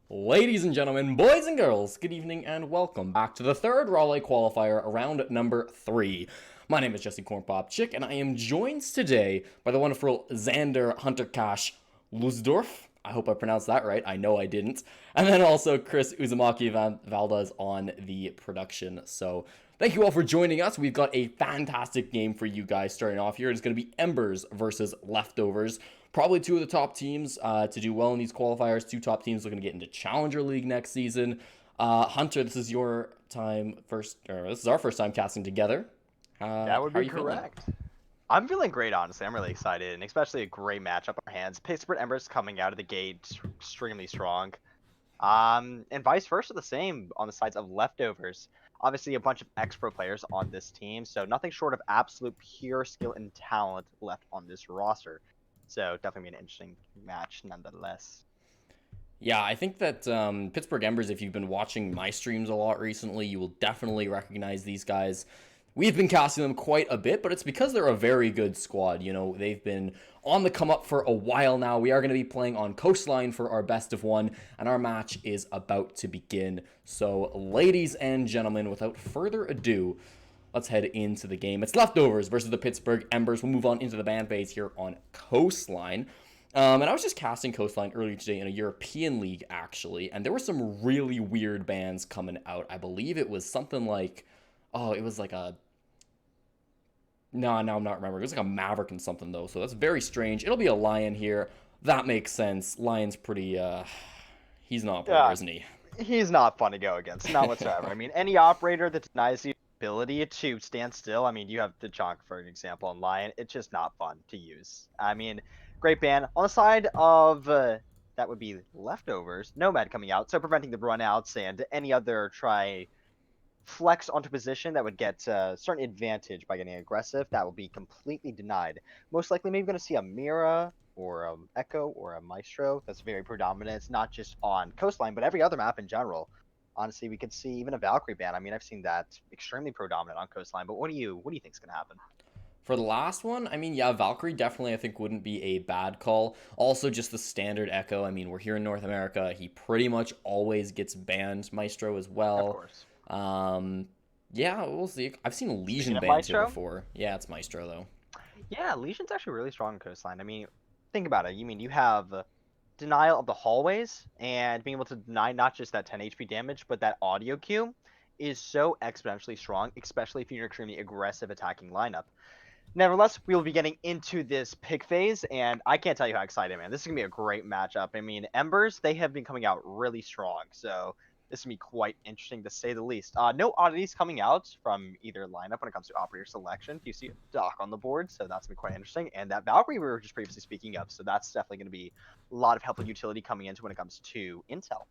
Ladies and gentlemen, boys and girls, good evening and welcome back to the third Raleigh qualifier, round number 3. My name is Jesse Cornpop Chick, and I am joined today by the wonderful Xander Hunterkash Lusdorf. I hope I pronounced that right. I know I didn't. And then also Chris Uzumaki Valdez on the production. So thank you all for joining us. We've got a fantastic game for you guys starting off here. It's going to be Embers versus Leftovers. Probably two of the top teams to do well in these qualifiers. Two top teams looking to get into Challenger League next season. Hunter, this is your time first, or this is our first time casting together. That would How are be you feeling? correct. I'm feeling great, honestly. I'm really excited, and especially a great matchup on our hands. Pittsburgh Embers coming out of the gate extremely strong. And vice versa, the same on the sides of Leftovers. Obviously, a bunch of ex-pro players on this team, so nothing short of absolute pure skill and talent left on this roster. So definitely be an interesting match, nonetheless. Yeah, I think that Pittsburgh Embers, if you've been watching my streams a lot recently, you will definitely recognize these guys. We've been casting them quite a bit, but it's because they're a very good squad. You know, they've been on the come up for a while now. We are going to be playing on Coastline for our best of one, and our match is about to begin. So, ladies and gentlemen, without further ado, let's head into the game. It's Leftovers versus the Pittsburgh Embers. We'll move on into the band phase here on Coastline. And I was just casting Coastline earlier today in a European league, actually, and there were some really weird bands coming out. I believe it was something like, oh, it was like a, no, I'm not remembering. It was like a Maverick and something, though, so that's very strange. It'll be a Lion here. That makes sense. Lion's pretty, he's not a player, Yeah, isn't he? he's not fun to go against, not whatsoever. I mean, any operator that denies you the ability to stand still, I mean, you have the Chonk for an example in Lion, it's just not fun to use. I mean, great ban. On the side of that would be Leftovers, Nomad coming out, so preventing the runouts and any other try flex onto position that would get a certain advantage by getting aggressive, that will be completely denied. Most likely, maybe going to see a Mira or a Echo or a Maestro that's very predominant. It's not just on Coastline, but every other map in general. Honestly, we could see even a Valkyrie ban. I mean, I've seen that extremely predominant on Coastline. But what do you think is going to happen? For the last one, I mean, yeah, Valkyrie definitely I think wouldn't be a bad call. Also, just the standard Echo. I mean, we're here in North America. He pretty much always gets banned. Maestro as Of well. course. Um, yeah, we'll see. I've seen Speaking Legion of banned here Maestro, before. Yeah, it's Maestro though. yeah, Legion's actually really strong on Coastline. I mean, think about it. You mean you have denial of the hallways and being able to deny not just that 10 HP damage, but that audio cue is so exponentially strong, especially if you're an extremely aggressive attacking lineup. Nevertheless, we will be getting into this pick phase, and I can't tell you how excited I am. This is going to be a great matchup. I mean, Embers, they have been coming out really strong, so this is going to be quite interesting to say the least. No oddities coming out from either lineup when it comes to operator selection. You see a Doc on the board, so that's going to be quite interesting. And that Valkyrie we were just previously speaking of, so that's definitely going to be a lot of helpful utility coming into when it comes to Intel.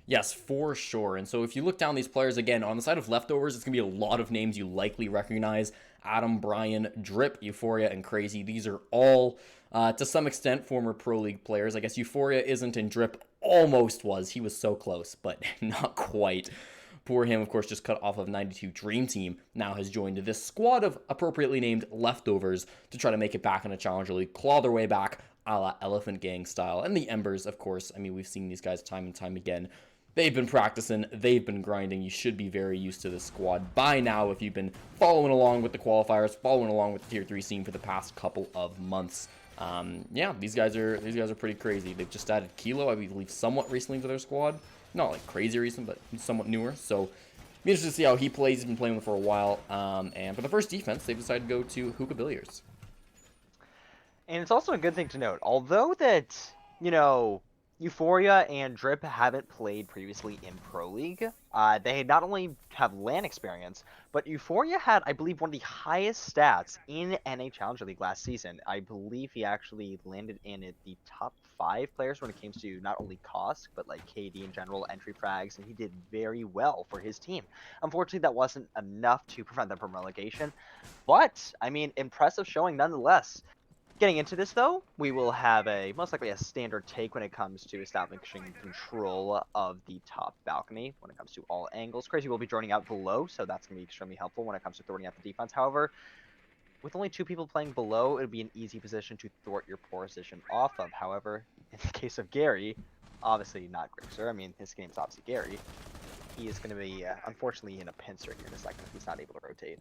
Yes, for sure. And so if you look down these players again, on the side of leftovers, it's going to be a lot of names you likely recognize. Adam, Brian, Drip, Euphoria, and Crazy. These are all, to some extent, former Pro League players. I guess Euphoria isn't, and Drip almost was. He was so close, but not quite. Poor him, of course, just cut off of 92 Dream Team, now has joined this squad of appropriately named leftovers to try to make it back in a Challenger League, claw their way back a la Elephant Gang style. And the Embers, of course, I mean, we've seen these guys time and time again. They've been practicing, they've been grinding. You should be very used to this squad by now if you've been following along with the qualifiers, following along with the tier 3 scene for the past couple of months. Yeah, these guys are pretty crazy. They've just added Kilo, I believe, somewhat recently to their squad. Not like crazy recent, but somewhat newer. So be interested to see how he plays. He's been playing with for a while. And for the first defense, they've decided to go to Hookah Billiards. And it's also a good thing to note, although that, you know, Euphoria and Drip haven't played previously in Pro League, they not only have LAN experience, but Euphoria had, I believe, one of the highest stats in NA Challenger League last season. I believe he actually landed in at the top 5 players when it came to not only cost, but like KD in general, entry frags, and he did very well for his team. Unfortunately, that wasn't enough to prevent them from relegation, but, I mean, impressive showing nonetheless. Getting into this, though, we will have a most likely a standard take when it comes to establishing control of the top balcony when it comes to all angles. Crazy will be joining out below, so that's going to be extremely helpful when it comes to thwarting out the defense. However, with only 2 people playing below, it would be an easy position to thwart your position off of. However, in the case of Gary, Obviously not Grixer. I mean, his game's obviously Gary. He is going to be, unfortunately, in a pincer here in a second if he's not able to rotate.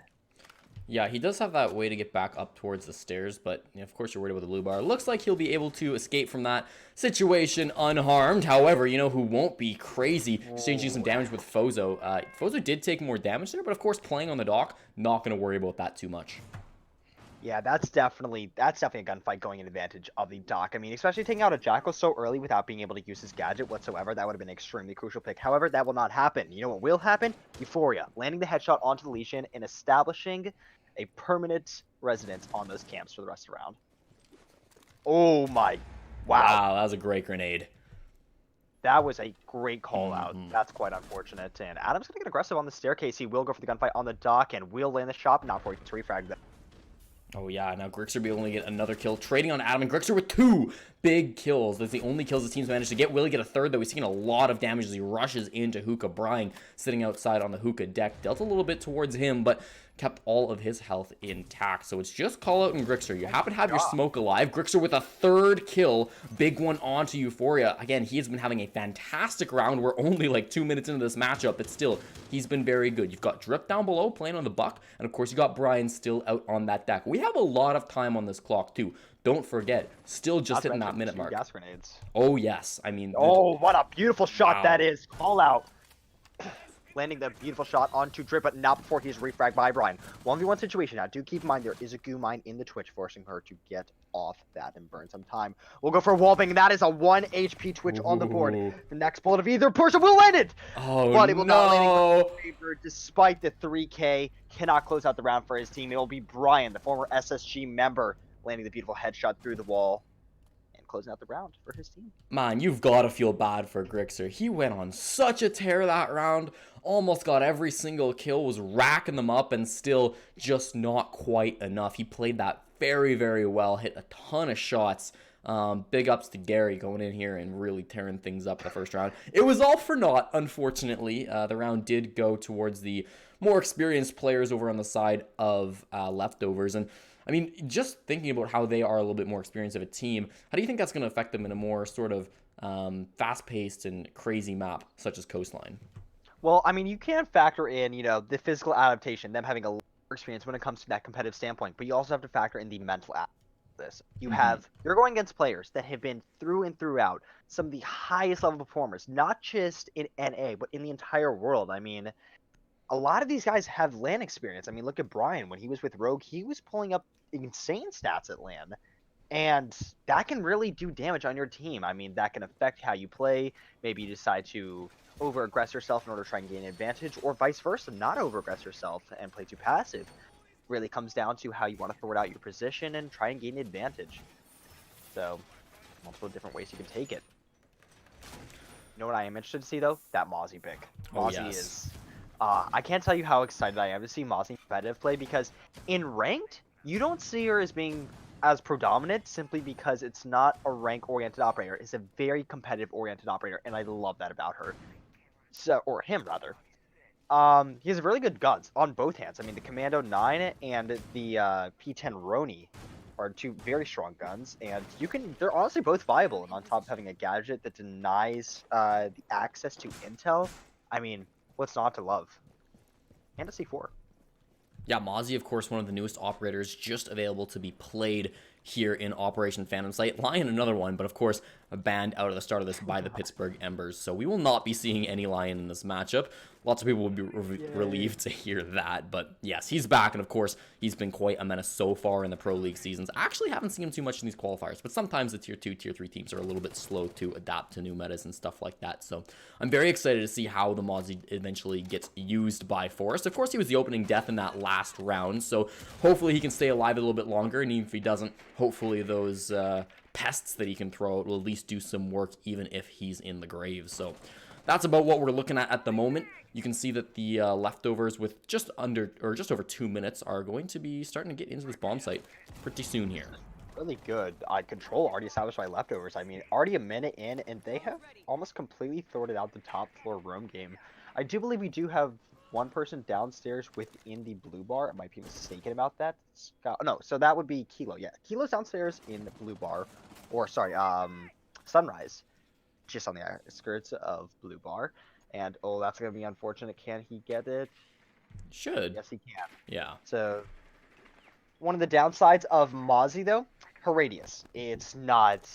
Yeah, he does have that way to get back up towards the stairs, but of course you're worried about the blue bar. Looks like he'll be able to escape from that situation unharmed. However, you know who won't be? Crazy. Exchanging some damage with Fozo. Fozo did take more damage there, but of course playing on the dock, not going to worry about that too much. Yeah, that's definitely a gunfight going in advantage of the dock. I mean, especially taking out a Jackal so early without being able to use his gadget whatsoever, that would have been an extremely crucial pick. However, that will not happen. You know what will happen? Euphoria, landing the headshot onto the Legion and establishing a permanent residence on those camps for the rest of the round. Oh my, Wow, that was a great grenade. That was a great call out. That's quite unfortunate. And Adam's going to get aggressive on the staircase. He will go for the gunfight on the dock and will land the shot. Not for to refrag that. Oh yeah, now Grixer will be able to get another kill. Trading on Adam and Grixer with 2 big kills. That's the only kills the team's managed to get. Will he get a third, though? He's taking a lot of damage as he rushes into Hookah. Brian sitting outside on the Hookah deck. Dealt a little bit towards him, but kept all of his health intact. So it's just Call Out and Grixer. You happen to have your smoke alive. Grixer with a 3rd kill. Big one onto Euphoria. Again, he has been having a fantastic round. We're only like 2 minutes into this matchup, but still, he's been very good. You've got Drip down below playing on the Buck, and of course you got Brian still out on that deck. We have a lot of time on this clock too. Don't forget, still just hitting that minute mark. Gas grenades. Oh yes, I mean. Oh, what a beautiful shot that is! Call out. Landing the beautiful shot onto Drip, but not before he's refragged by Brian. 1v1 situation now. Do keep in mind there is a goo mine in the Twitch, forcing her to get off that and burn some time. We'll go for a wallbang. That is a 1 HP Twitch on the board. The next bullet of either person will land it! Oh, but it will not land in favor despite the 3k. Cannot close out the round for his team. It will be Brian, the former SSG member, landing the beautiful headshot through the wall. Closing out the round for his team. Man, you've got to feel bad for Grixer. He went on such a tear that round. Almost got every single kill, was racking them up, and still just not quite enough. He played that very, very well. Hit a ton of shots. Big ups to Gary going in here and really tearing things up the first round. It was all for naught, unfortunately. The round did go towards the more experienced players over on the side of Leftovers. And I mean, just thinking about how they are a little bit more experienced of a team, how do you think that's going to affect them in a more sort of fast-paced and crazy map such as Coastline? Well, I mean, you can factor in, you know, the physical adaptation, them having a lot of experience when it comes to that competitive standpoint, but you also have to factor in the mental aspect of this. You're going against players that have been through and throughout some of the highest level performers, not just in NA, but in the entire world. I mean, a lot of these guys have LAN experience. I mean, look at Brian. When he was with Rogue, he was pulling up insane stats at LAN. And that can really do damage on your team. I mean, that can affect how you play. Maybe you decide to over-aggress yourself in order to try and gain an advantage, or vice versa, not over-aggress yourself and play too passive. Really comes down to how you want to sort out your position and try and gain an advantage. So, multiple different ways you can take it. You know what I am interested to see, though? That Mozzie pick. Mozzie is... I can't tell you how excited I am to see Mozzie competitive play, because in ranked, you don't see her as being as predominant simply because it's not a rank-oriented operator. It's a very competitive-oriented operator, and I love that about her. So, or him, rather. He has really good guns on both hands. I mean, the Commando 9 and the P10 Roni are 2 very strong guns, and they're honestly both viable, and on top of having a gadget that denies the access to intel, I mean, what's not to love? And a C4. Yeah, Mozzie, of course, one of the newest operators just available to be played here in Operation Phantom Sight. Lion, another one, but of course, banned out at the start of this by the Pittsburgh Embers. So we will not be seeing any Lion in this matchup. Lots of people will be relieved to hear that. But yes, he's back, and of course, he's been quite a menace so far in the Pro League seasons. I actually haven't seen him too much in these qualifiers, but sometimes the Tier 2, Tier 3 teams are a little bit slow to adapt to new metas and stuff like that. So I'm very excited to see how the Mozzie eventually gets used by Forest. Of course, he was the opening death in that last round, so hopefully he can stay alive a little bit longer, and even if he doesn't, hopefully those pests that he can throw out will at least do some work even if he's in the grave. So that's about what we're looking at the moment. You can see that the Leftovers with just over 2 minutes are going to be starting to get into this bomb site pretty soon here. Really good. Control already established by Leftovers. I mean, already a minute in, and they have almost completely thwarted out the top floor roam game. I do believe we do have one person downstairs within the blue bar. I might be mistaken about that. No, so that would be Kilo. Yeah, Kilo's downstairs in the blue bar, or sorry, Sunrise. just on the outskirts of blue bar. And, oh, that's going to be unfortunate. Can he get it? Should. Yes, he can. Yeah. So, one of the downsides of Mozzie, though, her radius. It's not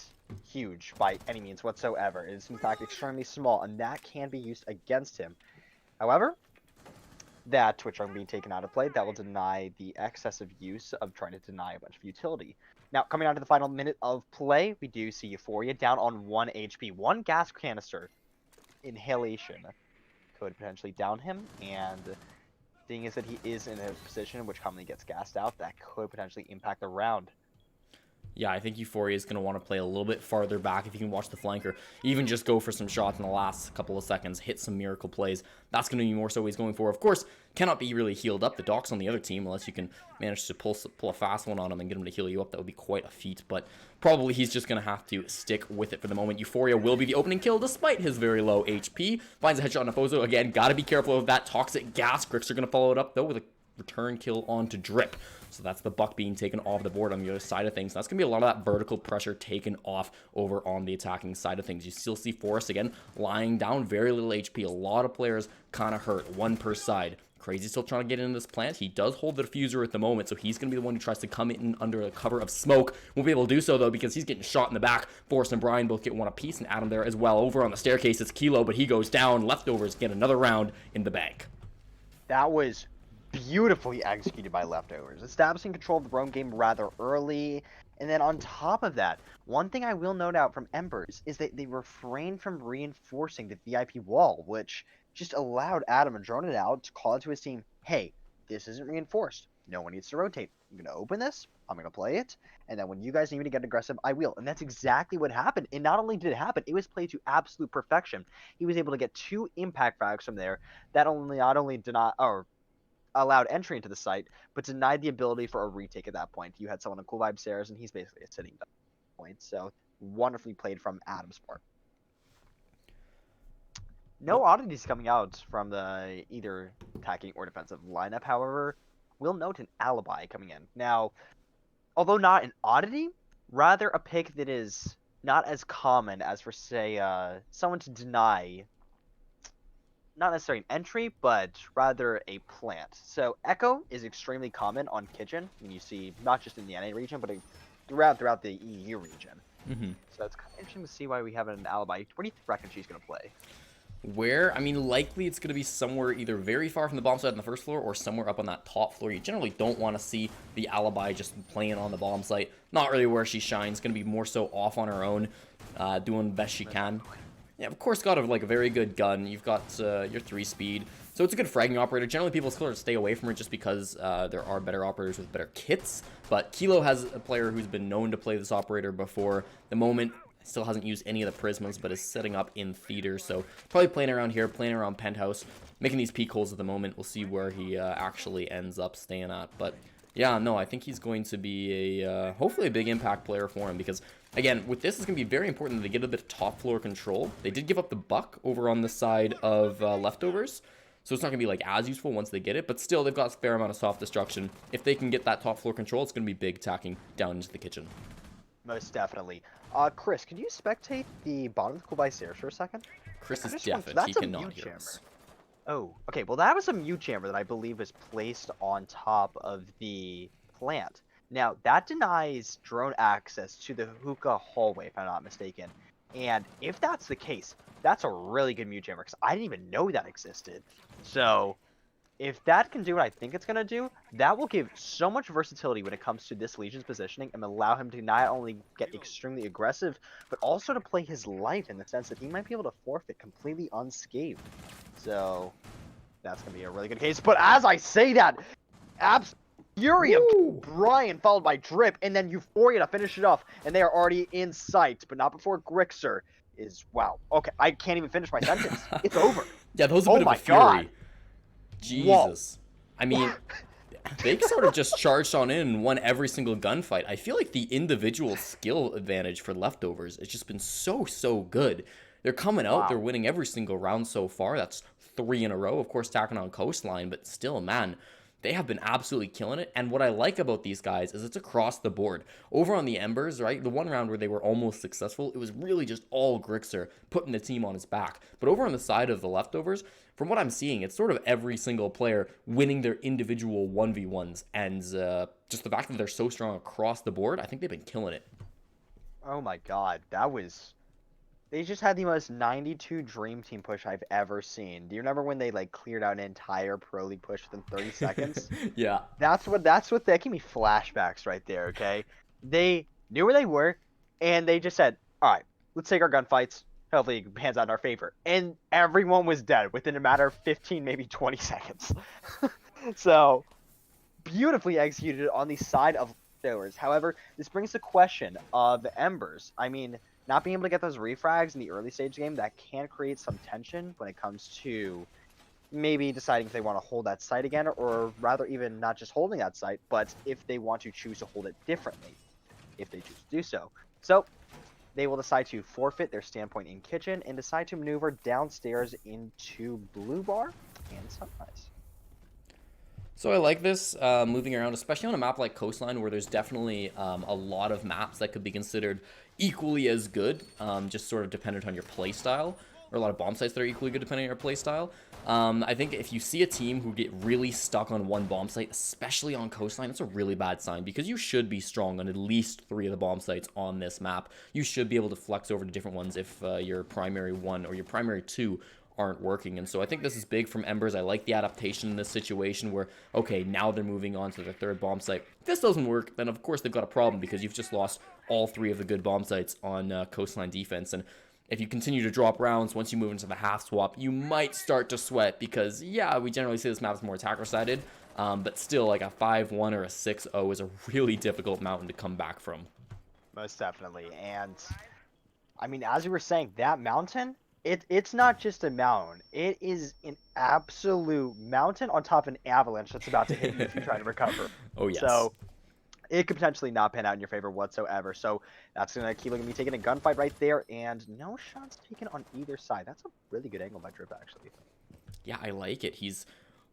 huge by any means whatsoever. It is, in fact, extremely small, and that can be used against him. However, that Twitch arm being taken out of play, that will deny the excessive use of trying to deny a bunch of utility. Now, coming on to the final minute of play, we do see Euphoria down on 1 HP. 1 gas canister inhalation could potentially down him, and seeing as that he is in a position which commonly gets gassed out, that could potentially impact the round. Yeah, I think Euphoria is going to want to play a little bit farther back if you can watch the flanker. Even just go for some shots in the last couple of seconds, hit some miracle plays. That's going to be more so what he's going for. Of course, cannot be really healed up. The Doc's on the other team, unless you can manage to pull a fast one on him and get him to heal you up. That would be quite a feat, but probably he's just going to have to stick with it for the moment. Euphoria will be the opening kill despite his very low HP. Finds a headshot on Afoso. Again, got to be careful of that toxic gas. Grix are going to follow it up, though, with a return kill onto Drip. So that's the buck being taken off the board on the other side of things. That's going to be a lot of that vertical pressure taken off over on the attacking side of things. You still see Forrest, again, lying down, very little HP. A lot of players kind of hurt, 1 per side. Crazy still trying to get into this plant. He does hold the diffuser at the moment, so he's going to be the one who tries to come in under a cover of smoke. Won't be able to do so, though, because he's getting shot in the back. Forrest and Brian both get 1 apiece, and Adam there as well. Over on the staircase, it's Kilo, but he goes down. Leftovers get another round in the bank. That was beautifully executed by Leftovers, establishing control of the roam game rather early. And then on top of that, one thing I will note out from Embers is that they refrained from reinforcing the VIP wall, which just allowed Adam and Dronin out to call to his team, hey, this isn't reinforced. No one needs to rotate. I'm going to open this. I'm going to play it. And then when you guys need me to get aggressive, I will. And that's exactly what happened. And not only did it happen, it was played to absolute perfection. He was able to get 2 impact frags from there that not only allowed entry into the site, but denied the ability for a retake at that point. You had someone on Cool Vibe Stairs, and he's basically a sitting point. So wonderfully played from Adam's part. No oddities coming out from the either attacking or defensive lineup, however. We'll note an alibi coming in. Now, although not an oddity, rather a pick that is not as common as for, say, someone to deny not necessarily an entry, but rather a plant. So Echo is extremely common on Kitchen, and you see not just in the NA region, but throughout the EU region. Mm-hmm. So it's kind of interesting to see why we have an alibi. Where do you reckon she's going to play? Where? I mean, likely it's going to be somewhere either very far from the bomb site on the first floor or somewhere up on that top floor. You generally don't want to see the alibi just playing on the bomb site. Not really where she shines. Going to be more so off on her own, doing the best she can. Yeah, of course, got a very good gun. You've got your 3-speed, so it's a good fragging operator. Generally, people sort of stay away from it just because there are better operators with better kits. But Kilo has a player who's been known to play this operator before. The moment still hasn't used any of the prismas, but is setting up in theater. So probably playing around here, playing around penthouse, making these peek holes at the moment. We'll see where he actually ends up staying at. But yeah, no, I think he's going to be hopefully a big impact player for him because, again, with this, it's going to be very important that they get a bit of top floor control. They did give up the buck over on the side of Leftovers, so it's not going to be like as useful once they get it, but still, they've got a fair amount of soft destruction. If they can get that top floor control, it's going to be big tacking down into the kitchen. Most definitely. Chris, can you spectate the bottom of the Cool by Stairs for a second? Chris is deafened. He cannot hear us. Oh, okay. Well, that was a mute chamber that I believe was placed on top of the plant. Now, that denies drone access to the hookah hallway, if I'm not mistaken. And if that's the case, that's a really good mute jammer, because I didn't even know that existed. So, if that can do what I think it's going to do, that will give so much versatility when it comes to this Legion's positioning and allow him to not only get extremely aggressive, but also to play his life in the sense that he might be able to forfeit completely unscathed. So, that's going to be a really good case. But as I say that, Fury of Brian followed by Drip, and then Euphoria to finish it off, and they are already in sight, but not before Grixer is, wow. Okay, I can't even finish my sentence. It's over. Yeah, those are a bit of a Fury. God. Jesus. Whoa. I mean, they sort of just charged on in and won every single gunfight. I feel like the individual skill advantage for Leftovers has just been so good. They're coming out, they're winning every single round so far. That's 3 in a row. Of course, tacking on Coastline, but still, man, they have been absolutely killing it. And what I like about these guys is it's across the board. Over on the Embers, right, the one round where they were almost successful, it was really just all Grixer putting the team on his back. But over on the side of the leftovers, from what I'm seeing, it's sort of every single player winning their individual 1v1s. And just the fact that they're so strong across the board, I think they've been killing it. Oh my god, that was. They just had the most 92 Dream Team push I've ever seen. Do you remember when they like cleared out an entire Pro League push within 30 seconds? Yeah. That's what that gave me flashbacks right there, okay? They knew where they were, and they just said, alright, let's take our gunfights. Hopefully it pans out in our favor. And everyone was dead within a matter of 15, maybe 20 seconds. So beautifully executed on the side of leftovers. However, this brings the question of Embers. I mean, not being able to get those refrags in the early stage game, that can create some tension when it comes to maybe deciding if they want to hold that site again, or rather even not just holding that site, but if they want to choose to hold it differently, if they choose to do so. So they will decide to forfeit their standpoint in kitchen and decide to maneuver downstairs into blue bar and sunrise. So I like this moving around, especially on a map like Coastline, where there's definitely a lot of maps that could be considered equally as good, just sort of dependent on your play style, or a lot of bomb sites that are equally good depending on your play style. I think if you see a team who get really stuck on one bomb site, especially on Coastline, it's a really bad sign, because you should be strong on at least 3 of the bomb sites on this map. You should be able to flex over to different ones if your primary 1 or your primary 2 aren't working. And so I think this is big from Embers. I like the adaptation in this situation where, okay, now they're moving on to their 3rd bomb site. If this doesn't work, then of course they've got a problem, because you've just lost all 3 of the good bomb sites on Coastline defense. And if you continue to drop rounds, once you move into the half swap, you might start to sweat, because, yeah, we generally say this map is more attacker-sided, but still, like a 5-1 or a 6-0 is a really difficult mountain to come back from. Most definitely. And I mean, as you were saying, that mountain, it's not just a mountain. It is an absolute mountain on top of an avalanche that's about to hit you if you try to recover. Oh, yes. So it could potentially not pan out in your favor whatsoever. So that's going to keep looking at me taking a gunfight right there, and no shots taken on either side. That's a really good angle by Drip, actually. Yeah, I like it. He's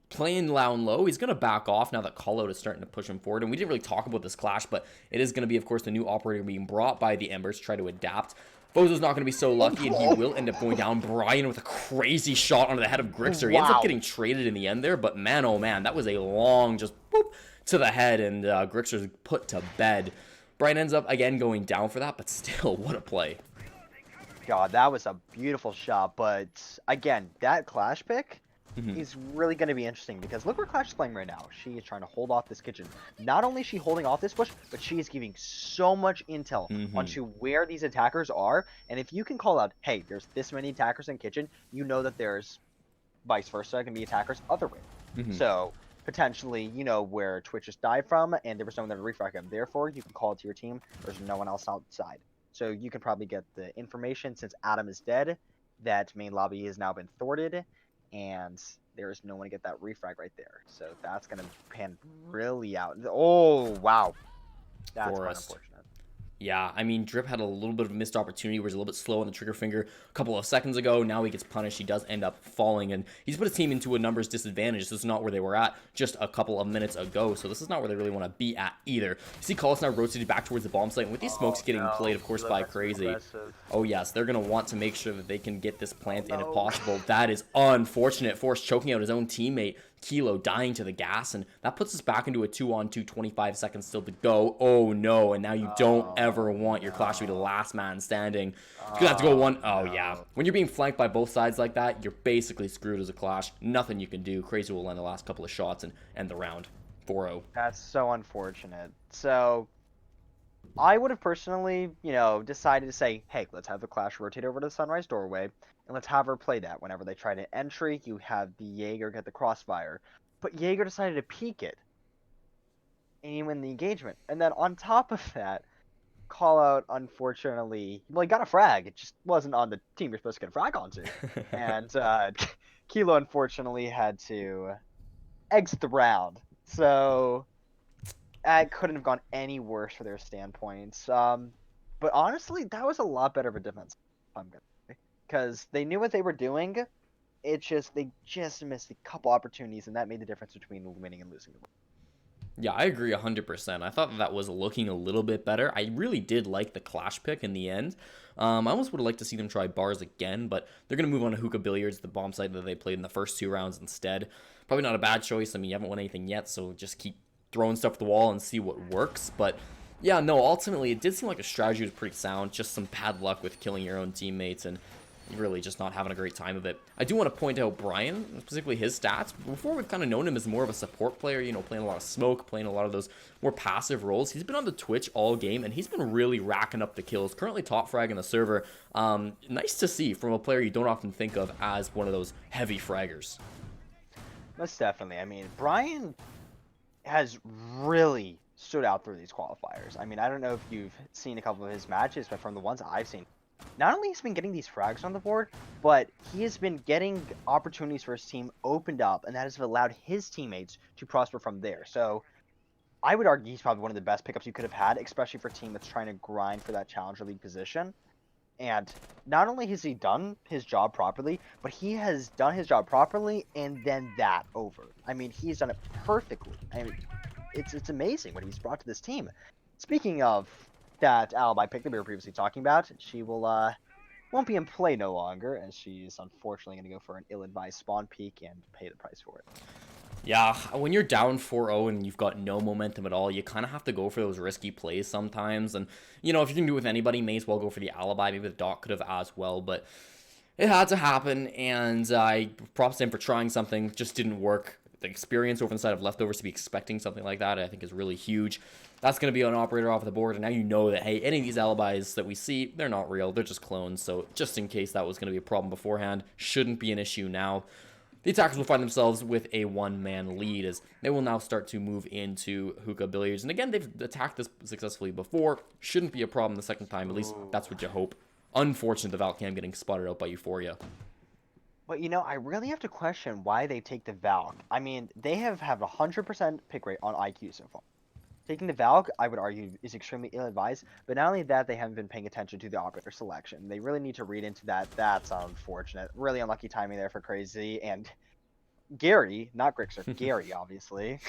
playing down low. He's going to back off now that Callout is starting to push him forward. And we didn't really talk about this clash, but it is going to be, of course, the new operator being brought by the Embers to try to adapt. Bozo's not going to be so lucky, and he will end up going down. Brian with a crazy shot onto the head of Grixer. He ends up getting traded in the end there, but man, oh man, that was a long just boop to the head, and Grixer's put to bed. Brian ends up, again, going down for that, but still, what a play. God, that was a beautiful shot, but again, that Clash pick is really going to be interesting, because look where Clash is playing right now. She is trying to hold off this kitchen. Not only is she holding off this push, but she is giving so much intel onto where these attackers are, and if you can call out, hey, there's this many attackers in kitchen, you know that there's vice versa, can be attackers other way. So potentially, you know where Twitch just died from, and there was no one there to refrag him. Therefore, you can call it to your team. There's no one else outside. So you can probably get the information, since Adam is dead, that main lobby has now been thwarted, and there is no one to get that refrag right there. So that's going to pan really out. Oh, wow. That's quite unfortunate. Yeah, I mean, Drip had a little bit of a missed opportunity where he's a little bit slow on the trigger finger a couple of seconds ago. Now he gets punished. He does end up falling, and he's put his team into a numbers disadvantage. This is not where they were at just a couple of minutes ago, so this is not where they really want to be at either. You see Collis now rotated back towards the bomb site, and with these smokes getting played, of course, by Crazy. Oh, yes, they're going to want to make sure that they can get this plant in if possible. That is unfortunate. Force choking out his own teammate. Kilo dying to the gas, and that puts us back into a 2-on-2, 25 seconds still to go. Oh no, and now you don't ever want your Clash to be the last man standing. You have to go one. Oh yeah, when you're being flanked by both sides like that, you're basically screwed as a Clash. Nothing you can do. Crazy will land the last couple of shots and end the round. 4-0. That's so unfortunate. So I would have personally, decided to say, hey, let's have the Clash rotate over to the Sunrise doorway, and let's have her play that. Whenever they try to entry, you have the Jaeger get the crossfire. But Jaeger decided to peek it, and you win the engagement. And then on top of that, Callout, unfortunately, well, he got a frag. It just wasn't on the team you're supposed to get a frag onto. And Kilo, unfortunately, had to exit the round. So it couldn't have gone any worse for their standpoints. But honestly, that was a lot better of a defense. I'm gonna say, because they knew what they were doing, they just missed a couple opportunities, and that made the difference between winning and losing. Yeah, I agree 100%. I thought that was looking a little bit better. I really did like the Clash pick in the end. I almost would have liked to see them try bars again, but they're going to move on to Hookah Billiards, the bomb site that they played in the first 2 rounds instead. Probably not a bad choice. I mean, you haven't won anything yet, so just keep throwing stuff at the wall and see what works. But yeah, no, ultimately, it did seem like a strategy was pretty sound. Just some bad luck with killing your own teammates and really just not having a great time of it. I do want to point out Brian, specifically his stats. Before, we've kind of known him as more of a support player, you know, playing a lot of smoke, playing a lot of those more passive roles. He's been on the Twitch all game, and he's been really racking up the kills. Currently top frag in the server. Nice to see from a player you don't often think of as one of those heavy fraggers. Most definitely. I mean, Brian has really stood out through these qualifiers. I mean, I don't know if you've seen a couple of his matches, but from the ones I've seen, not only has he been getting these frags on the board, but he has been getting opportunities for his team opened up, and that has allowed his teammates to prosper from there. So I would argue he's probably one of the best pickups you could have had, especially for a team that's trying to grind for that Challenger League position. And not only has he done his job properly, but he has done his job properly and then that over. I mean, he's done it perfectly. I mean, it's amazing what he's brought to this team. Speaking of that alibi pick that we were previously talking about, she won't be in play no longer, as she's unfortunately going to go for an ill-advised spawn peek and pay the price for it. Yeah, when you're down 4-0 and you've got no momentum at all, you kind of have to go for those risky plays sometimes. And, you know, if you can do it with anybody, may as well go for the alibi. Maybe the Doc could have as well, but it had to happen. And I props to him for trying something, just didn't work. The experience over the side of leftovers to be expecting something like that, I think, is really huge. That's going to be an operator off the board, and now you know that, hey, any of these alibis that we see, they're not real. They're just clones. So just in case that was going to be a problem beforehand, shouldn't be an issue now. The attackers will find themselves with a one-man lead as they will now start to move into Hookah Billiards. And again, they've attacked this successfully before. Shouldn't be a problem the second time. At least that's what you hope. Unfortunate the Valcam getting spotted out by Euphoria. But, you know, I really have to question why they take the Valk. I mean, they have a 100% pick rate on IQ so far. Taking the Valk, I would argue, is extremely ill-advised, but not only that, they haven't been paying attention to the operator selection. They really need to read into that. That's unfortunate. Really unlucky timing there for Crazy, and Gary, not Grixer, Gary, obviously,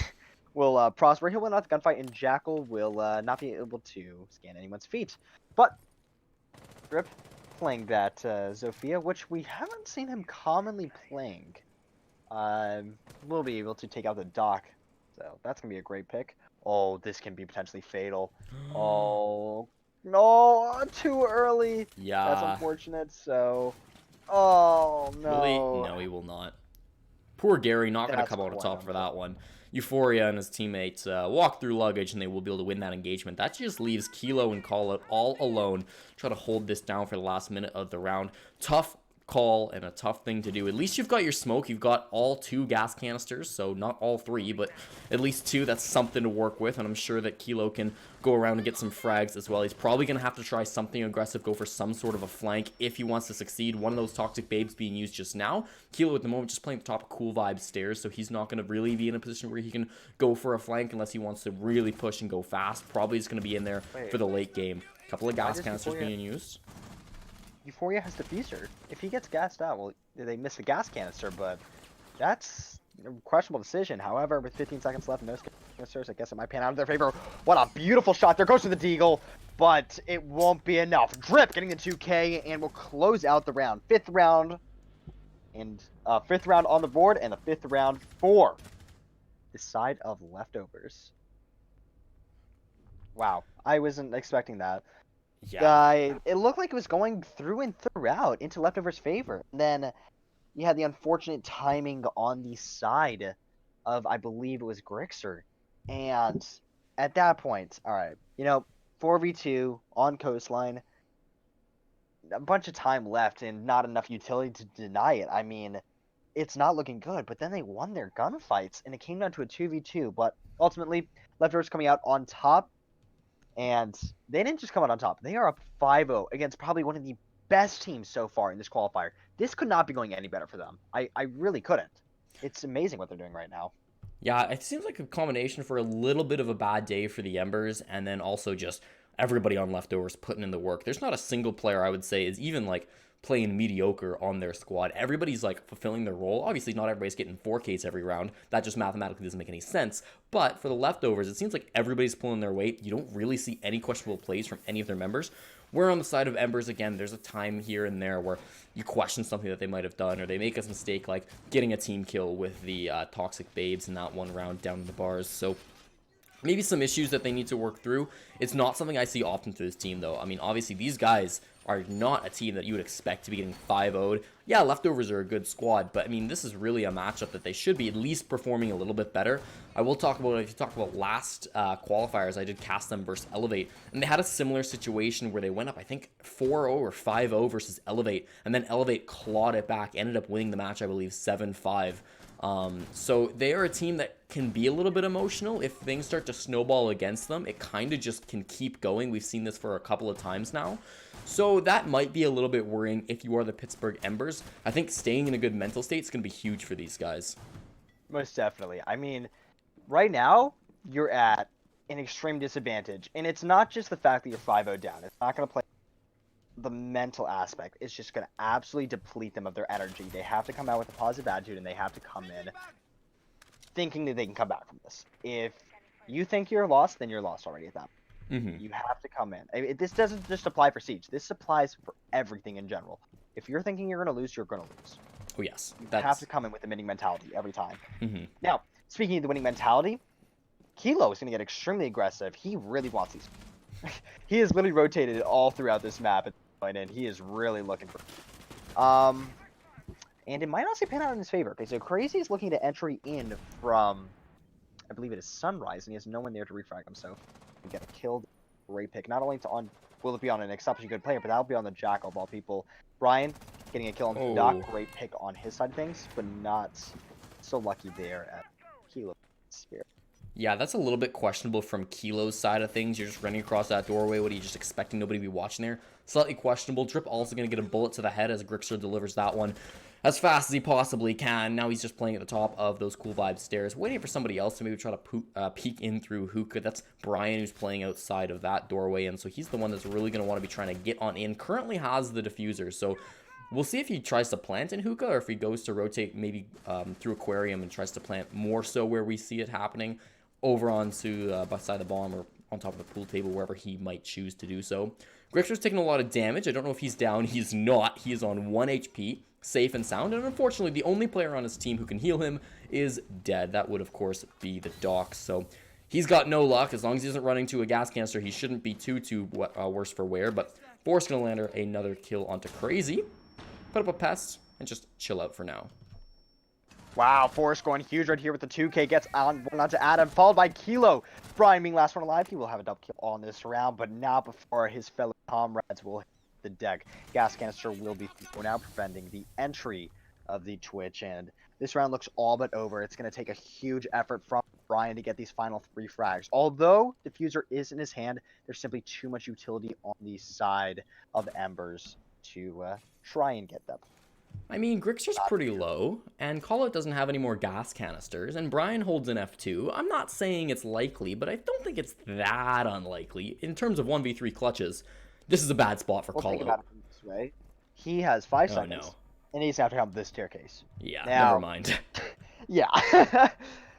will prosper. He'll win out the gunfight, and Jackal will not be able to scan anyone's feet. But, Rip, playing that Zofia, which we haven't seen him commonly playing, will be able to take out the Doc. So that's going to be a great pick. Oh, this can be potentially fatal. Oh, no, too early. Yeah. That's unfortunate, so... Oh, no. Will he? No, he will not. Poor Gary, not going to come out on top for that one. Euphoria and his teammates walk through luggage, and they will be able to win that engagement. That just leaves Kilo and Call Out all alone, try to hold this down for the last minute of the round. Tough call and a tough thing to do. At least you've got your smoke. You've got all 2 gas canisters, so not all 3, but at least 2. That's something to work with, and I'm sure that Kilo can go around and get some frags as well. He's probably going to have to try something aggressive, go for some sort of a flank if he wants to succeed. One of those toxic babes being used just now. Kilo at the moment just playing the top of Cool Vibes stairs, so he's not going to really be in a position where he can go for a flank unless he wants to really push and go fast. Probably is going to be in there for the late game. A couple of gas canisters being used. Euphoria has diffuser. If he gets gassed out, well, they miss the gas canister, but that's a questionable decision. However, with 15 seconds left and no canisters, I guess it might pan out in their favor. What a beautiful shot. There goes to the Deagle, but it won't be enough. Drip getting the 2K and will close out the round. 5th round on the board, and the 5th round for the side of leftovers. Wow, I wasn't expecting that. Yeah. It looked like it was going through and throughout into leftovers' favor. And then you had the unfortunate timing on the side of, I believe it was Grixer. And at that point, all right, you know, 4v2 on coastline, a bunch of time left and not enough utility to deny it. I mean, it's not looking good, but then they won their gunfights and it came down to a 2v2. But ultimately, leftovers coming out on top. And they didn't just come out on top. They are up 5-0 against probably one of the best teams so far in this qualifier. This could not be going any better for them. I really couldn't. It's amazing what they're doing right now. Yeah, it seems like a combination for a little bit of a bad day for the Embers, and then also just everybody on leftovers putting in the work. There's not a single player I would say is even like playing mediocre on their squad. Everybody's like fulfilling their role. Obviously, not everybody's getting 4Ks every round. That just mathematically doesn't make any sense. But for the leftovers, it seems like everybody's pulling their weight. You don't really see any questionable plays from any of their members. Where on the side of Embers, again, there's a time here and there where you question something that they might have done, or they make a mistake like getting a team kill with the Toxic Babes in that one round down in the bars. So maybe some issues that they need to work through. It's not something I see often to this team, though. I mean, obviously, these guys are not a team that you would expect to be getting 5-0'd. Yeah, leftovers are a good squad, but I mean, this is really a matchup that they should be at least performing a little bit better. I will talk about, if you talk about last qualifiers, I did cast them versus Elevate, and they had a similar situation where they went up, I think, 4-0 or 5-0 versus Elevate, and then Elevate clawed it back, ended up winning the match, I believe, 7-5. So they are a team that can be a little bit emotional. If things start to snowball against them, it kind of just can keep going. We've seen this for a couple of times now. So that might be a little bit worrying if you are the Pittsburgh Embers. I think staying in a good mental state is going to be huge for these guys. Most definitely. I mean, right now, you're at an extreme disadvantage. And it's not just the fact that you're 5-0 down. It's not going to play the mental aspect. It's just going to absolutely deplete them of their energy. They have to come out with a positive attitude, and they have to come in thinking that they can come back from this. If you think you're lost, then you're lost already at that point. You have to come in. This doesn't just apply for Siege. This applies for everything in general. If you're thinking you're going to lose, you're going to lose. Oh, yes. You have to come in with a winning mentality every time. Mm-hmm. Now, speaking of the winning mentality, Kilo is going to get extremely aggressive. He really wants these. He has literally rotated all throughout this map at this point, and he is really looking for. And it might also pan out in his favor. Okay, so Crazy is looking to entry in from, I believe it is Sunrise, and he has no one there to refrag him, so he get killed. Great pick. Not only will it be on an exceptionally good player, but that'll be on the Jackal of all people. Brian getting a kill on the Doc. Great pick on his side of things, but not so lucky there at Kilo Spirit. Yeah, that's a little bit questionable from Kilo's side of things. You're just running across that doorway. What are you just expecting nobody to be watching there? Slightly questionable. Drip also going to get a bullet to the head as Grixer delivers that one as fast as he possibly can. Now he's just playing at the top of those Cool Vibes stairs, waiting for somebody else to maybe try to peek in through hookah. That's Brian who's playing outside of that doorway, and so he's the one that's really going to want to be trying to get on in. Currently has the diffuser, so we'll see if he tries to plant in hookah or if he goes to rotate maybe through aquarium and tries to plant more so where we see it happening over onto beside the bomb or on top of the pool table, wherever he might choose to do so. Grixer's taking a lot of damage. I don't know if he's down. He's not. He is on 1 HP, safe and sound. And unfortunately, the only player on his team who can heal him is dead. That would, of course, be the Doc. So he's got no luck. As long as he isn't running to a gas canister, he shouldn't be too worse for wear. But Forrest's going to land another kill onto Crazy. Put up a pest and just chill out for now. Wow, Forrest going huge right here with the 2K. Gets on onto Adam, followed by Kilo. Brian being last one alive. He will have a double kill on this round, but not before his fellow comrades will hit the deck. Gas canister will be thrown out, preventing the entry of the Twitch. And this round looks all but over. It's going to take a huge effort from Brian to get these final 3 frags. Although Diffuser is in his hand, there's simply too much utility on the side of Embers to try and get them. I mean, Grixer's pretty low, and Call It doesn't have any more gas canisters, and Brian holds an F2. I'm not saying it's likely, but I don't think it's that unlikely. In terms of 1v3 clutches, this is a bad spot for Call It. Think about it this way. He has 5 seconds, and he's going to have to come this staircase. Yeah, now, never mind. Yeah.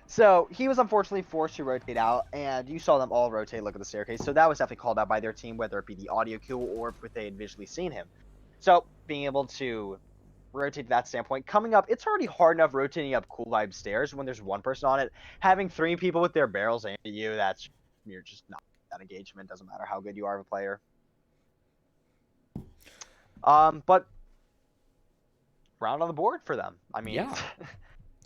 So he was unfortunately forced to rotate out, and you saw them all rotate, look at the staircase. So that was definitely called out by their team, whether it be the audio cue or if they had visually seen him. So being able to rotate to that standpoint, coming up, it's already hard enough rotating up Cool Vibe stairs when there's one person on it. Having 3 people with their barrels aimed at you, you're just not that engagement. Doesn't matter how good you are of a player. But round on the board for them. I mean, yeah.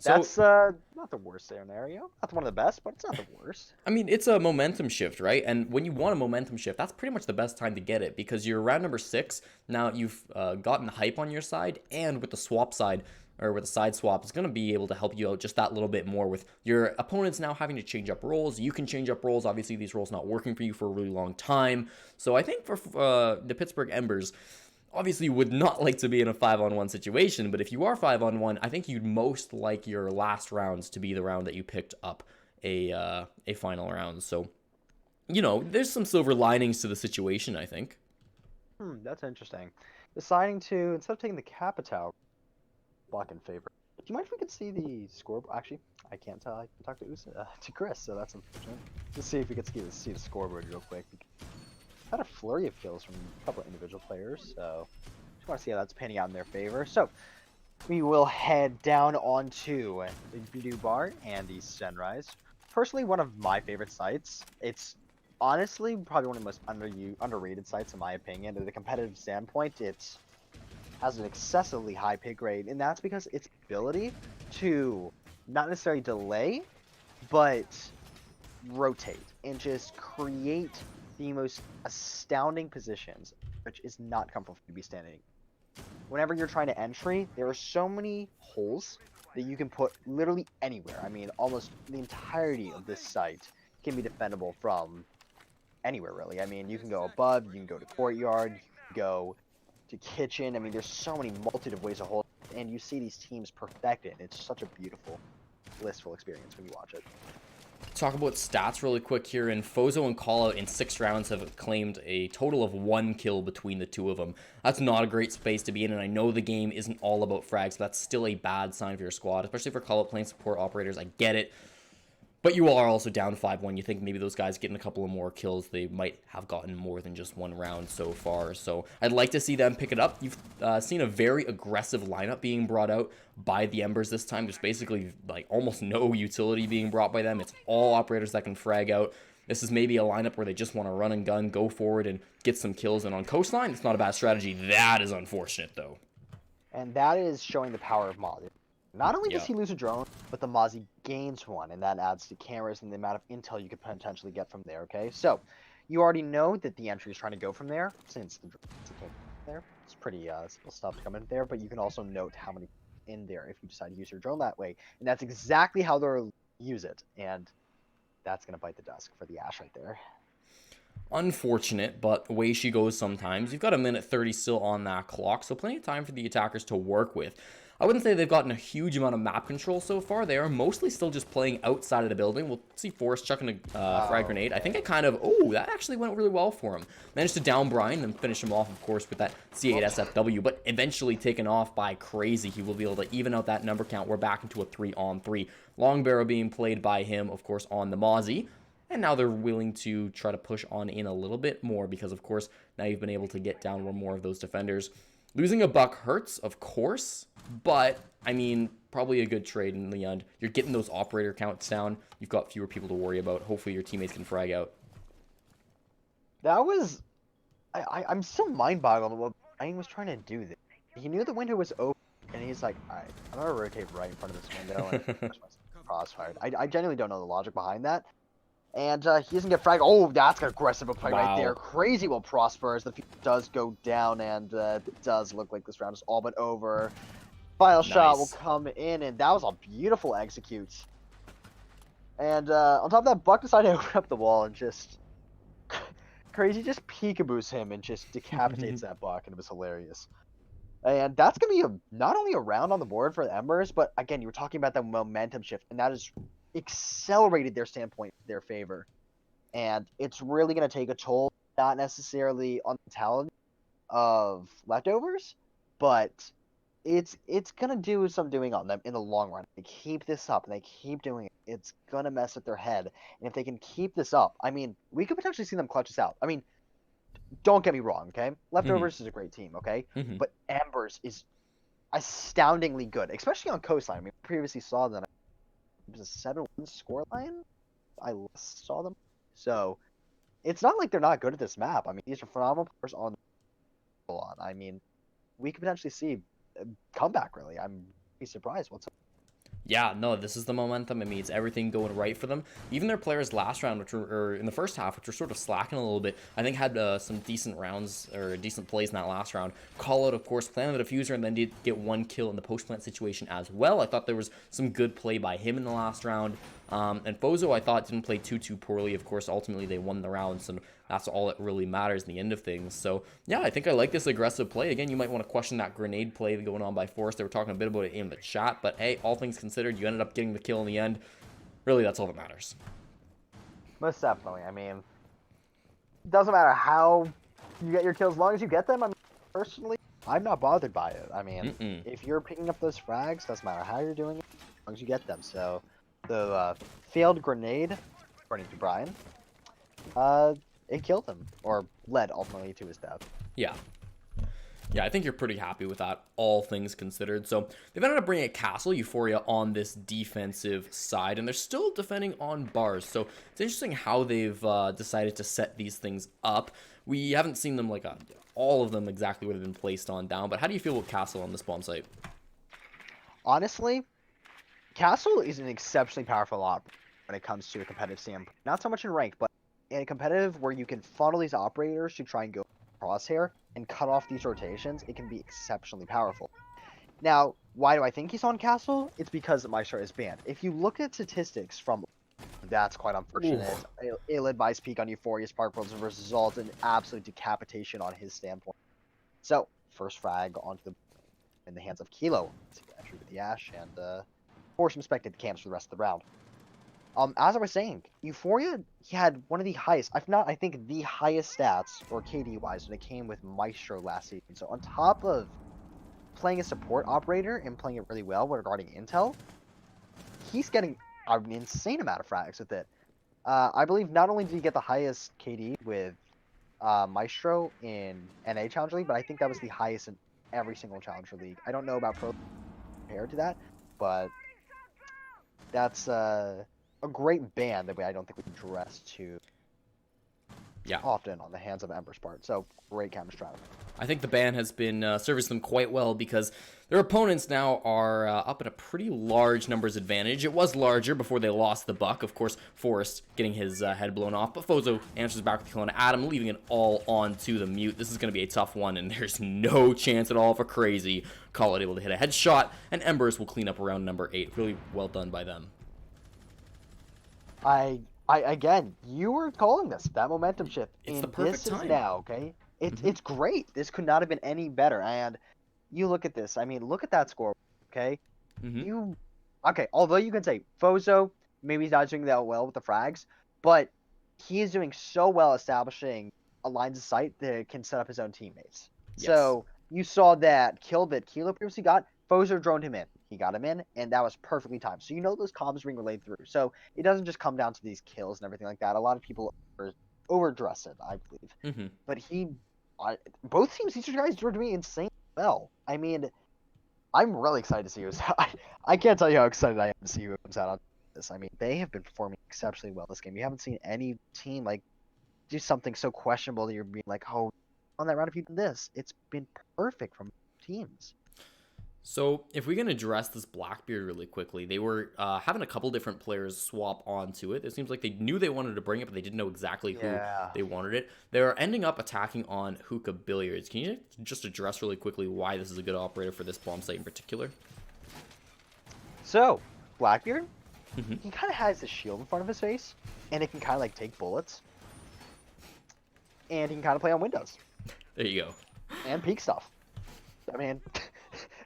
That's not the worst scenario. Not one of the best, but it's not the worst. I mean, it's a momentum shift, right? And when you want a momentum shift, that's pretty much the best time to get it because you're round number 6. Now you've gotten the hype on your side, and with the swap side, or with the side swap, it's going to be able to help you out just that little bit more with your opponents now having to change up roles. You can change up roles. Obviously, these roles not working for you for a really long time. So I think for the Pittsburgh Embers, obviously, you would not like to be in a 5-on-1 situation, but if you are 5-on-1, I think you'd most like your last rounds to be the round that you picked up a final round. So, you know, there's some silver linings to the situation, I think. That's interesting. deciding to, instead of taking the Capitao, block in favor. Do you mind if we could see the scoreboard? Actually, I can't tell. I can talk to Chris, so that's unfortunate. Let's see if we could see the scoreboard real quick. Had a flurry of kills from a couple of individual players, so just want to see how that's panning out in their favor. So we will head down onto the Blue Bar and the Sunrise. Personally, one of my favorite sites. It's honestly probably one of the most underrated sites in my opinion. At a competitive standpoint, it has an excessively high pick rate, and that's because its ability to not necessarily delay, but rotate and just create the most astounding positions, which is not comfortable to be standing. Whenever you're trying to entry, there are so many holes that you can put literally anywhere. I mean, almost the entirety of this site can be defendable from anywhere, really. I mean, you can go above, you can go to courtyard, you can go to kitchen. I mean, there's so many multitude of ways to hold, and you see these teams perfect it. It's such a beautiful, blissful experience when you watch it. Talk about stats really quick here. And Fozo and Callout in 6 rounds have claimed a total of 1 kill between the two of them. That's not a great space to be in, and I know the game isn't all about frags, but that's still a bad sign for your squad, especially for Callout playing support operators. I get it. But you are also down 5-1. You think maybe those guys getting a couple of more kills, they might have gotten more than just 1 round so far. So I'd like to see them pick it up. You've seen a very aggressive lineup being brought out by the Embers this time. There's basically like almost no utility being brought by them. It's all operators that can frag out. This is maybe a lineup where they just want to run and gun, go forward, and get some kills. And on Coastline, it's not a bad strategy. That is unfortunate, though. And that is showing the power of Mozzie. Not only does he lose a drone, but the Mozzie gains one, and that adds to cameras and the amount of intel you could potentially get from there, okay? So, you already know that the entry is trying to go from there, since the drones came there. It's pretty simple stuff to come in there, but you can also note how many in there if you decide to use your drone that way. And that's exactly how they'll use it, and that's going to bite the dust for the Ash right there. Unfortunate, but away she goes sometimes. You've got a minute 30 still on that clock, so plenty of time for the attackers to work with. I wouldn't say they've gotten a huge amount of map control so far. They are mostly still just playing outside of the building. We'll see Forrest chucking a frag grenade. I think it kind of, that actually went really well for him. Managed to down Brian and finish him off, of course, with that C8 SFW, but eventually taken off by Crazy. He will be able to even out that number count. We're back into a 3-on-3. Long barrel being played by him, of course, on the Mozzie. And now they're willing to try to push on in a little bit more because, of course, now you've been able to get down one more of those defenders. Losing a buck hurts, of course, but, I mean, probably a good trade in the end. You're getting those operator counts down. You've got fewer people to worry about. Hopefully your teammates can frag out. That was... I'm still mind-boggled at what Brian was trying to do there. He knew the window was open, and he's like, alright, I'm going to rotate right in front of this window and push my crossfire. I genuinely don't know the logic behind that. And he doesn't get frag. Oh, that's an aggressive play right there. Crazy will prosper as the future does go down, and it does look like this round is all but over. Final shot will come in, and that was a beautiful execute. And on top of that, Buck decided to open up the wall and just... Crazy just peekaboos him and just decapitates that Buck, and it was hilarious. And that's going to be not only a round on the board for the Embers, but again, you were talking about the momentum shift, and that is... accelerated their standpoint in their favor, and it's really going to take a toll, not necessarily on the talent of leftovers, but it's going to do some doing on them in the long run. They keep this up and they keep doing it, it's going to mess with their head. And if they can keep this up, I mean, we could potentially see them clutch this out. I mean, don't get me wrong, okay? Leftovers is a great team, okay? But Embers is astoundingly good, especially on Coastline. I mean, we previously saw them. It was a 7-1 scoreline. I saw them. So, it's not like they're not good at this map. I mean, these are phenomenal players on. I mean, we could potentially see a comeback, really. I'm surprised what's up. Yeah, no, this is the momentum. It means everything going right for them. Even their players last round, or in the first half, which were sort of slacking a little bit, I think had some decent rounds or decent plays in that last round. Callout, of course, planted the diffuser and then did get 1 kill in the post-plant situation as well. I thought there was some good play by him in the last round. And Fozo, I thought, didn't play too poorly. Of course, ultimately, they won the rounds, and that's all that really matters in the end of things. So, yeah, I think I like this aggressive play. Again, you might want to question that grenade play going on by Forrest. They were talking a bit about it in the chat, but hey, all things considered, you ended up getting the kill in the end. Really, that's all that matters. Most definitely. I mean, it doesn't matter how you get your kills, as long as you get them. I mean, personally, I'm not bothered by it. I mean, Mm-mm. if you're picking up those frags, doesn't matter how you're doing it, as long as you get them. So, the failed grenade, according to Brian, uh, it killed him, or led ultimately to his death. Yeah. Yeah, I think you're pretty happy with that, all things considered. So they've ended up bringing a Castle Euphoria on this defensive side, and they're still defending on bars. So it's interesting how they've decided to set these things up. We haven't seen them, like, all of them exactly what have been placed on down, but how do you feel with Castle on this bomb site? Honestly, Castle is an exceptionally powerful op when it comes to a competitive standpoint. Not so much in rank, but in a competitive where you can funnel these operators to try and go crosshair and cut off these rotations, it can be exceptionally powerful. Now, why do I think he's on Castle? It's because Maestro is banned. If you look at statistics from that's quite unfortunate. Oof. A ill-advised peak on Euphoria Spark Worlds results in absolute decapitation on his standpoint. So, first frag onto the in the hands of Kilo. Entry with the Ash and force some spectated camps for the rest of the round. As I was saying, Euphoria, he had one of the highest, if not, I think the highest stats, or KD wise, when it came with Maestro last season. So on top of playing a support operator and playing it really well regarding intel, he's getting an insane amount of frags with it. I believe not only did he get the highest KD with Maestro in NA Challenger League, but I think that was the highest in every single Challenger League. I don't know about Pro compared to that, but that's a great ban that I don't think we address too Yeah. often on the hands of Ember's part. So great chemistry. I think the ban has been serviced them quite well because their opponents now are up at a pretty large numbers advantage. It was larger before they lost the buck. Of course, Forrest getting his head blown off, but Fozo answers back with the kill on Adam, leaving it all on to the mute. This is going to be a tough one, and there's no chance at all for Crazy. Call it able to hit a headshot, and Embers will clean up around number 8. Really well done by them. I again, you were calling this that momentum shift, It's and the perfect this is time. now okay. It's great. This could not have been any better. And you look at this. I mean, look at that score. Okay, Mm-hmm. you okay. Although you can say Fozo maybe he's not doing that well with the frags, but he is doing so well establishing a lines of sight that can set up his own teammates. Yes. So you saw that kill that Kilo previously got. Fozo droned him in. He got him in, and that was perfectly timed. So you know those comms being relayed through. So it doesn't just come down to these kills and everything like that. A lot of people overdress it, I believe. Mm-hmm. But both teams, these guys were doing insane well. I mean, I'm really excited to see who's out. I can't tell you how excited I am to see who comes out on this. I mean, they have been performing exceptionally well this game. You haven't seen any team like do something so questionable that you're being like, oh, on that round if you did this. It's been perfect from teams. So, if we can address this Blackbeard really quickly, they were having a couple different players swap onto it. It seems like they knew they wanted to bring it, but they didn't know exactly who Yeah. they wanted it. They're ending up attacking on Hookah Billiards. Can you just address really quickly why this is a good operator for this bomb site in particular? So, Blackbeard, Mm-hmm. he kind of has the shield in front of his face, and it can kind of like take bullets, and he can kind of play on windows There you go. and peek stuff. I mean,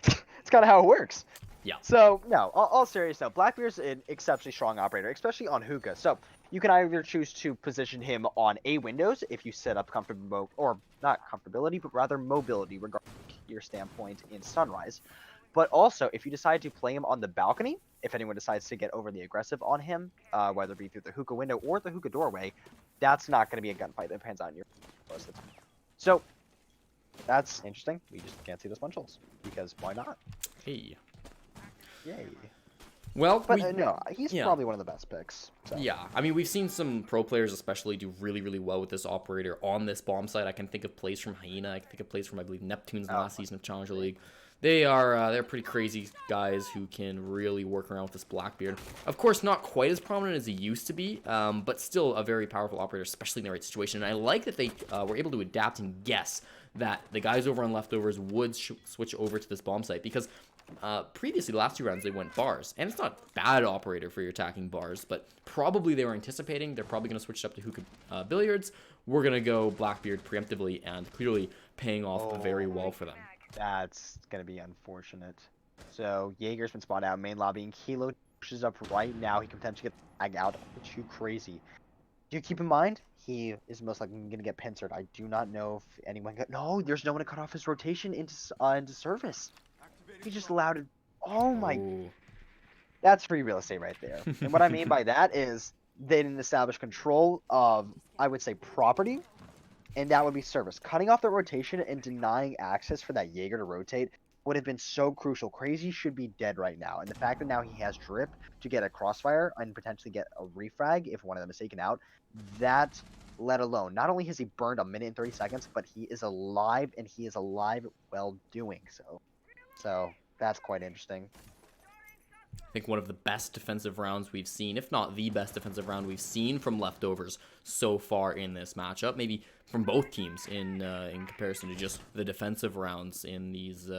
it's kind of how it works. Yeah. So, no, all serious though, Blackbeard's an exceptionally strong operator, especially on hookah. So, you can either choose to position him on A windows if you set up comfortable, or not comfortability, but rather mobility regarding your standpoint in Sunrise. But also, if you decide to play him on the balcony, if anyone decides to get overly aggressive on him, whether it be through the hookah window or the hookah doorway, that's not going to be a gunfight that depends on your most of the time. So, that's interesting. We just can't see those punch holes, because why not? Hey. Yay. Well, But no, he's probably one of the best picks. So. Yeah, I mean, we've seen some pro players especially do really, really well with this operator on this bomb site. I can think of plays from Hyena. I can think of plays from, I believe, Neptune's last season of Challenger League. They're pretty crazy guys who can really work around with this Blackbeard. Of course, not quite as prominent as he used to be, but still a very powerful operator, especially in the right situation. And I like that they were able to adapt and guess that the guys over on Leftovers would switch over to this bomb site, because previously, the last 2 rounds, they went bars. And it's not bad operator for your attacking bars, but probably they were anticipating they're probably going to switch it up to hookah billiards. We're going to go Blackbeard preemptively, and clearly paying off very well for them. That's going to be unfortunate. So, Jaeger's been spawned out main lobby, and Kilo pushes up right now. He can potentially get the tag out. Too crazy. Do keep in mind, he is most likely going to get pincered. I do not know if anyone got... No, there's no one to cut off his rotation into service. He just allowed it. Oh my... Oh. That's free real estate right there. And what I mean by that is they didn't establish control of, I would say, property, and that would be service. Cutting off the rotation and denying access for that Jaeger to rotate would have been so crucial. Crazy should be dead right now. And the fact that now he has Drip to get a crossfire and potentially get a refrag if one of them is taken out, that, let alone, not only has he burned a minute and 30 seconds, but he is alive, and he is alive while doing so. So that's quite interesting. I think one of the best defensive rounds we've seen, if not the best defensive round we've seen from leftovers so far in this matchup. Maybe from both teams in comparison to just the defensive rounds in these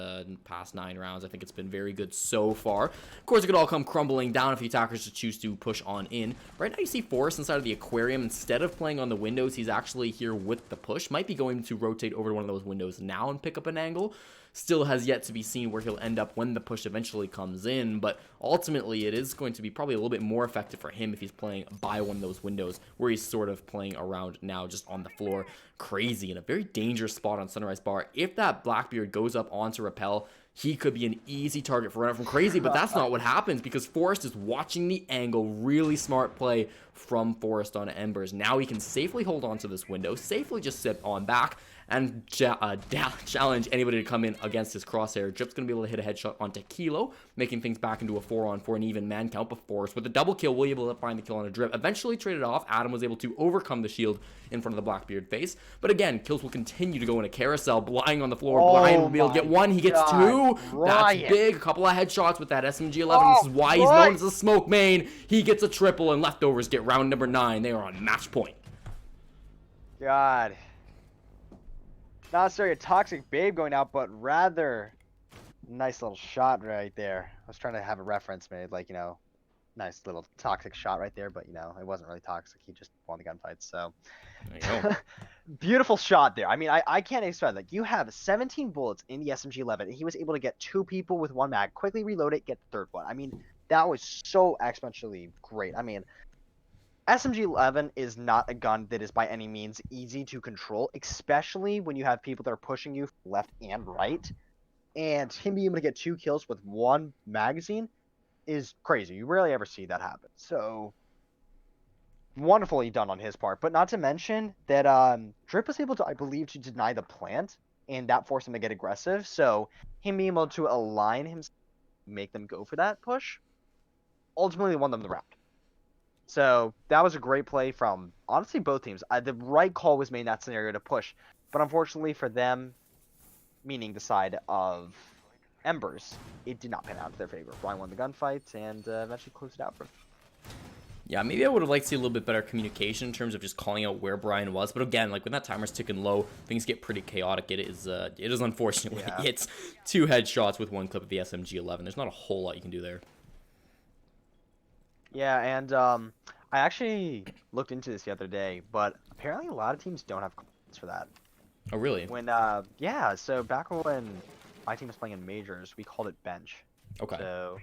past 9 rounds. I think it's been very good so far. Of course, it could all come crumbling down if the attackers just choose to push on in. Right now, you see Forrest inside of the aquarium. Instead of playing on the windows, he's actually here with the push. Might be going to rotate over to one of those windows now and pick up an angle. Still has yet to be seen where he'll end up when the push eventually comes in, but ultimately it is going to be probably a little bit more effective for him if he's playing by one of those windows where he's sort of playing around now just on the floor. Crazy in a very dangerous spot on Sunrise Bar. If that Blackbeard goes up onto Rappel, he could be an easy target for runner from Crazy, but that's not what happens because Forrest is watching the angle. Really smart play from Forrest on Embers. Now he can safely hold on to this window, safely just sit on back, and challenge anybody to come in against his crosshair. Drip's going to be able to hit a headshot onto Kilo, making things back into a 4-on-4 and even man count. But Forrest, with the double kill, will be able to find the kill on a Drip. Eventually traded off. Adam was able to overcome the shield in front of the Blackbeard face. But again, kills will continue to go in a carousel. Lying on the floor. Brian will be able to get 1. He gets 2. That's big. A couple of headshots with that SMG-11. This is why he's known as a smoke main. He gets a triple, and leftovers get round number 9. They are on match point. God. Not necessarily a toxic babe going out, but rather nice little shot right there. I was trying to have a reference made, like, you know, nice little toxic shot right there, but, you know, it wasn't really toxic. He just won the gunfight, so. There you go. Beautiful shot there. I mean, I can't expect that. You have 17 bullets in the SMG-11, and he was able to get 2 people with 1 mag, quickly reload it, get the 3rd one. I mean, that was so exponentially great. I mean, SMG-11 is not a gun that is by any means easy to control, especially when you have people that are pushing you left and right. And him being able to get 2 kills with 1 magazine is crazy. You rarely ever see that happen. So, wonderfully done on his part. But not to mention that Drip was able to, I believe, to deny the plant, and that forced him to get aggressive. So, him being able to align himself, make them go for that push, ultimately won them the round. So that was a great play from, honestly, both teams. The right call was made in that scenario to push. But unfortunately for them, meaning the side of Embers, it did not pan out in their favor. Brian won the gunfight and eventually closed it out for them. Yeah, maybe I would have liked to see a little bit better communication in terms of just calling out where Brian was. But again, like when that timer's ticking low, things get pretty chaotic. It is unfortunate when he hits 2 headshots with 1 clip of the SMG-11. There's not a whole lot you can do there. Yeah, and I actually looked into this the other day, but apparently a lot of teams don't have calls for that. Oh, really? When yeah, so back when my team was playing in majors, we called it bench. Okay. So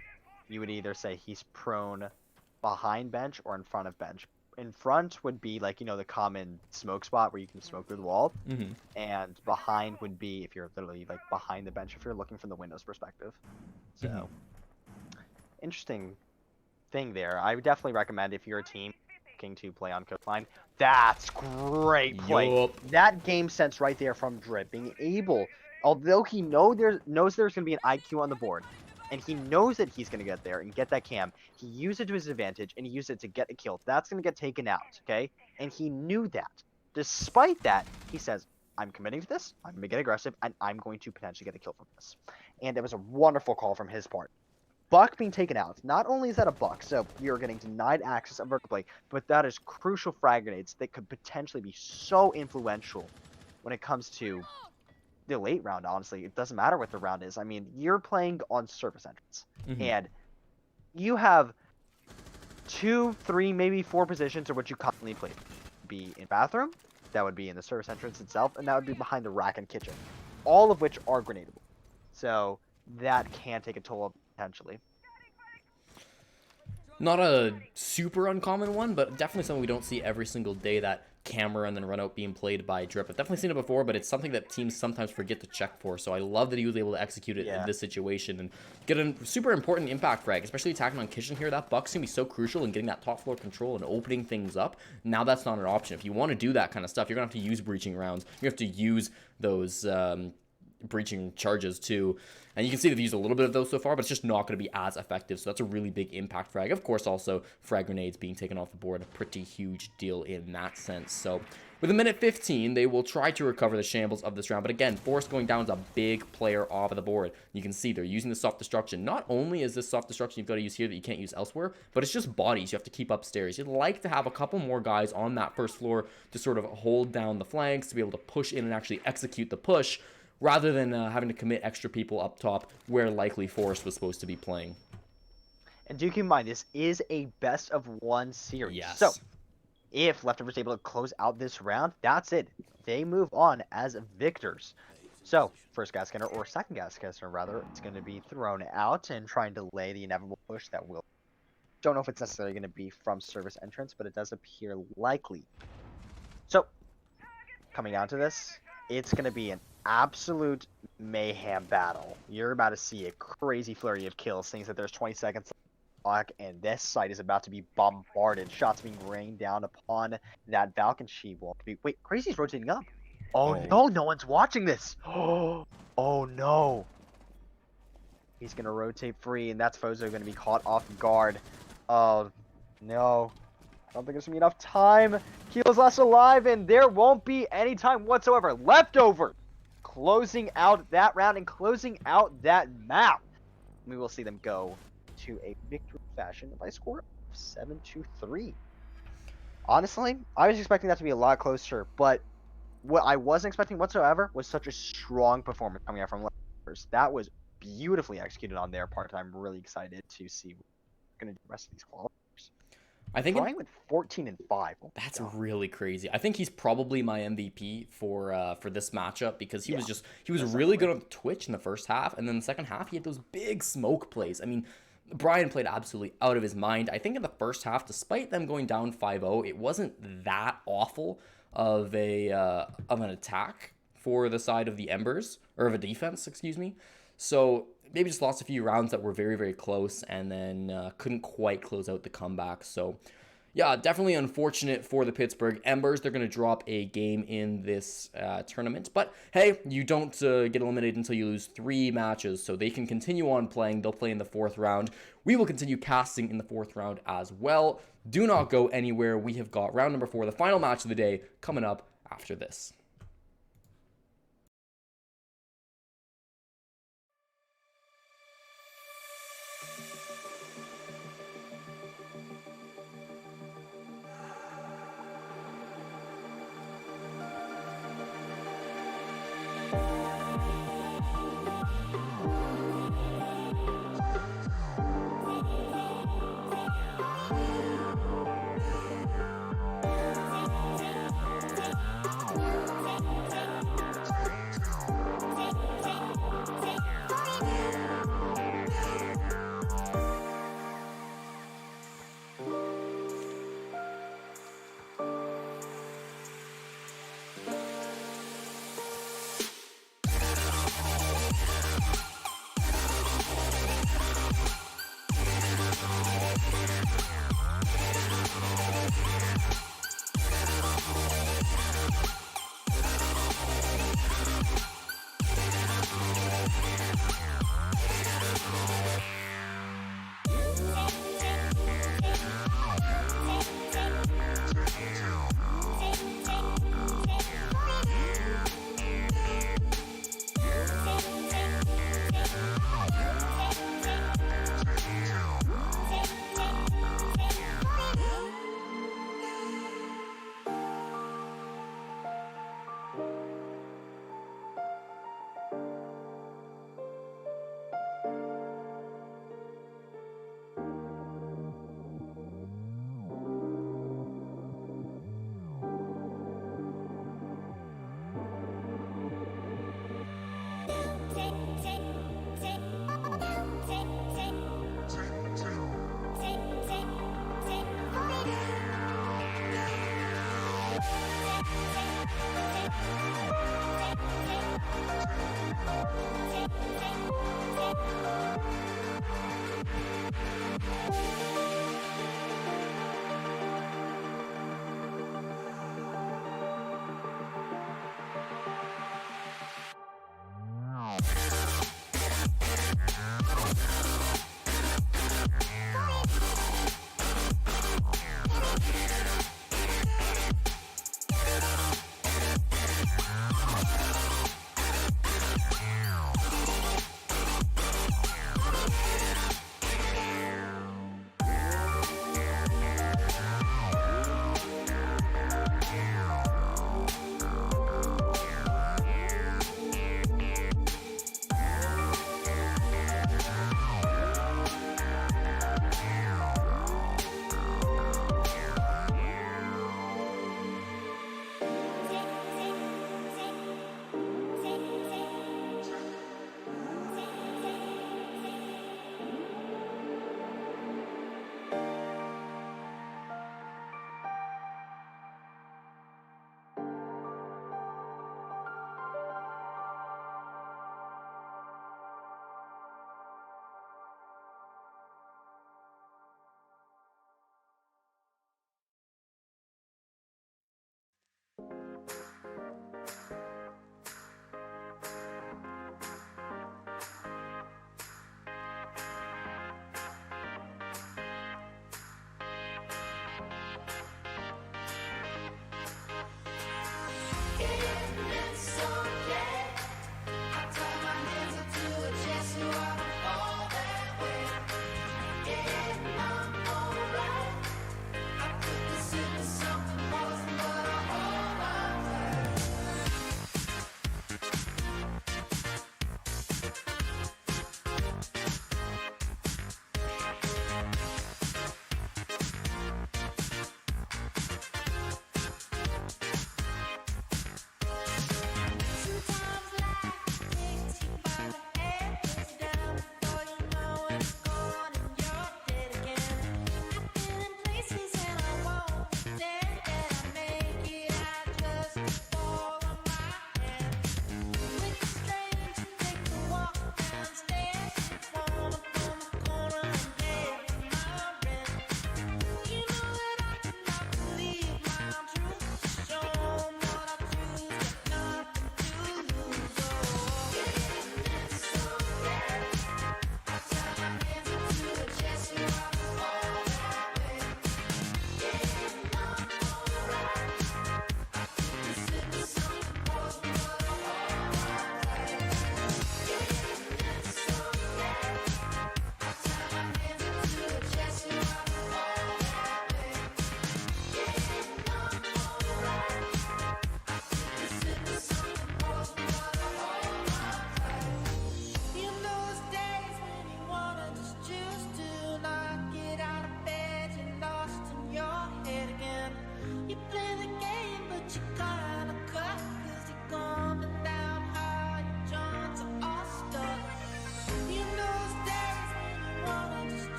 you would either say he's prone behind bench or in front of bench. In front would be like, you know, the common smoke spot where you can smoke through the wall. Mm-hmm. And behind would be if you're literally like behind the bench, if you're looking from the window's perspective. So interesting thing there. I would definitely recommend if you're a team looking to play on Coastline. That's great play. Yup. That game sense right there from Drip, being able, although he knows there's going to be an IQ on the board, and he knows that he's going to get there and get that cam, he used it to his advantage, and he used it to get a kill. That's going to get taken out, okay? And he knew that. Despite that, he says, I'm committing to this, I'm going to get aggressive, and I'm going to potentially get a kill from this. And it was a wonderful call from his part. Buck being taken out. Not only is that a Buck, so you're getting denied access at vertical play, but that is crucial frag grenades that could potentially be so influential when it comes to the late round, honestly. It doesn't matter what the round is. I mean, you're playing on surface entrance, and you have 2, 3, maybe 4 positions in which you constantly play. Be in bathroom, that would be in the service entrance itself, and that would be behind the rack and kitchen. All of which are grenadable. So that can take a toll potentially. Not a super uncommon one, but definitely something we don't see every single day, that camera and then run out being played by Drip. I've definitely seen it before, but it's something that teams sometimes forget to check for. So I love that he was able to execute it in this situation and get a super important impact frag, especially attacking on Kitchen here. That buck's going to be so crucial in getting that top floor control and opening things up. Now that's not an option. If you want to do that kind of stuff, you're going to have to use breaching rounds. You have to use those breaching charges too, and you can see they've used a little bit of those so far, but it's just not going to be as effective. So that's a really big impact frag. Of course, also frag grenades being taken off the board, a pretty huge deal in that sense. So with a minute 15, they will try to recover the shambles of this round, but again, Force going down is a big player off of the board. You can see they're using the soft destruction. Not only is this soft destruction you've got to use here that you can't use elsewhere, but it's just bodies you have to keep upstairs. You'd like to have a couple more guys on that first floor to sort of hold down the flanks, to be able to push in and actually execute the push, rather than having to commit extra people up top where likely Forrest was supposed to be playing. And do keep in mind, this is a best-of-1 series. Yes. So, if Leftovers able to close out this round, that's it. They move on as victors. So, first gas cannon, or second gas cannon rather, it's going to be thrown out and try and delay the inevitable push that will. Don't know if it's necessarily going to be from service entrance, but it does appear likely. So, coming down to this, it's going to be an absolute mayhem battle. You're about to see a crazy flurry of kills, things that there's 20 seconds on the clock, and this site is about to be bombarded. Shots being rained down upon that Valken. She won't be. Wait, Crazy's rotating up. Oh no, no one's watching this. Oh no. He's gonna rotate free, and that's Fozo gonna be caught off guard. Oh no. I don't think there's gonna be enough time. Keel's last alive, and there won't be any time whatsoever left over. Closing out that round and closing out that map. We will see them go to a victory fashion by a score of 7-3. Honestly, I was expecting that to be a lot closer, but what I wasn't expecting whatsoever was such a strong performance coming out from Leftovers. That was beautifully executed on their part. I'm really excited to see what we're going to do the rest of these qualifiers. I think Brian went 14-5. Oh, that's really crazy. I think he's probably my MVP for this matchup, because he was really good on Twitch in the first half, and then the second half he had those big smoke plays. I mean, Brian played absolutely out of his mind. I think in the first half, despite them going down 5-0, it wasn't that awful of an attack for the side of the Embers, or of a defense, excuse me. So maybe just lost a few rounds that were very, very close, and then couldn't quite close out the comeback. So yeah, definitely unfortunate for the Pittsburgh Embers. They're going to drop a game in this tournament. But hey, you don't get eliminated until you lose 3 matches, so they can continue on playing. They'll play in the 4th round. We will continue casting in the 4th round as well. Do not go anywhere. We have got round number 4, the final match of the day, coming up after this.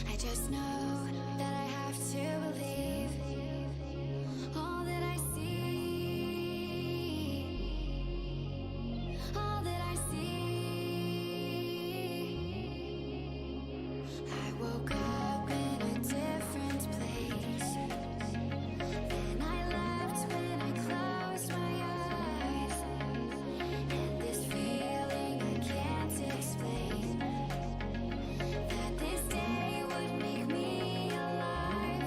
I just know that I have to believe all that I see, all that I see. I woke up in a different place, and I left when I closed my eyes, and this feeling I can't explain, that this day would make me alive.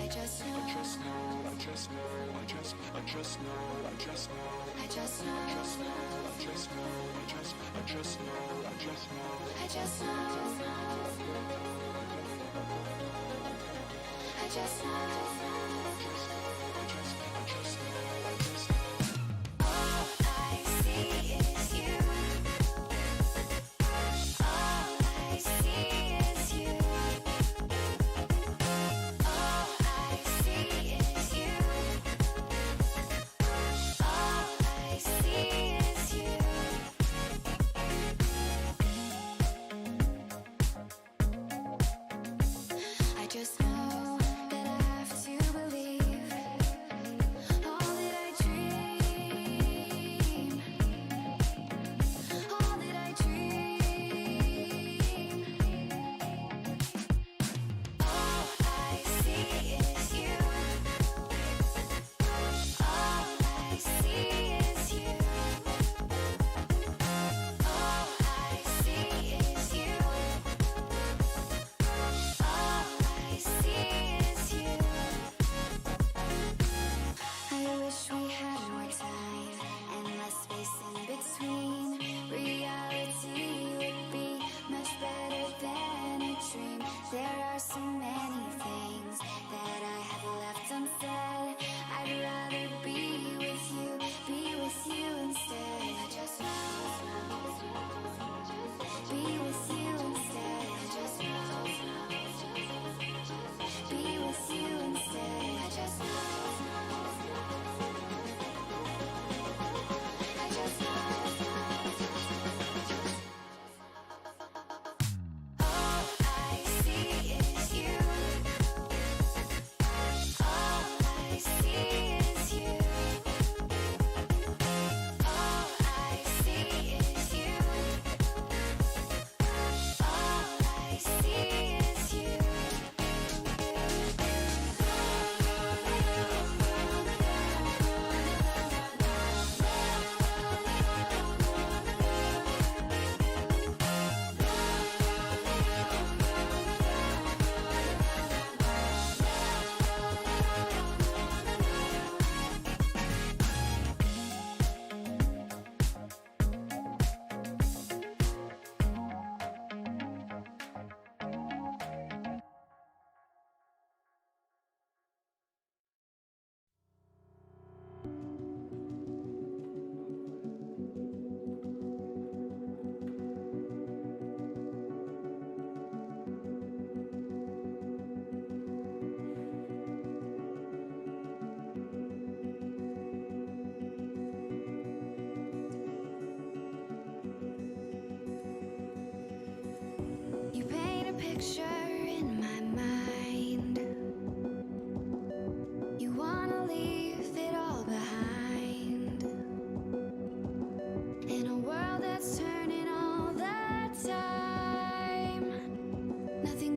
I just know, I just know, I just know, I just know, I just know, I just know, I just know, I just know, I just know, I just know, I just know, I just know, I just know. All I see is you. All I see is you. All I see is you. All I see is you. I just know that I have to believe all that I dream, all that I dream. All I see is you. All I see is you. All I see is you. All I see is you. I wish we had more time and less space in between. Reality would be much better than a dream. There are so many things that I have left unsaid. I'd rather be with you instead. I just know, be with you instead. I just know, be with you instead. I just know, I just know. All I see is you. All I see is you. All I see is you. All I see is you. You paint a picture in my mind. You wanna leave it all behind. In a world that's turning all the time. Nothing.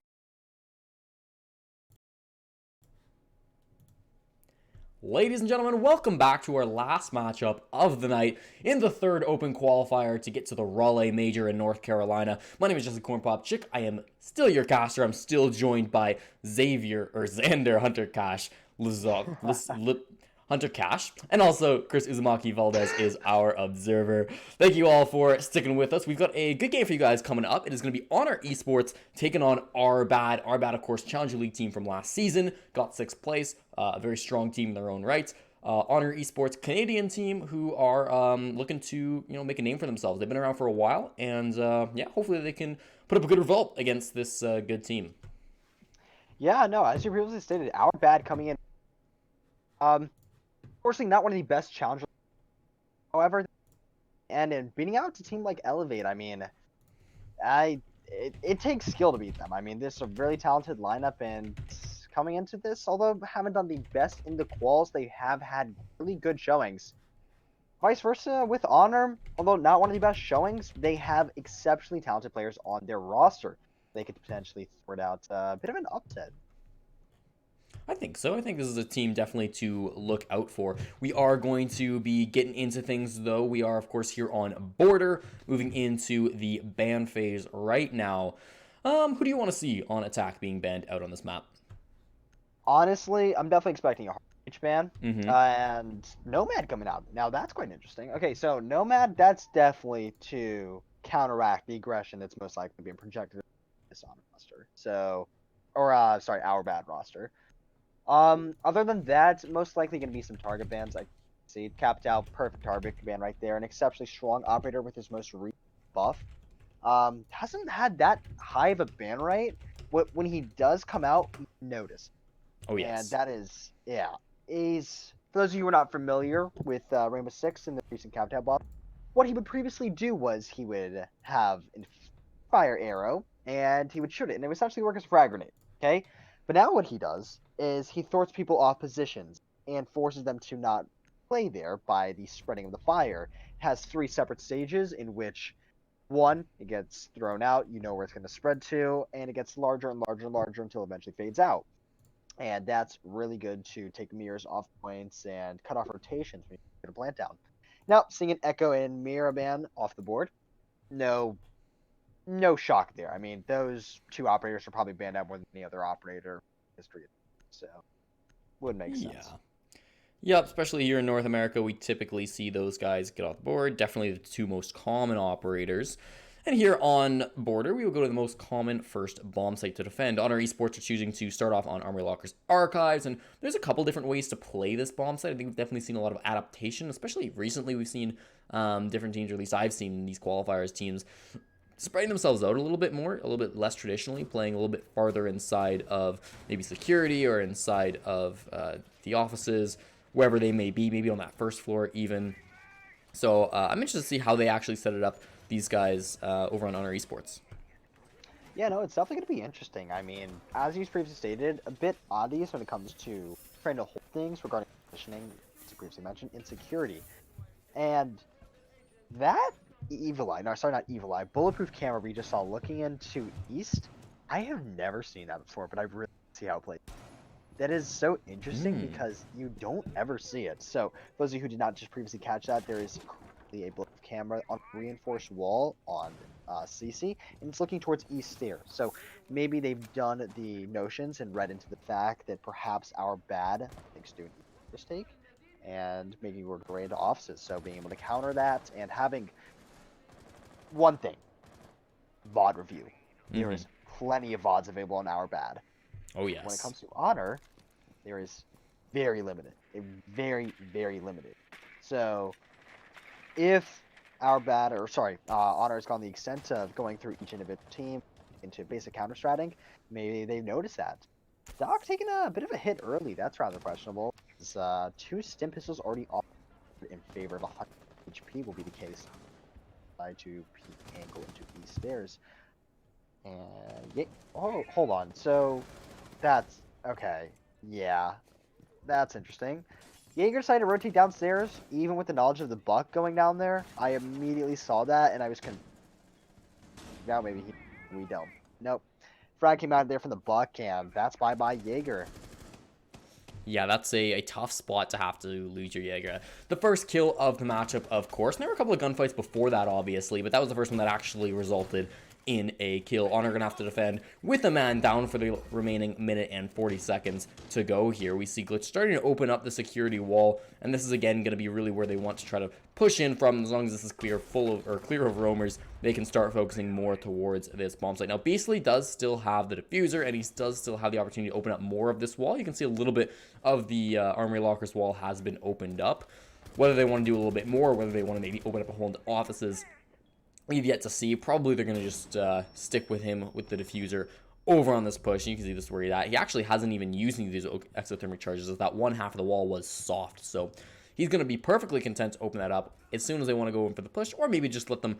Ladies and gentlemen, welcome back to our last matchup of the night in the third open qualifier to get to the Raleigh Major in North Carolina. My name is Jesse Cornpop. I am still your caster. I'm still joined by Xander Hunterkash Hunterkash, and also Chris Uzumaki Valdez is our observer. Thank you all for sticking with us. We've got a good game for you guys coming up. It is going to be Honor Esports taking on Arbad. Arbad, of course, Challenger League team from last season, got 6th place, a very strong team in their own right. Honor Esports Canadian team who are looking to make a name for themselves. They've been around for a while, and yeah, hopefully they can put up a good result against this good team. Yeah, no, as you previously stated, our bad coming in. Unfortunately, not one of the best challengers. However, and in beating out a team like Elevate, I mean, it takes skill to beat them. I mean, this is a really talented lineup, and coming into this, although haven't done the best in the quals, they have had really good showings. Vice versa with Honor, although not one of the best showings, they have exceptionally talented players on their roster. They could potentially sort out a bit of an upset. I think so. I think this is a team definitely to look out for. We are going to be getting into things, though. We are, of course, here on Border, moving into the ban phase right now. Who do you want to see on attack being banned out on this map? Honestly, I'm definitely expecting a hard H ban Mm-hmm. and Nomad coming out. Now that's quite interesting. Okay, so Nomad, that's definitely to counteract the aggression that's most likely being projected in this on roster. So, or sorry, our bad roster. Other than that, most likely going to be some target bans. I see capped out, perfect target ban right there. An exceptionally strong operator with his most recent buff. Hasn't had that high of a ban rate. When he does come out, you notice. Oh, And yes. that is, yeah. He's, for those of you who are not familiar with Rainbow Six and the recent capped out buff, what he would previously do was he would have a fire arrow and he would shoot it, and it would essentially work as a frag grenade. Okay, but now what he does is he thwarts people off positions and forces them to not play there by the spreading of the fire. It has three separate stages in which one, it gets thrown out, you know where it's going to spread to, and it gets larger and larger and larger until it eventually fades out. And that's really good to take mirrors off points and cut off rotations when you get a plant down. Now, seeing an Echo and Mirror ban off the board, no no shock there. I mean, those two operators are probably banned out more than any other operator in history. So, would make Yeah. sense. Yep, especially here in North America, we typically see those guys get off the board. Definitely the two most common operators. And here on Border, we will go to the most common first bomb site to defend. Honor Esports are choosing to start off on Armory Locker's Archives, and there's a couple different ways to play this bomb site. I think we've definitely seen a lot of adaptation, especially recently we've seen different teams, or at least I've seen these qualifiers teams, spreading themselves out a little bit more, a little bit less traditionally, playing a little bit farther inside of maybe security or inside of the offices, wherever they may be, maybe on that first floor even. So I'm interested to see how they actually set it up, these guys over on Honor Esports. Yeah, no, it's definitely going to be interesting. I mean, as you previously stated, a bit obvious when it comes to trying to hold things regarding positioning, as you previously mentioned, insecurity. And that Evil Eye, no, sorry, not Evil Eye, bulletproof camera we just saw looking into East, I have never seen that before, but I really see how it plays. That is so interesting because you don't ever see it. So, those of you who did not just previously catch that, there is currently a bulletproof camera on a reinforced wall on CC, and it's looking towards East Stair. So, maybe they've done the notions and read into the fact that perhaps our bad thinks doing a mistake and making work their way into offices. So, being able to counter that and having one thing VOD review. There is plenty of VODs available on our bad. Oh, yes. When it comes to Honor, there is very limited. Very, very limited. So, if our bad, or sorry, Honor has gone the extent of going through each individual team into basic counter stratting, maybe they've noticed that. Doc taking a bit of a hit early. That's rather questionable. Two stim pistols already offered in favor of 100 HP will be the case. Try to peek angle into these stairs. And yeah, oh, hold on. So that's okay. Yeah, that's interesting. Jaeger decided to rotate downstairs, even with the knowledge of the buck going down there. I immediately saw that, and I was now maybe we don't. Nope. Frag came out of there from the buck, and that's bye-bye Jaeger. Yeah, that's a tough spot to have to lose your Jaeger. The first kill of the matchup, of course. There were a couple of gunfights before that, obviously, but that was the first one that actually resulted in a kill. Honor gonna have to defend with a man down for the remaining minute and 40 seconds to go here. We see Glitch starting to open up the security wall, and this is again gonna be really where they want to try to push in from. As long as this is clear of roamers, they can start focusing more towards this bomb site. Now Beastly does still have the diffuser, and he does still have the opportunity to open up more of this wall. You can see a little bit of the Armory Lockers wall has been opened up. Whether they want to do a little bit more, whether they want to maybe open up a whole into offices, we've yet to see. Probably they're going to just stick with him with the diffuser over on this push. You can see this where he's at. He actually hasn't even used any of these exothermic charges, as that one half of the wall was soft. So he's going to be perfectly content to open that up as soon as they want to go in for the push, or maybe just let them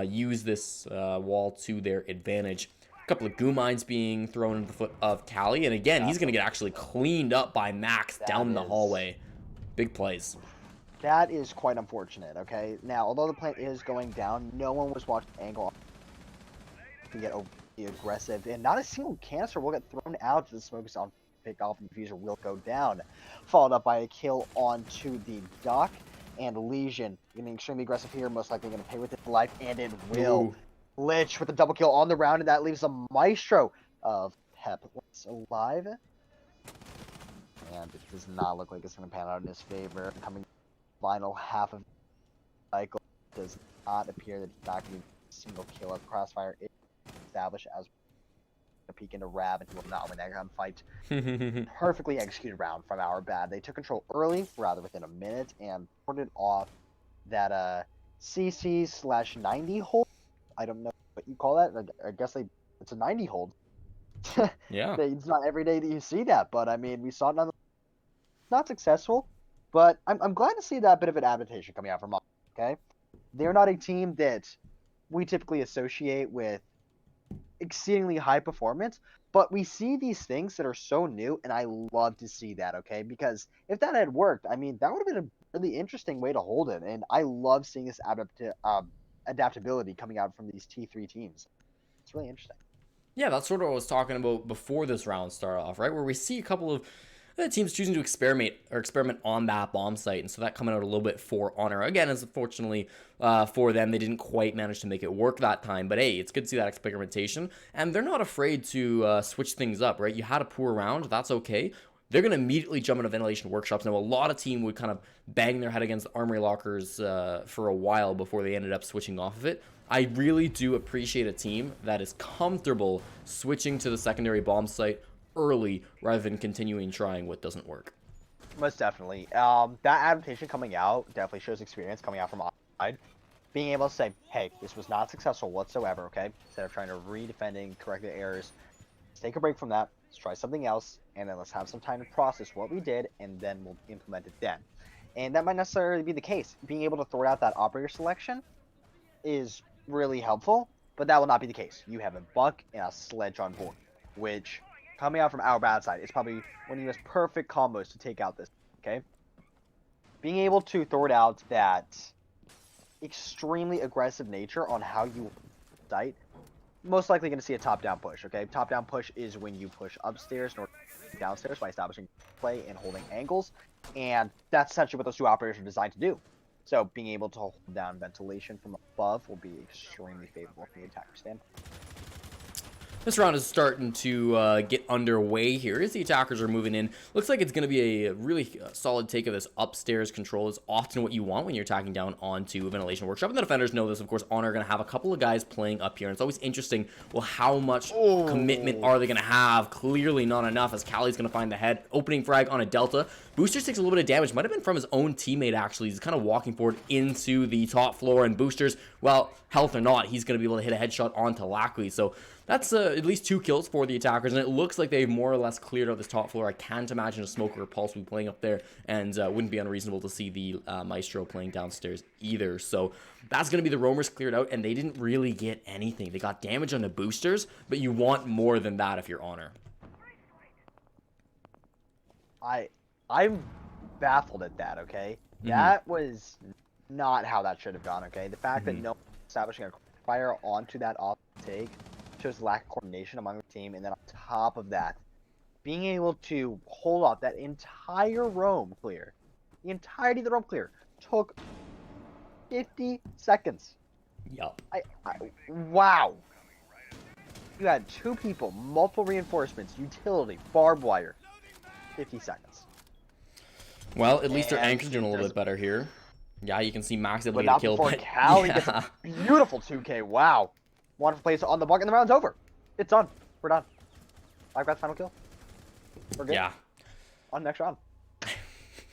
use this wall to their advantage. A couple of goo mines being thrown into the foot of Callie, and again, he's going to get actually cleaned up by Max down the hallway. Big plays. That is quite unfortunate, okay? Now, although the plant is going down, no one was watching the angle to get overly aggressive, and not a single canister will get thrown out. The smoke is on picked off, and the diffuser will go down. Followed up by a kill onto the dock, and Legion getting extremely aggressive here, most likely going to pay with its life, and it will. Ooh. Lich with a double kill on the round, and that leaves a Maestro of Pep alive. And it does not look like it's going to pan out in his favor. Coming final half of the cycle, does not appear that he's not going to be a single kill as Crossfire is established as a peek into Rab, and he will not win that gunfight. Perfectly executed round from our bad. They took control early, rather within a minute, and ported off that CC/90 hold. I don't know what you call that. I guess it's a 90 hold. Yeah. It's not every day that you see that, but I mean, we saw it not successful, but I'm glad to see that bit of an adaptation coming out from us, okay? They're not a team that we typically associate with exceedingly high performance, but we see these things that are so new, and I love to see that, okay? Because if that had worked, I mean, that would have been a really interesting way to hold it, and I love seeing this adaptability coming out from these T3 teams. It's really interesting. Yeah, that's sort of what I was talking about before this round started off, right? Where we see a couple of teams choosing to experiment on that bomb site, and so that coming out a little bit for Honor. Again, as unfortunately for them, they didn't quite manage to make it work that time, but hey, it's good to see that experimentation, and they're not afraid to switch things up, right? You had a poor round, that's okay. They're going to immediately jump into ventilation workshops. Now, a lot of team would kind of bang their head against armory lockers for a while before they ended up switching off of it. I really do appreciate a team that is comfortable switching to the secondary bomb site early rather than continuing trying what doesn't work. Most definitely. That adaptation coming out definitely shows experience coming out from outside. Being able to say, hey, this was not successful whatsoever, okay? Instead of trying to re-defend and correct the errors, let's take a break from that, let's try something else, and then let's have some time to process what we did, and then we'll implement it then. And that might necessarily be the case. Being able to throw out that operator selection is really helpful, but that will not be the case. You have a buck and a sledge on board, which, coming out from our bad side, is probably one of the most perfect combos to take out this, okay? Being able to throw it out that extremely aggressive nature on how you site, most likely going to see a top-down push, okay? Top-down push is when you push upstairs nor downstairs by establishing play and holding angles, and that's essentially what those two operators are designed to do. So being able to hold down ventilation from above will be extremely favorable from the attacker standpoint. This round is starting to get underway here as the attackers are moving in. Looks like it's going to be a really solid take of this upstairs control. Is often what you want when you're attacking down onto a ventilation workshop. And the defenders know this, of course. Honor are going to have a couple of guys playing up here. And it's always interesting, well, how much commitment are they going to have? Clearly not enough, as Callie's going to find the head. Opening frag on a Delta. Boosters takes a little bit of damage. Might have been from his own teammate, actually. He's kind of walking forward into the top floor. And Boosters, well, health or not, he's going to be able to hit a headshot onto Lackley. So that's at least 2 kills for the attackers, and it looks like they've more or less cleared out this top floor. I can't imagine a Smoker or Pulse will be playing up there, and wouldn't be unreasonable to see the Maestro playing downstairs either. So that's going to be the roamers cleared out, and they didn't really get anything. They got damage on the boosters, but you want more than that if you're Honor. I'm baffled at that, okay? That was not how that should have gone, okay? The fact that no one establishing a fire onto that off take shows lack of coordination among the team, and then on top of that, being able to hold off that entire roam clear, the entirety of the roam clear, took 50 seconds. Yup. Wow. You had 2 people, multiple reinforcements, utility, barbed wire, 50 seconds. Well, at least their anchor's doing a little bit better here. Yeah, you can see Max able to get killed. But Callie gets a beautiful 2K. Wow. Wonderful place on the buck, and the round's over. It's done. We're done. I've got the final kill. We're good. Yeah. On next round.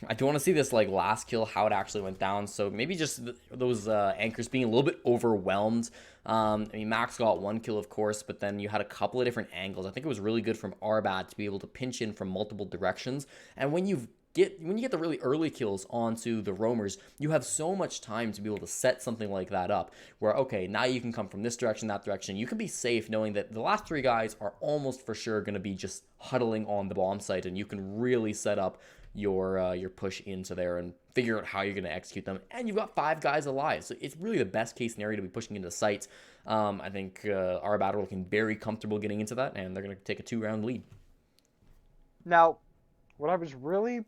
I do want to see this like last kill, how it actually went down. So maybe just those anchors being a little bit overwhelmed. I mean, Max got 1 kill, of course, but then you had a couple of different angles. I think it was really good from Arbad to be able to pinch in from multiple directions. And when you've when you get the really early kills onto the roamers, you have so much time to be able to set something like that up where, okay, now you can come from this direction, that direction. You can be safe knowing that the last 3 guys are almost for sure going to be just huddling on the bomb site, and you can really set up your push into there and figure out how you're going to execute them. And you've got 5 guys alive, so it's really the best case scenario to be pushing into sites. I think our battle are looking very comfortable getting into that, and they're going to take a 2-round lead. Now, what I was really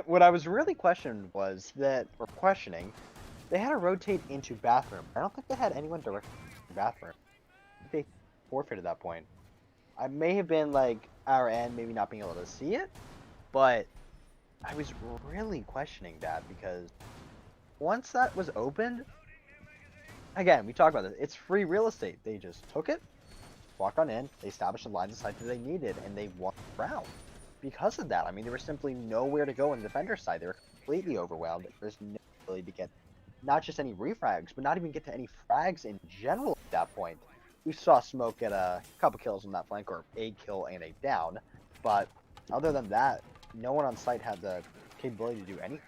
what I was really questioning, they had to rotate into bathroom. I don't think they had anyone direct in bathroom. I think they forfeited that point. I may have been like our end, maybe not being able to see it, but I was really questioning that because once that was opened, again, we talked about this, it's free real estate. They just took it, walked on in, they established the lines of sight that they needed, and they won the round. Because of that, I mean, there was simply nowhere to go on the defender side. They were completely overwhelmed. There's no ability to get not just any refrags, but not even get to any frags in general at that point. We saw Smoke get a couple kills on that flank, or a kill and a down, but other than that, no one on site had the capability to do anything.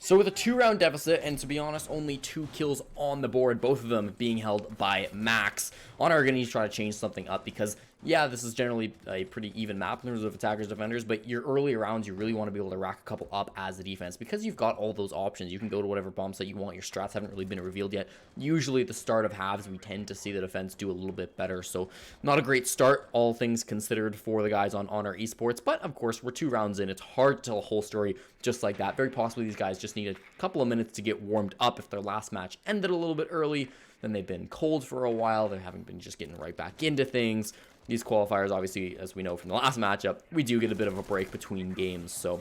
So with a 2-round deficit, and to be honest, only 2 kills on the board, both of them being held by Max, on our going to try to change something up because, yeah, this is generally a pretty even map in terms of attackers, defenders, but your early rounds, you really want to be able to rack a couple up as the defense because you've got all those options. You can go to whatever bomb site you want. Your strats haven't really been revealed yet. Usually at the start of halves, we tend to see the defense do a little bit better, so not a great start, all things considered, for the guys on Honor Esports, but of course, we're 2 rounds in. It's hard to tell a whole story just like that. Very possibly these guys just need a couple of minutes to get warmed up if their last match ended a little bit early, then they've been cold for a while, they haven't been just getting right back into things. These qualifiers, obviously, as we know from the last matchup, we do get a bit of a break between games, so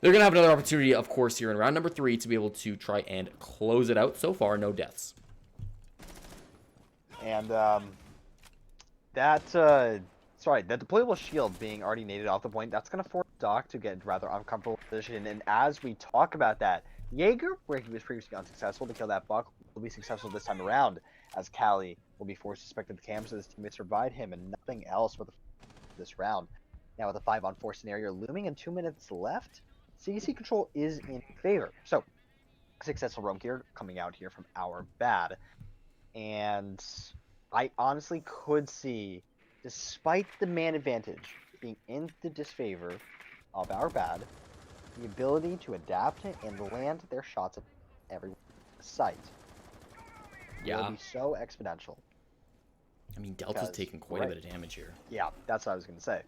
they're going to have another opportunity, of course, here in round number 3 to be able to try and close it out. So far, no deaths. And that deployable shield being already naded off the point, that's going to force Doc to get rather uncomfortable position. And as we talk about that, Jaeger, where he was previously unsuccessful to kill that buck, will be successful this time around, as Callie will be forced to suspect the cams, so his teammates provide him and nothing else for this round. Now with a 5-on-4 scenario looming and 2 minutes left, CDC control is in favor. So, successful roam gear coming out here from our bad. And I honestly could see, despite the man advantage being in the disfavor of our bad, the ability to adapt and land their shots at every site. Yeah. Will be so exponential. I mean, Delta's taking quite a bit of damage here. Yeah, that's what I was going to say.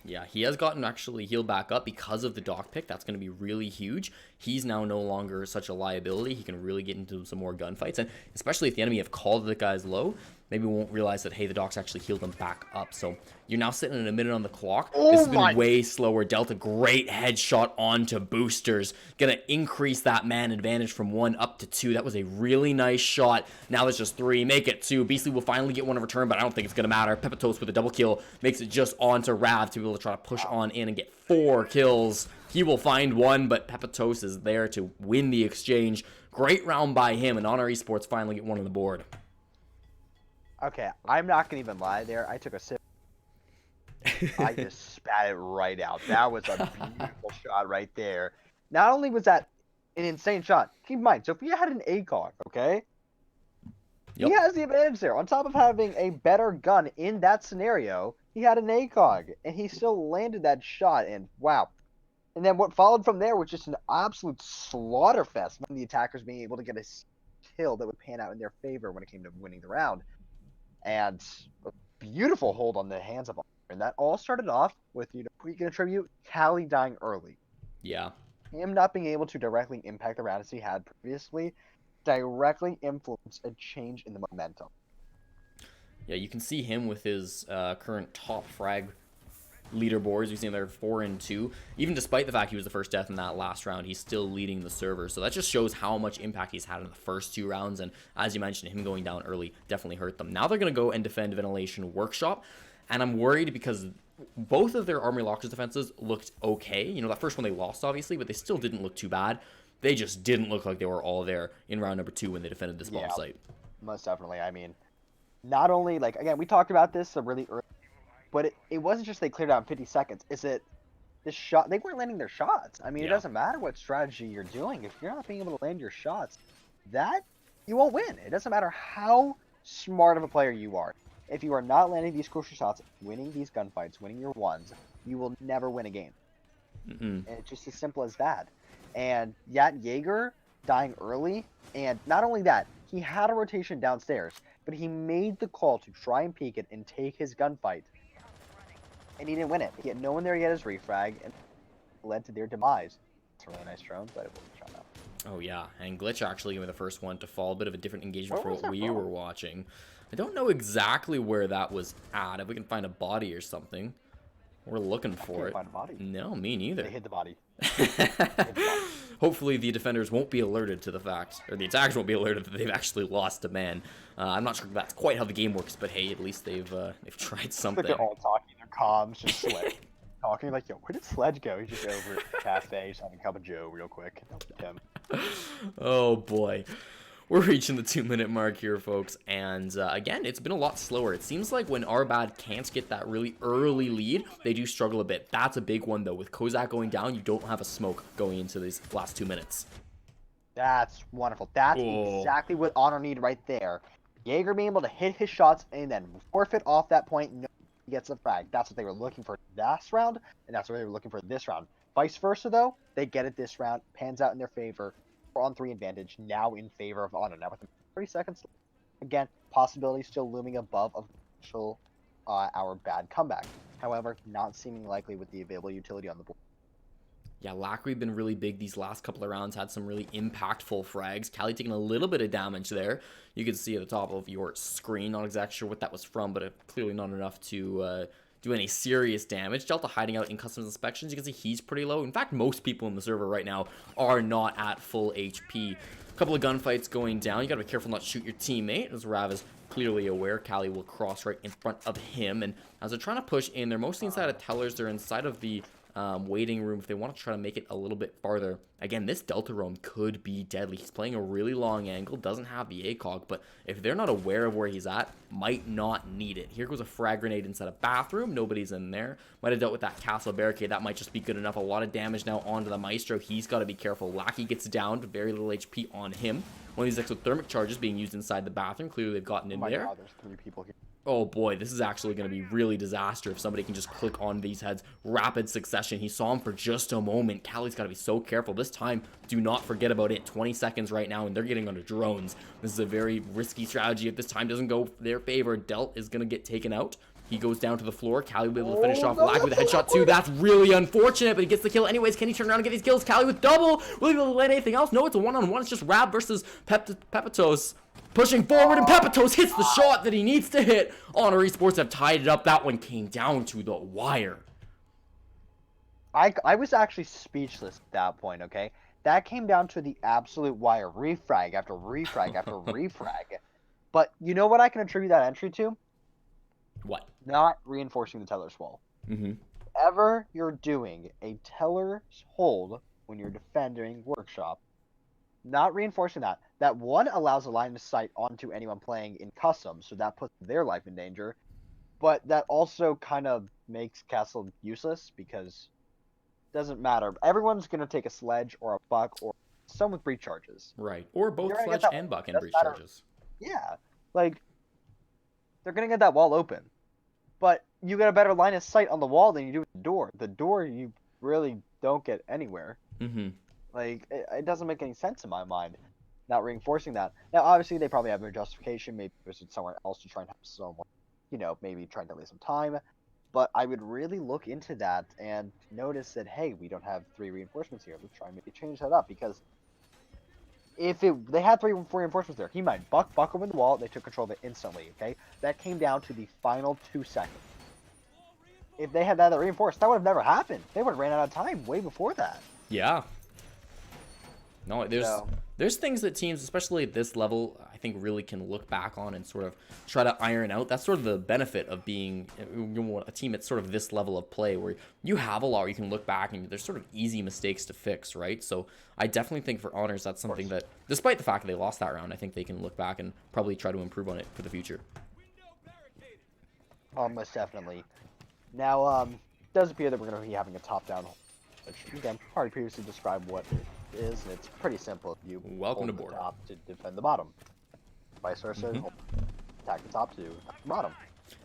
Yeah, he has gotten actually healed back up because of the Doc pick. That's going to be really huge. He's now no longer such a liability. He can really get into some more gunfights. And especially if the enemy have called the guys low, maybe we won't realize that, hey, the Doc's actually healed them back up. So you're now sitting in a minute on the clock. This has been way slower. Delta, great headshot onto boosters. Going to increase that man advantage from 1 up to 2. That was a really nice shot. Now there's just 3. Make it 2. Beastly will finally get one in return, but I don't think it's going to matter. Pepitos with a double kill makes it just onto Rav to be able to try to push on in and get 4 kills. He will find 1, but Pepitos is there to win the exchange. Great round by him, and Honor Esports finally get 1 on the board. Okay, I'm not going to even lie there. I took a sip. I just spat it right out. That was a beautiful shot right there. Not only was that an insane shot, keep in mind, Sophia had an ACOG, okay? Yep. He has the advantage there. On top of having a better gun in that scenario, he had an ACOG, and he still landed that shot, and wow. And then what followed from there was just an absolute slaughter fest, from the attackers being able to get a kill that would pan out in their favor when it came to winning the round. And a beautiful hold on the hands of Honor. And that all started off with, we can attribute Callie dying early. Yeah. Him not being able to directly impact the round as he had previously directly influenced a change in the momentum. Yeah, you can see him with his current top frag leaderboards. You've seen there 4 and 2. Even despite the fact he was the first death in that last round, he's still leading the server. So that just shows how much impact he's had in the first 2 rounds. And as you mentioned, him going down early definitely hurt them. Now they're going to go and defend Ventilation Workshop. And I'm worried because both of their Armory Lockers defenses looked okay. You know, that first one they lost, obviously, but they still didn't look too bad. They just didn't look like they were all there in round number 2 when they defended this bomb site. Most definitely. I mean, not only, like, again, we talked about this really early But it wasn't just they cleared out in 50 seconds. Is it this shot? They weren't landing their shots. I mean, it Yeah. doesn't matter what strategy you're doing. If you're not being able to land your shots, that you won't win. It doesn't matter how smart of a player you are. If you are not landing these crucial shots, winning these gunfights, winning your ones, you will never win a game. And it's just as simple as that. And yet Jaeger dying early, and not only that, he had a rotation downstairs, but he made the call to try and peek it and take his gunfight, and he didn't win it. He had no one there yet his refrag, and it led to their demise. It's a really nice drone, but it wasn't shot out. Oh yeah, and Glitch actually gave me the first one to fall. A bit of a different engagement Where for was what that we from? were watching. I don't know exactly where that was at. If we can find a body or something, we're looking for Can't it. find a body. No, me neither. They hit the body. Hopefully the defenders won't be alerted to the fact, or the attackers won't be alerted that they've actually lost a man. I'm not sure if that's quite how the game works, but hey, at least they've tried Like something. they're all talking, their comms just Sledge. Talking like, yo, where did Sledge go? He's just over at the cafe, just having a cup of Joe real quick. Him. Oh boy. We're reaching the 2-minute mark here, folks, and again, it's been a lot slower. It seems like when Arbad can't get that really early lead, they do struggle a bit. That's a big one, though. With Kozak going down, you don't have a smoke going into these last 2 minutes. That's wonderful. That's exactly what Honor need right there. Jaeger being able to hit his shots and then forfeit off that point, no, he gets the frag. That's what they were looking for last round, and that's what they were looking for this round. Vice versa, though, they get it this round, pans out in their favor. 4-on-3 advantage now in favor of Honor. Now with 30 seconds, again, possibility still looming above of our bad comeback. However, not seeming likely with the available utility on the board. Yeah, Lackery been really big these last couple of rounds, had some really impactful frags. Cali taking a little bit of damage there. You can see at the top of your screen, not exactly sure what that was from, but clearly not enough to do any serious damage. Delta hiding out in customs inspections. You can see he's pretty low. In fact, most people in the server right now are not at full HP. A couple of gunfights going down. You gotta be careful not to shoot your teammate, as Rav is clearly aware. Cali will cross right in front of him, and as they're trying to push in, they're mostly inside of tellers. They're inside of the waiting room if they want to try to make it a little bit farther. Again, this Delta roam could be deadly. He's playing a really long angle, doesn't have the ACOG, but if they're not aware of where he's at, might not need it. Here goes a frag grenade inside a bathroom. Nobody's in there. Might have dealt with that castle barricade. That might just be good enough. A lot of damage now onto the Maestro. He's got to be careful. Lackey gets down to very little HP on him. One of these exothermic charges being used inside the bathroom. Clearly they've gotten in Oh my there. God, there's 3 people here. Oh boy, this is actually going to be really disaster if somebody can just click on these heads. Rapid succession. He saw him for just a moment. Cali's got to be so careful. This time, do not forget about it. 20 seconds right now, and they're getting under drones. This is a very risky strategy. If this time doesn't go their favor, Delt is going to get taken out. He goes down to the floor. Cali will be able to finish off Lag with a headshot too. That's really unfortunate, but he gets the kill anyways. Can he turn around and get these kills? Cali with double. Will he be able to land anything else? No, it's a one-on-one. It's just Rab versus Pepitos. Pushing forward, and Pepitos hits the shot that he needs to hit. Honor Esports have tied it up. That one came down to the wire. I was actually speechless at that point, okay? That came down to the absolute wire. Refrag after refrag after refrag. But you know what I can attribute that entry to? What? Not reinforcing the teller's wall. Mm-hmm. Whenever you're doing a teller's hold when you're defending workshop, not reinforcing that. That one allows a line of sight onto anyone playing in custom, so that puts their life in danger. But that also kind of makes Castle useless because it doesn't matter. Everyone's gonna take a sledge or a buck or some with breach charges. Right. Or both You're gonna get Sledge that and one. Buck and Doesn't breach matter. charges. Yeah, like they're gonna get that wall open, but you get a better line of sight on the wall than you do with the door. The door you really don't get anywhere. Mm-hmm. Like, it doesn't make any sense in my mind, not reinforcing that. Now, obviously, they probably have their justification. Maybe visit somewhere else to try and have someone, maybe try and delay some time. But I would really look into that and notice that, hey, we don't have 3 reinforcements here. Let's try and maybe change that up. Because if they had 4 reinforcements there, he might buck over the wall. They took control of it instantly, okay? That came down to the final 2 seconds. If they had that reinforced, that would have never happened. They would have ran out of time way before that. Yeah. No, there's things that teams, especially at this level, I think really can look back on and sort of try to iron out. That's sort of the benefit of being a team at sort of this level of play, where you have a lot where you can look back and there's sort of easy mistakes to fix, right? So I definitely think for Honors, that's something that, despite the fact that they lost that round, I think they can look back and probably try to improve on it for the future. Most definitely. Now, it does appear that we're going to be having a top-down hold, which, again, already previously described what it is, and it's pretty simple. You Welcome hold to the border. top to defend the bottom. Vice versa, Mhm. attack the top to attack the bottom. That's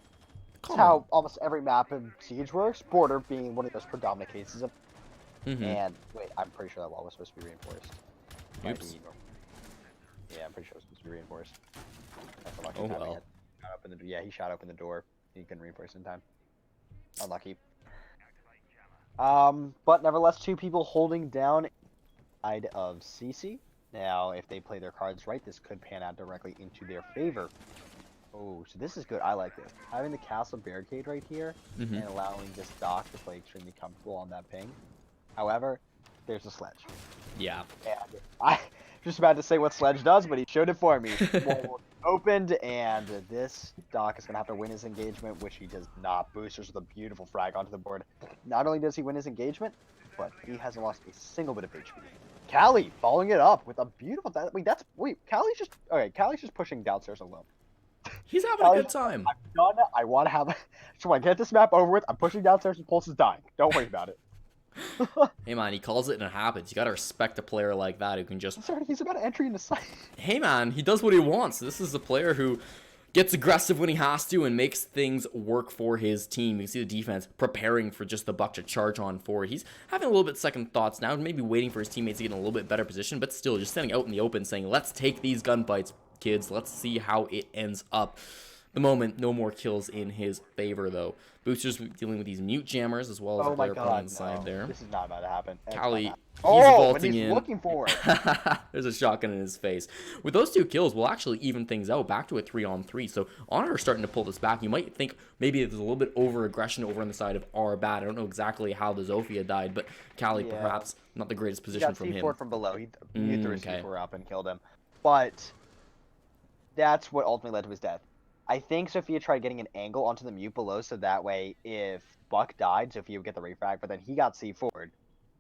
Common. how almost every map in Siege works, border being one of the most predominant cases of. Mm-hmm. And, wait, I'm pretty sure that wall was supposed to be reinforced. Might Oops. be Yeah, I'm pretty sure it was supposed to be reinforced. That's unlucky Oh, timing. well. He shot open the door. He couldn't reinforce in time. Unlucky. But nevertheless, two people holding down side of CC. Now, if they play their cards right, this could pan out directly into their favor. Oh, so this is good. I like this. Having the castle barricade right here Mm-hmm. and allowing this dock to play extremely comfortable on that ping. However, there's a sledge. Yeah. And I just about to say what Sledge does, but he showed it for me. Wall opened, and this Doc is going to have to win his engagement, which he does not. Boosters with a beautiful frag onto the board. Not only does he win his engagement, but he hasn't lost a single bit of HP. Callie following it up with a beautiful. Callie's just okay. Callie's just pushing downstairs alone. He's having a good time. I'm done. I want to have. Just want to get this map over with. I'm pushing downstairs, and Pulse is dying. Don't worry about it. Hey man, he calls it and it happens. You gotta respect a player like that who can just. Sorry, he's about to enter into sight. Hey man, he does what he wants. This is a player who gets aggressive when he has to and makes things work for his team. You can see the defense preparing for just the Buck to charge on forward. He's having a little bit second thoughts now, maybe waiting for his teammates to get in a little bit better position, but still just standing out in the open saying, let's take these gunfights, kids. Let's see how it ends up. The moment, no more kills in his favor, though. Boosters dealing with these mute jammers as well as Oh the my player god, on the side there. This is not about to happen. That's not Callie, happening. he's But vaulting he's in. looking for it. There's a shotgun in his face. With those two kills, we'll actually even things out back to a 3-on-3. So Honor is starting to pull this back. You might think maybe there's a little bit over aggression over on the side of our bad. I don't know exactly how the Zofia died, but Callie Yeah. perhaps not the greatest He position got from him. C4 from below. He threw his Okay. C4 up and killed him. But that's what ultimately led to his death. I think Sophia tried getting an angle onto the mute below, so that way if Buck died, Sophia would get the refrag, but then he got C4'd.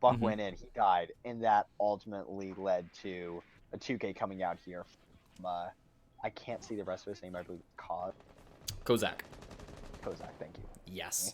Buck Mhm. went in, he died, and that ultimately led to a 2K coming out here from, I can't see the rest of his name, I believe Kozak. Kozak, thank you. Yes.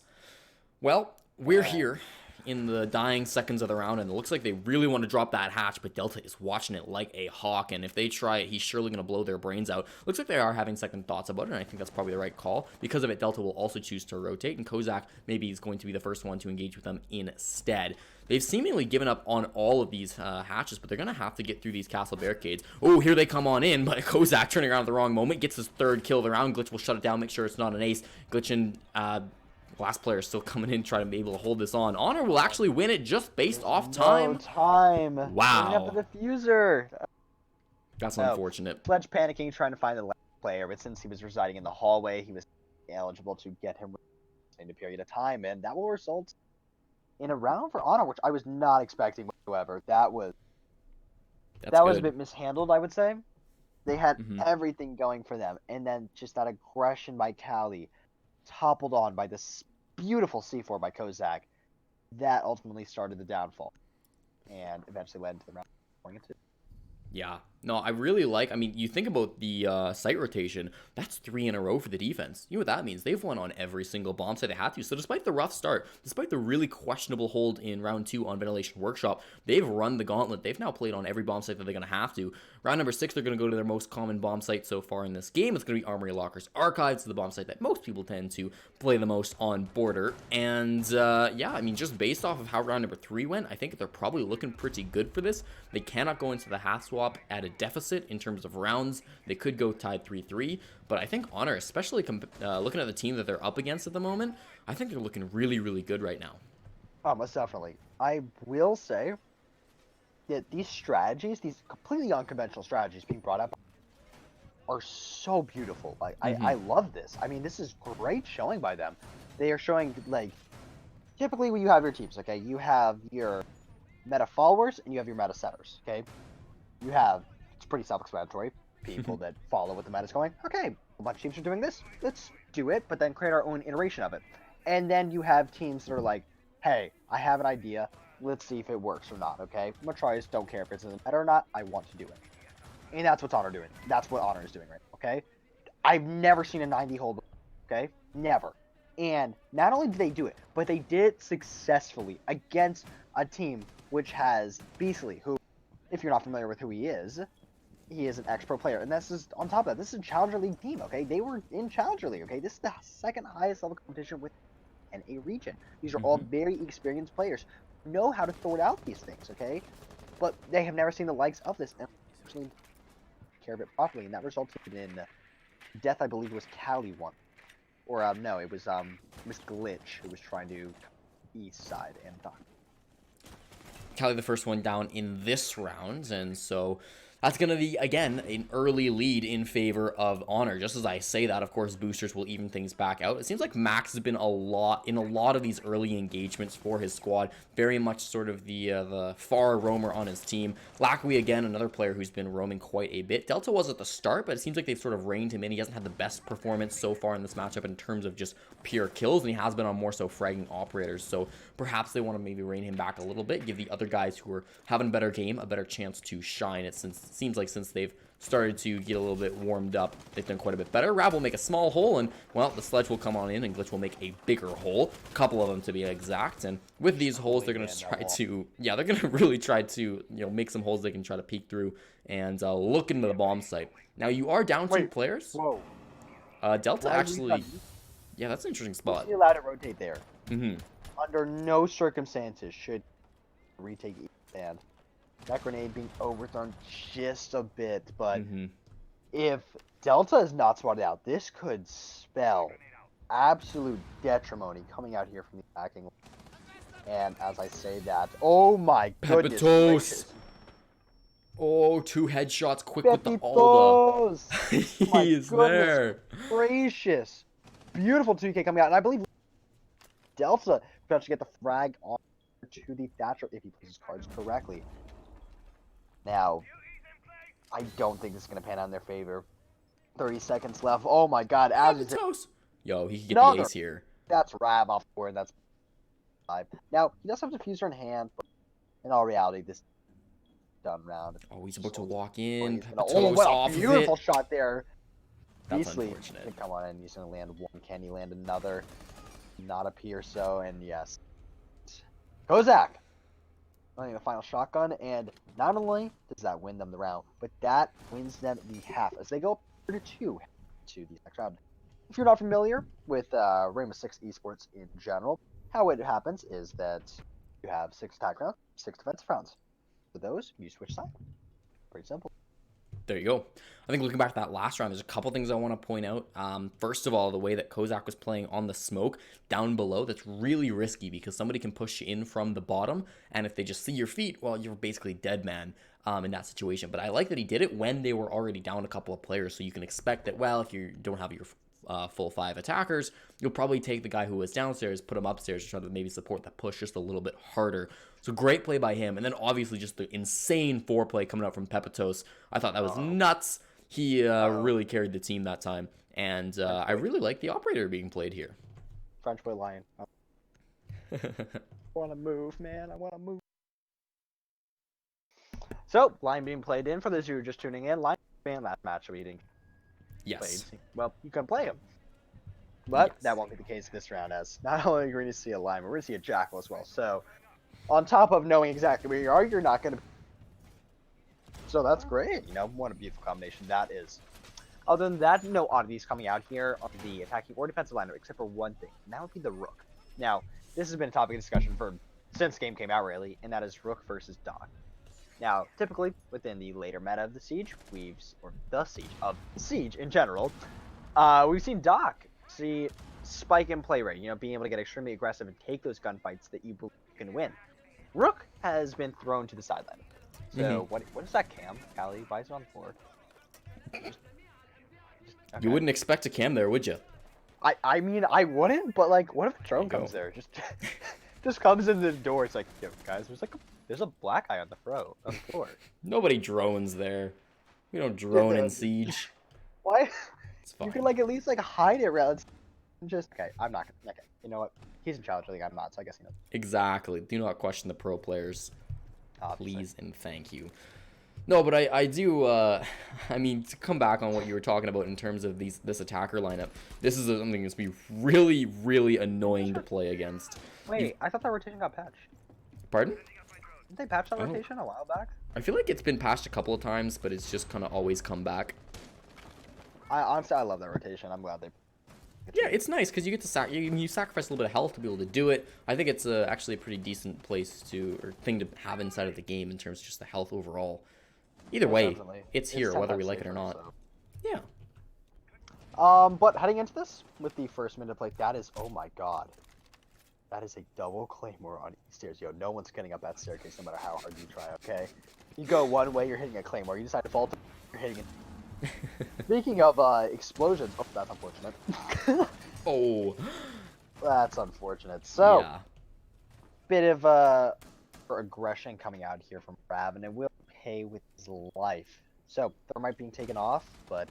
Well, we're here in the dying seconds of the round, and it looks like they really want to drop that hatch, but Delta is watching it like a hawk, and if they try it, he's surely going to blow their brains out. Looks like they are having second thoughts about it, and I think that's probably the right call. Because of it, Delta will also choose to rotate, and Kozak maybe is going to be the first one to engage with them instead. They've seemingly given up on all of these hatches, but they're going to have to get through these castle barricades. Oh, here they come on in, but Kozak turning around at the wrong moment, gets his third kill of the round. Glitch will shut it down, make sure it's not an ace. Glitch and last player is still coming in, trying to be able to hold this on. Honor will actually win it just based off time. No time. Wow. Bringing up the diffuser. That's No. unfortunate. Sledge panicking, trying to find the last player, but since he was residing in the hallway, he was eligible to get him in a period of time, and that will result in a round for Honor, which I was not expecting whatsoever. That was That's a good. bit mishandled, I would say. They had Mhm. everything going for them, and then just that aggression by Callie, toppled on by this beautiful C4 by Kozak, that ultimately started the downfall, and eventually led to the round going into. Yeah. No, I really like, I mean, you think about the site rotation, that's 3 in a row for the defense. You know what that means? They've won on every single bomb site they had to. So despite the rough start, despite the really questionable hold in round 2 on Ventilation Workshop, they've run the gauntlet. They've now played on every bomb site that they're going to have to. Round number 6, they're going to go to their most common bomb site so far in this game. It's going to be Armory Lockers Archives, the bomb site that most people tend to play the most on border. And yeah, I mean, just based off of how round number 3 went, I think they're probably looking pretty good for this. They cannot go into the half swap at a deficit in terms of rounds. They could go tied 3-3, but I think Honor, especially looking at the team that they're up against at the moment, I think they're looking really, really good right now. Oh, most definitely. I will say that these strategies, these completely unconventional strategies being brought up, are so beautiful. Like I love this. I mean, this is great showing by them. They are showing, like, typically when you have your teams, okay, you have your meta followers and you have your meta setters, okay? You have, it's pretty self-explanatory, people that follow what the meta's going, okay, a bunch of teams are doing this, let's do it, but then create our own iteration of it. And then you have teams that are like, hey, I have an idea, let's see if it works or not, okay? I'm gonna try this, don't care if it's in the meta or not, I want to do it. And that's what's Honor doing. That's what Honor is doing right now, okay? I've never seen a 90 hold, okay? Never. And not only did they do it, but they did it successfully against a team which has Beasley, who, if you're not familiar with who he is an ex-pro player. And this is, on top of that, this is a Challenger League team, okay? They were in Challenger League, okay? This is the second highest level competition within a region. These are all very experienced players who know how to sort out these things, okay? But they have never seen the likes of this and actually care of it properly, and that resulted in death. I believe was Cali one. Or no, it was Glitch who was trying to east side and dock. Cali the first one down in this round, and so that's going to be, again, an early lead in favor of Honor. Just as I say that, of course, boosters will even things back out. It seems like Max has been in a lot of these early engagements for his squad. Very much sort of the far roamer on his team. Lackwee, again, another player who's been roaming quite a bit. Delta was at the start, but it seems like they've sort of reined him in. He hasn't had the best performance so far in this matchup in terms of just pure kills, and he has been on more so fragging operators. So perhaps they want to maybe rein him back a little bit, give the other guys who are having a better game a better chance to shine. It seems like since they've started to get a little bit warmed up, they've done quite a bit better. Rav will make a small hole, and, well, the Sledge will come on in, and Glitch will make a bigger hole. A couple of them, to be exact. And with these holes, they're going to try to, yeah, they're going to really try to, make some holes they can try to peek through and look into the bomb site. Now, you are down 2 players. Whoa. Delta actually, yeah, that's an interesting spot. You're allowed to rotate there. Mm-hmm. Under no circumstances should retake each stand. That grenade being overthrown just a bit, but if Delta is not spotted out, this could spell absolute detrimony coming out here from the attacking. And as I say that, oh my goodness gracious. Oh, 2 headshots quick with the Alda. He's there. Gracious. Beautiful 2K coming out, and I believe Delta could actually get the frag on to the Thatcher if he plays his cards correctly. Now, I don't think this is going to pan out in their favor. 30 seconds left. Oh my god. Yo, he can get the ace here. That's Rav off the board. That's 5. Now, he does have a diffuser in hand, but in all reality, this is done round. Oh, he's about to walk in. Oh, what a beautiful shot there. That's Beasley unfortunate. can come on in. He's going to land one. Can he land another? Not appear so, and yes. Kozak! Running the final shotgun, and not only does that win them the round, but that wins them the half as they go 2 to the next round. If you're not familiar with Rainbow Six Esports in general, how it happens is that you have 6 attack rounds, 6 defensive rounds. For those, you switch side. Pretty simple. There you go. I think looking back at that last round, there's a couple things I want to point out. First of all, the way that Kozak was playing on the smoke down below, that's really risky because somebody can push you in from the bottom, and if they just see your feet, well, you're basically dead man in that situation. But I like that he did it when they were already down a couple of players, so you can expect that, well, if you don't have your full 5 attackers, you'll probably take the guy who was downstairs, put him upstairs to try to maybe support that push just a little bit harder. So great play by him. And then obviously just the insane foreplay coming out from Pepitos. I thought that was nuts. He really carried the team that time. And I really like the operator being played here. French boy Lion. I want to move, man. I want to move. So, Lion being played in. For those who are just tuning in, Lion fan last match meeting. Yes. Played. Well, you can play him. But Yes. that won't be the case this round, as not only are we going to see a Lion, but we're going to see a Jackal as well. So, on top of knowing exactly where you are, you're not going to... So that's great. What a beautiful combination that is. Other than that, no oddities coming out here on the attacking or defensive lineup, except for one thing, and that would be the Rook. Now, this has been a topic of discussion since the game came out, really, and that is Rook versus Doc. Now, typically, within the later meta of the Siege, Siege in general, we've seen Doc spike in play rate, being able to get extremely aggressive and take those gunfights that you believe you can win. Rook has been thrown to the sideline. So, what is that cam, Callie? Why is it on the floor? Okay. You wouldn't expect a cam there, would you? I mean, I wouldn't, but what if a drone comes there? Just comes in the door. It's like, yo, guys, there's a black eye on the floor. Nobody drones there. We don't drone in Siege. Why? It's fine. You can at least hide it around. Okay, I'm not gonna. Okay, you know what? He's in Challenge League. I'm not, so I guess Exactly. Do not question the pro players. Obviously. Please and thank you. No, but I do, I mean, to come back on what you were talking about in terms of this attacker lineup, this is something that's be really, really annoying to play against. Wait, I thought that rotation got patched. Pardon? Didn't they patch that Oh. rotation a while back? I feel like it's been patched a couple of times, but it's just kind of always come back. Honestly, I love that rotation. I'm glad they. Yeah, it's nice because you get to you sacrifice a little bit of health to be able to do it. I think it's actually a pretty decent place to or thing to have inside of the game in terms of just the health overall. Either way, Definitely. it's here whether we 10 like it or safer, not. so. Yeah. But heading into this with the first minute of play, that is, oh my god, that is a double claymore on stairs. Yo, no one's getting up that staircase no matter how hard you try. Okay, you go one way, you're hitting a claymore. You decide to fall, you're hitting it. Speaking of explosions, oh, that's unfortunate. Oh. That's unfortunate. So, Yeah. bit of aggression coming out here from Rav, and it will pay with his life. So, Thermite being taken off, but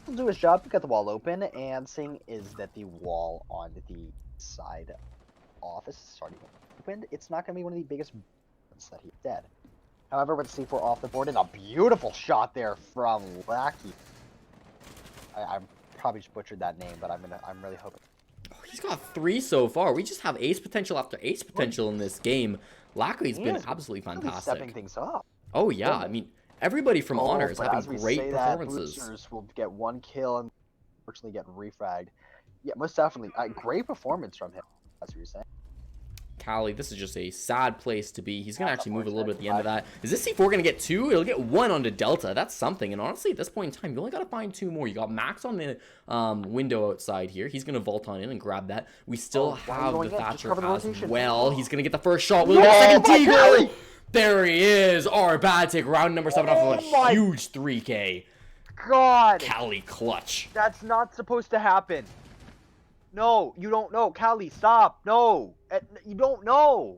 he'll do his job. Got the wall open, and seeing is that the wall on the side office is already opened. It's not going to be one of the biggest that he's dead. However, with C4 off the board, and a beautiful shot there from Lackey. I probably just butchered that name, but I'm really hoping. Oh, he's got 3 so far. We just have ace potential after ace potential in this game. Lackley's been absolutely Really fantastic. stepping things up. Oh yeah, I mean everybody from Honor is but as having we great say that, performances. Boosters will get 1 kill and unfortunately get refragged. Yeah, most definitely. Great performance from him, as you were saying. Cali, this is just a sad place to be. He's going to actually move a little bit at the end of that. Is this C4 going to get 2? It'll get 1 onto Delta. That's something. And honestly, at this point in time, you only got to find 2 more. You got Max on the window outside here. He's going to vault on in and grab that. We still have the Thatcher as well. He's going to get the first shot. Will he get the second T-goal? There he is. Our bad take. Round number 7 off of a huge 3K. God! Cali clutch. That's not supposed to happen. No, you don't know. Callie, stop. No. You don't know.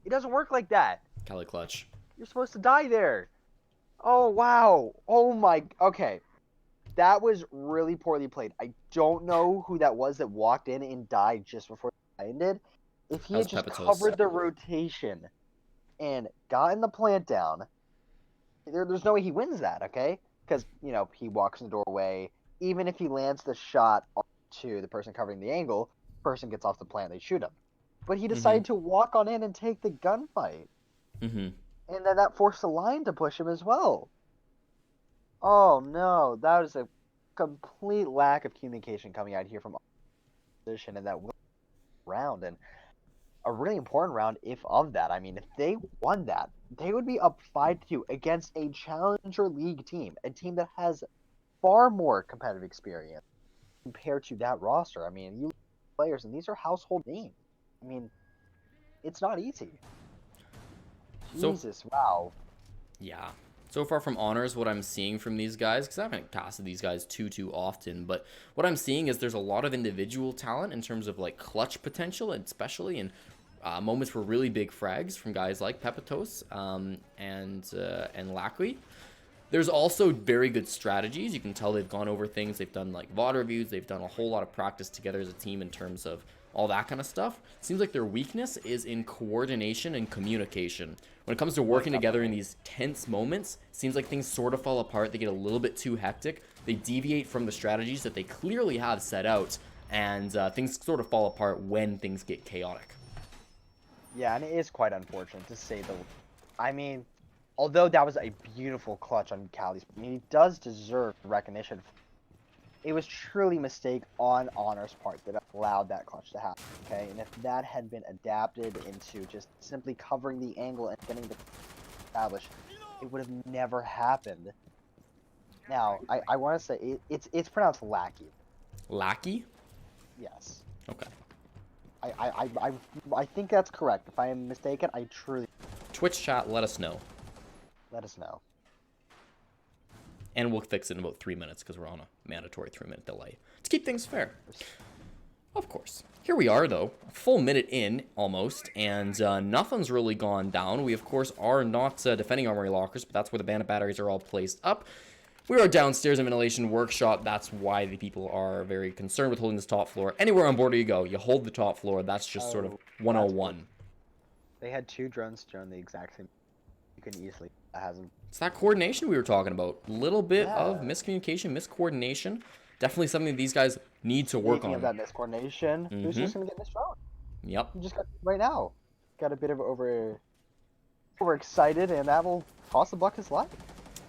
It doesn't work like that. Cali clutch. You're supposed to die there. Oh, wow. Oh, my. Okay. That was really poorly played. I don't know who that was that walked in and died just before the ended. If he had just covered the rotation and gotten the plant down, there's no way he wins that, okay? Because, you know, he walks in the doorway. Even if he lands the shot to the person covering the angle, person gets off the plant, they shoot him. But he decided to walk on in and take the gunfight. And then that forced the line to push him as well. Oh no, that was a complete lack of communication coming out here from opposition in that round, and a really important round if of that. I mean, if they won that, they would be up 5-2 against a Challenger League team, a team that has far more competitive experience compared to that roster. I mean, you players, and these are household names. I mean, it's not easy. Jesus, wow. Yeah. So far from Honors, what I'm seeing from these guys, because I haven't casted these guys too often, but what I'm seeing is there's a lot of individual talent in terms of like clutch potential, and especially in moments for really big frags from guys like Pepitos and Lackley. There's also very good strategies. You can tell they've gone over things. They've done like VOD reviews. They've done a whole lot of practice together as a team in terms of all that kind of stuff. Seems like their weakness is in coordination and communication. When it comes to working together in these tense moments, seems like things sort of fall apart. They get a little bit too hectic. They deviate from the strategies that they clearly have set out, and things sort of fall apart when things get chaotic. Yeah, and it is quite unfortunate to say the. I mean, although that was a beautiful clutch on Callie's, I mean, he does deserve recognition. It was truly a mistake on Honor's part that allowed that clutch to happen, okay? And if that had been adapted into just simply covering the angle and getting the established, it would have never happened. Now, I want to say, it's pronounced Lackey. Lackey? Yes. Okay. I think that's correct. If I am mistaken, I truly... Twitch chat, let us know. Let us know. And we'll fix it in about 3 minutes because we're on a mandatory 3-minute delay to keep things fair. Of course. Here we are, though, a full minute in, almost, and nothing's really gone down. We, of course, are not defending armory lockers, but that's where the bandit batteries are all placed up. We are downstairs in ventilation workshop. That's why the people are very concerned with holding this top floor. Anywhere on board you go, you hold the top floor. That's just sort of 101. They had 2 drones drone the exact same. You can easily That hasn't. It's that coordination we were talking about. A little bit of miscommunication, miscoordination. Definitely something these guys need to work Speaking on. of that miscoordination, who's just gonna get misthrown? Yep. You just got right now. Got a bit of overexcited, and that will cost the Buck his life.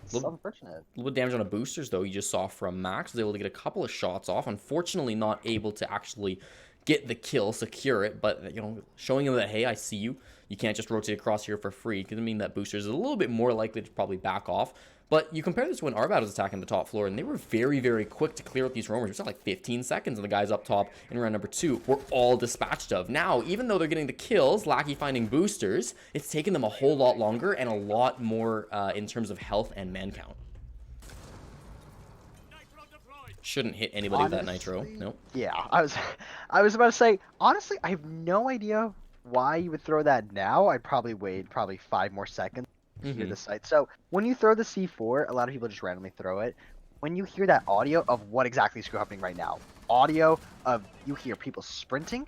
It's unfortunate. A little bit damage on the boosters, though. You just saw from Max. Was able to get a couple of shots off. Unfortunately, not able to actually get the kill, secure it. But, you know, showing him that, hey, I see you. You can't just rotate across here for free. Because, I mean, that boosters is a little bit more likely to probably back off. But you compare this to when Arbat was attacking the top floor, and they were very, very quick to clear out these roamers. It was like 15 seconds, and the guys up top in round number 2 were all dispatched of. Now, even though they're getting the kills, Lackey finding boosters, it's taken them a whole lot longer and a lot more in terms of health and man count. Shouldn't hit anybody with that nitro. Nope. Yeah, I was about to say, honestly, I have no idea why you would throw that now. I'd probably wait 5 more seconds to hear the site. So when you throw the C4, a lot of people just randomly throw it. When you hear that audio of what exactly is happening right now, audio of you hear people sprinting,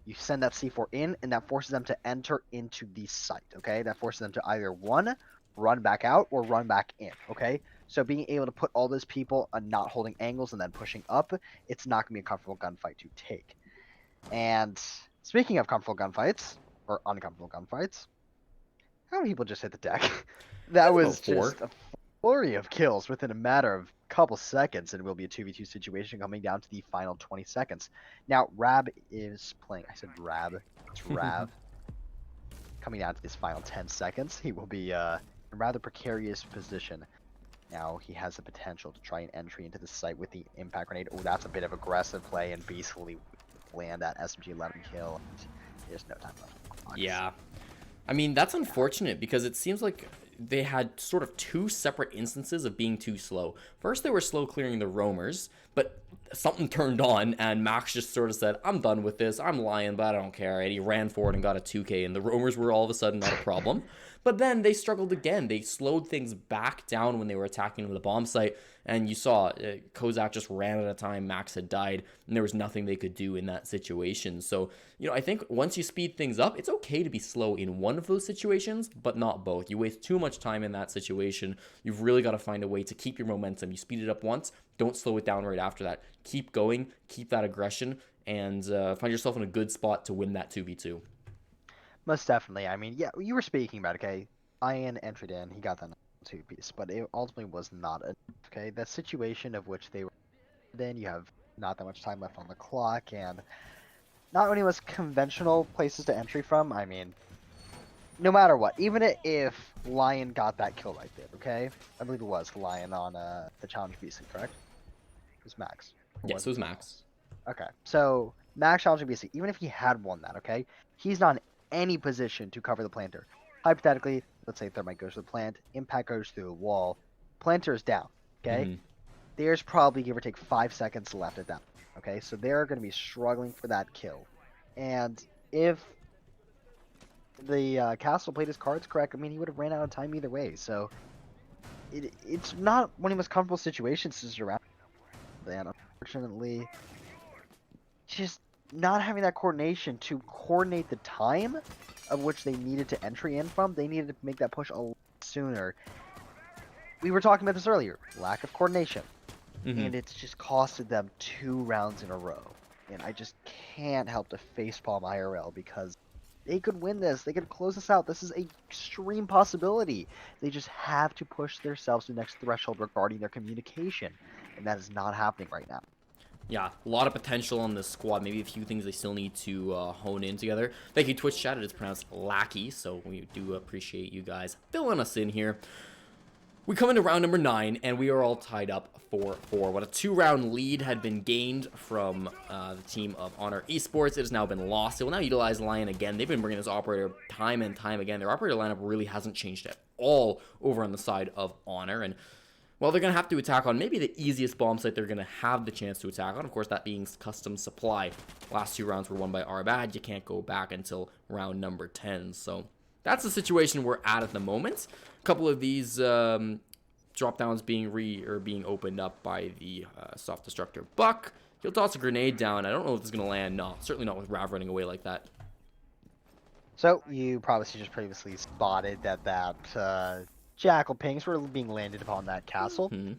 you send that C4 in, and that forces them to enter into the site, okay? That forces them to either, one, run back out or run back in, okay? So being able to put all those people and not holding angles and then pushing up, it's not going to be a comfortable gunfight to take. And speaking of comfortable gunfights, or uncomfortable gunfights, how many people just hit the deck? That was just a flurry of kills within a matter of a couple seconds, and it will be a 2v2 situation coming down to the final 20 seconds. Now, Rab is playing. I said Rab. It's Rav. Coming down to this final 10 seconds, he will be in a rather precarious position. Now, he has the potential to try an entry into the site with the impact grenade. Oh, that's a bit of aggressive play, and peacefully land that SMG-11 kill. And there's no time left. Yeah. I mean, that's unfortunate because it seems like they had sort of 2 separate instances of being too slow. First, they were slow clearing the roamers, but something turned on, and Max just sort of said, I'm done with this. I'm lying, but I don't care. And he ran forward and got a 2K, and the roamers were all of a sudden not a problem. But then they struggled again. They slowed things back down when they were attacking the bomb site, and you saw Kozak just ran out of time. Max had died, and there was nothing they could do in that situation. So, you know, I think once you speed things up, it's okay to be slow in one of those situations, but not both. You waste too much time in that situation. You've really got to find a way to keep your momentum. You speed it up once, don't slow it down right after that. Keep going, keep that aggression, and find yourself in a good spot to win that 2v2. Most definitely. I mean, yeah, you were speaking about, okay, Ian entered in, he got that 2-piece, but it ultimately was not enough, okay? That situation of which they were in, you have not that much time left on the clock, and not only was conventional places to entry from, I mean, no matter what, even if Lion got that kill right there, okay? I believe it was Lion on the challenge BC, correct? It was Max. Yes, it was Max. Okay, so Max challenging BC, even if he had won that, okay, he's not in any position to cover the planter. Hypothetically, let's say Thermite goes to the plant, Impact goes through the wall, planter is down, okay? There's probably, give or take, 5 seconds left at that point, okay? So they're going to be struggling for that kill. And if the Castle played his cards correct, I mean, he would have ran out of time either way. So it's not one of the most comfortable situations to surround. And unfortunately, just not having that coordination to coordinate the time of which they needed to entry in from, they needed to make that push a lot sooner. We were talking about this earlier, lack of coordination. And it's just costed them 2 rounds in a row. And I just can't help to facepalm IRL because they could win this. They could close this out. This is an extreme possibility. They just have to push themselves to the next threshold regarding their communication. And that is not happening right now. Yeah, a lot of potential on this squad. Maybe a few things they still need to hone in together. Thank you, Twitch chat. It is pronounced Lackey, so we do appreciate you guys filling us in here. We come into round number 9, and we are all tied up 4-4. What a 2-round lead had been gained from the team of Honor Esports. It has now been lost. They will now utilize Lion again. They've been bringing this operator time and time again. Their operator lineup really hasn't changed at all over on the side of Honor. And, well, they're going to have to attack on maybe the easiest bomb site they're going to have the chance to attack on. Of course, that being Custom Supply. Last 2 rounds were won by Arbad. You can't go back until round number 10. So that's the situation we're at the moment. A couple of these drop downs being opened up by the soft destructor Buck. He'll toss a grenade down. I don't know if it's gonna land. No, certainly not with Rav running away like that. So you probably just previously spotted that Jackal pings were being landed upon that castle. Hmm.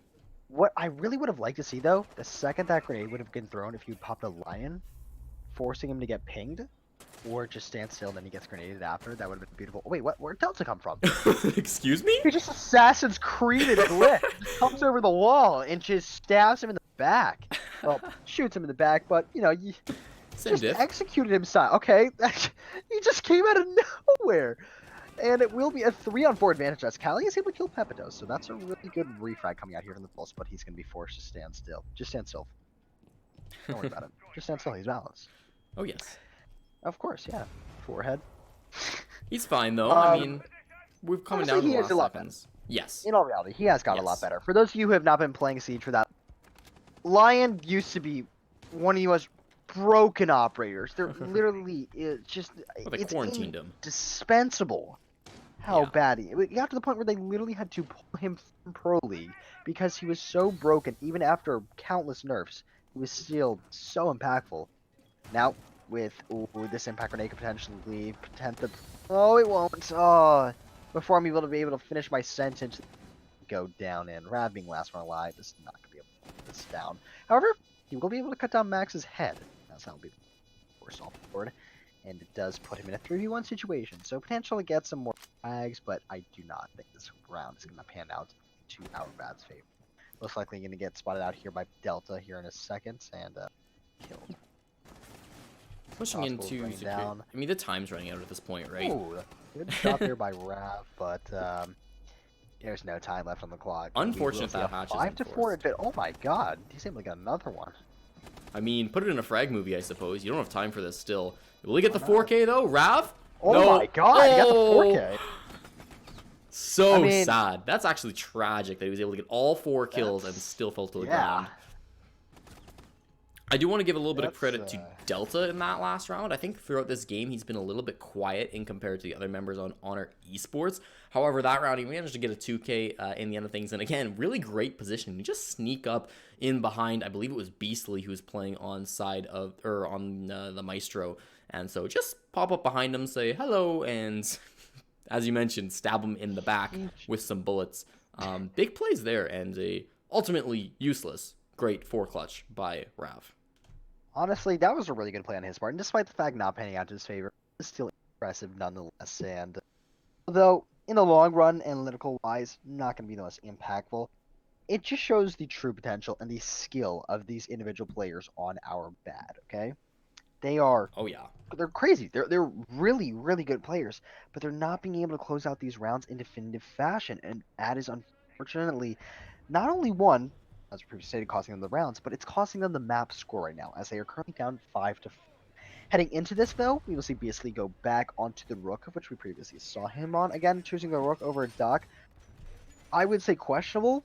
What I really would have liked to see, though, the second that grenade would have been thrown, if you popped a lion, forcing him to get pinged, or just stand still and then he gets grenaded after, that would have been beautiful. Oh, wait, what? Where'd Delta come from? Excuse me? He just Assassin's Creed Glyph. Just comes over the wall and just stabs him in the back. Well, shoots him in the back, but, you know, you Send just diff. executed him. Okay, he just came out of nowhere. And it will be a 3-on-4 advantage as Callie is able to kill Pepitos, so that's a really good refrag coming out here from the pulse, but he's going to be forced to stand still. Just stand still. Don't worry about it. Just stand still. He's balanced. Oh, yes. Of course, yeah. Forehead. He's fine, though. I Um, mean, we're coming honestly, down to he the is last a lot seconds. Yes. In all reality, he has got a lot Yes. better. For those of you who have not been playing Siege for that, Lion used to be one of the most broken operators. They're literally Well, they it's quarantined him. indispensable how Yeah. bad he. It got to the point where they literally had to pull him from Pro League because he was so broken. Even after countless nerfs, he was still so impactful. Now with this impact grenade could potentially oh, it won't. Oh, before I'm able to finish my sentence, go down in. Rav being last one alive is not going to be able to put this down. However, he will be able to cut down Max's head. That's how it'll be force off board. And it does put him in a 3v1 situation. So potentially get some more frags, but I do not think this round is going to pan out to our bad's favor. Most likely going to get spotted out here by Delta here in a second and killed. Pushing Possible into bring security. down. I mean, the time's running out at this point, right? Ooh, good shot there by Rav, but there's no time left on the clock. And we will Unfortunate see that a hatch is 5 to 4 enforced. advantage. Oh my god, he's able to get another one. I mean, put it in a frag movie, I suppose. You don't have time for this still. Will he get the Why not? 4K, though? Rav? Oh No. my god, he got the Oh! 4K. So I mean- sad. That's actually tragic that he was able to get all 4 kills and That's- still fell to the yeah. ground. I do want to give a little bit of That's, credit to Delta in that last round. I think throughout this game, he's been a little bit quiet in compared to the other members on Honor Esports. However, that round, he managed to get a 2K in the end of things. And again, really great position. You just sneak up in behind, I believe it was Beastly who was playing on side of, or on the Maestro. And so just pop up behind him, say hello, and as you mentioned, stab him in the back with some bullets. Big plays there, and a ultimately useless great 4 clutch by Rav. Honestly, that was a really good play on his part, and despite the fact not panning out to his favor, it's still impressive nonetheless. And although in the long run, analytical wise, not going to be the most impactful, it just shows the true potential and the skill of these individual players on our bad. Okay, they're Oh yeah. crazy. They're really really good players, but they're not being able to close out these rounds in definitive fashion, and that is unfortunately not only one, as previously stated, costing them the rounds, but it's costing them the map score right now, as they are currently down 5 to 4. Heading into this, though, we will see Beastly go back onto the Rook, of which we previously saw him on. Again, choosing the Rook over Doc. I would say questionable.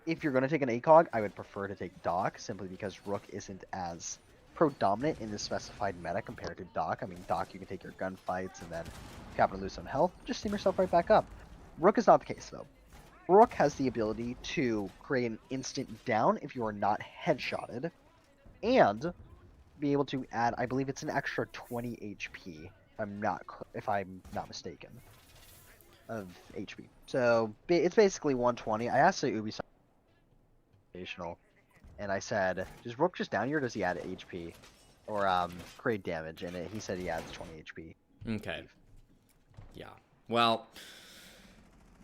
If you're going to take an ACOG, I would prefer to take Doc, simply because Rook isn't as predominant in the specified meta compared to Doc. I mean, Doc, you can take your gunfights, and then if you happen to lose some health, just steam yourself right back up. Rook is not the case, though. Rook has the ability to create an instant down if you are not headshotted, and be able to add, I believe it's an extra 20 HP, if I'm not mistaken, of HP. So it's basically 120. I asked the Ubisoft and I said, "Does Rook just down here? Or does he add HP or create damage?" And he said he adds 20 HP. Okay. Yeah. Well,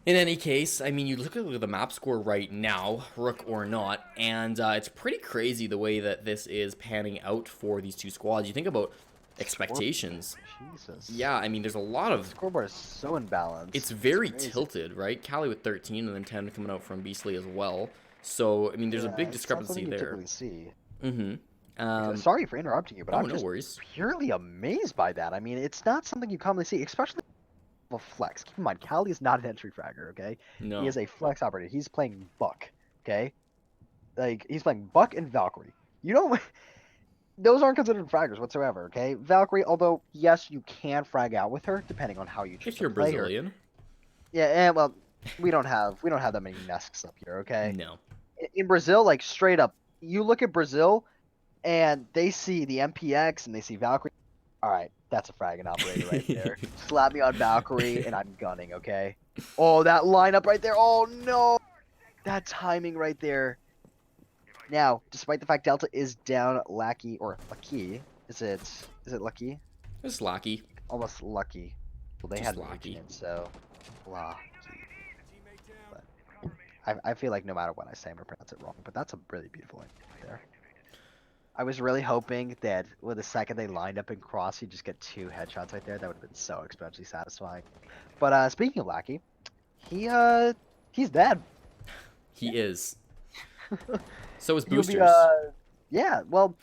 in any case, I mean, you look at the map score right now, Rook or not, and it's pretty crazy the way that this is panning out for these two squads. You think about expectations. Jesus. Yeah, I mean, there's a lot of... Scoreboard is so imbalanced. It's very crazy. tilted, right? Callie with 13 and then 10 coming out from Beastly as well. So, I mean, there's a big It's not discrepancy something you there. typically see. Mm-hmm. Sorry for interrupting you, but Oh, I'm no just worries. purely amazed by that. I mean, it's not something you commonly see, especially a flex. Keep in mind, Callie is not an entry fragger, okay? No. He is a flex operator. He's playing Buck, okay? Like, he's playing Buck and Valkyrie. You don't... Those aren't considered fraggers whatsoever, okay? Valkyrie, although, yes, you can frag out with her, depending on how you choose If to you're play her. Brazilian. Yeah, and, well, we don't have that many nesks up here, okay? No. In Brazil, like, straight up, you look at Brazil, and they see the MPX, and they see Valkyrie, All right, that's a fragging operator right there. Slap me on Valkyrie, and I'm gunning, okay? Oh, that lineup right there. Oh, no. That timing right there. Now, despite the fact Delta is down Lucky, or Lucky, is it Lucky? Just lucky. Almost Lucky. Well, they Just had an H lucky. in it, so Lucky. But I feel like no matter what I say, I'm going to pronounce it wrong, but that's a really beautiful line right there. I was really hoping that with the second they lined up in cross, you just get 2 headshots right there. That would have been so especially satisfying. But speaking of Lackey, he's dead. He is. So is He'll be, Boosters. yeah, well,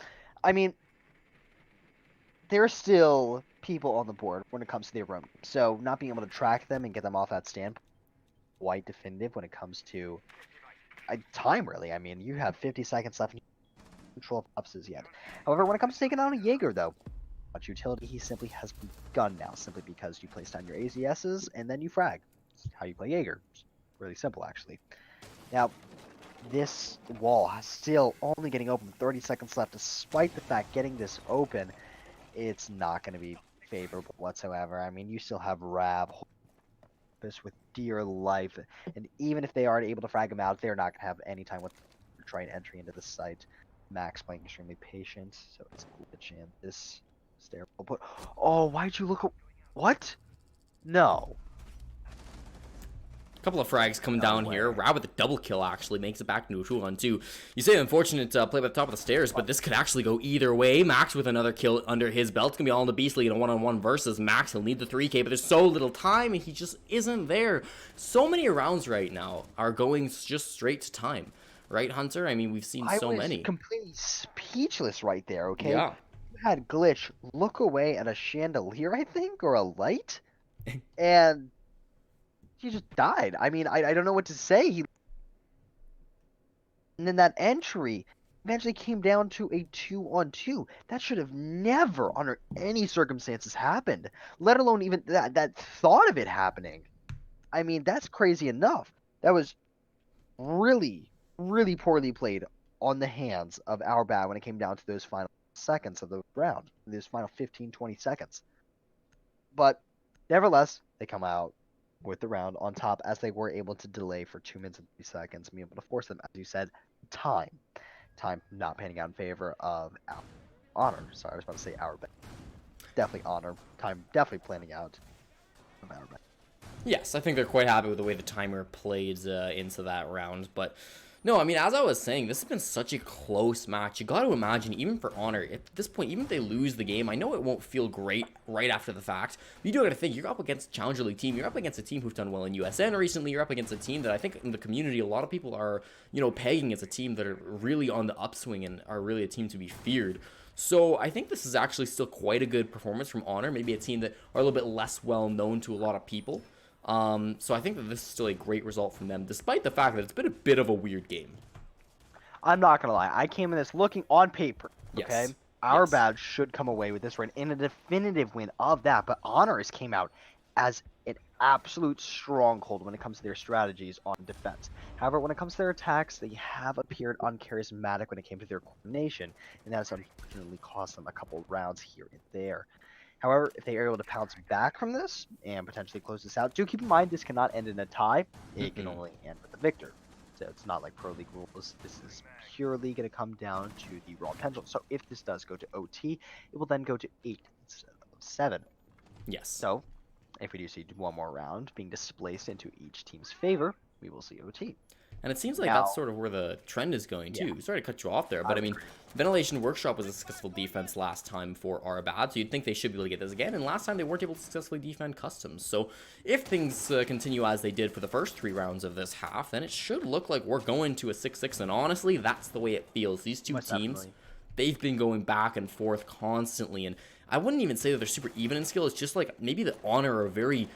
I mean, there's still people on the board when it comes to their roam. So not being able to track them and get them off that stand, quite definitive when it comes to time, really. I mean, you have 50 seconds left in control of opses yet. However, when it comes to taking on a Jaeger, though, much utility he simply has begun now, simply because you place down your AZSs and then you frag. It's how you play Jaeger. It's really simple, actually. Now, this wall is still only getting open, 30 seconds left. Despite the fact getting this open, it's not going to be favorable whatsoever. I mean, you still have Rab this with dear life, and even if they are able to frag him out, they're not going to have any time with trying entry into the site. Max playing extremely patient, so it's glitching. This is terrible. But oh, why'd you look? What? No. Couple of frags coming No down way. here. Rab with a double kill actually makes it back to a 2-on-2. You say unfortunate play by the top of the stairs, but this could actually go either way. Max with another kill under his belt. It's going to be all in the Beastly in a 1-on-1 versus Max. He'll need the 3K, but there's so little time, and he just isn't there. So many rounds right now are going just straight to time. Right, Hunter? I mean, we've seen so I was many. completely speechless right there, okay? Yeah. You had Glitch look away at a chandelier, I think, or a light, and he just died. I mean, I don't know what to say. And then that entry eventually came down to a 2-on-2. That should have never, under any circumstances, happened, let alone even that thought of it happening. I mean, that's crazy enough. That was really, really poorly played on the hands of our bad when it came down to those final seconds of the round, those final 15, 20 seconds. But nevertheless, they come out with the round on top as they were able to delay for 2 minutes and 3 seconds, being able to force them, as you said, time not panning out in favor of our honor. Sorry, I was about to say our bad. Definitely honor. Time definitely planning out of our bad. Yes, I think they're quite happy with the way the timer played into that round. But no, I mean, as I was saying, this has been such a close match. You got to imagine, even for Honor, at this point, even if they lose the game, I know it won't feel great right after the fact. But you do got to think, you're up against a Challenger League team. You're up against a team who've done well in USN recently. You're up against a team that I think in the community, a lot of people are, pegging as a team that are really on the upswing and are really a team to be feared. So I think this is actually still quite a good performance from Honor. Maybe a team that are a little bit less well known to a lot of people. So I think that this is still a great result from them, despite the fact that it's been a bit of a weird game. I'm not gonna lie. I came in this looking on paper. Okay, Yes. our Yes. badge should come away with this win in a definitive win of that. But Honors came out as an absolute stronghold when it comes to their strategies on defense. However, when it comes to their attacks, they have appeared uncharismatic when it came to their coordination, and that has unfortunately cost them a couple rounds here and there. However, if they are able to pounce back from this and potentially close this out, do keep in mind this cannot end in a tie. It can only end with the victor. So it's not like Pro League rules. This is purely going to come down to the raw pendulum. So if this does go to OT, it will then go to 8 instead of 7. Yes. So if we do see one more round being displaced into each team's favor, we will see OT. And it seems like Now- that's sort of where the trend is going, too. Yeah. Sorry to cut you off there, but I mean, Ventilation Workshop was a successful defense last time for Arbad, so you'd think they should be able to get this again, and last time they weren't able to successfully defend Customs. So if things continue as they did for the first 3 rounds of this half, then it should look like we're going to a 6-6, and honestly, that's the way it feels. These two Most teams, definitely. they've been going back and forth constantly, and I wouldn't even say that they're super even in skill. It's just like maybe the Honor are very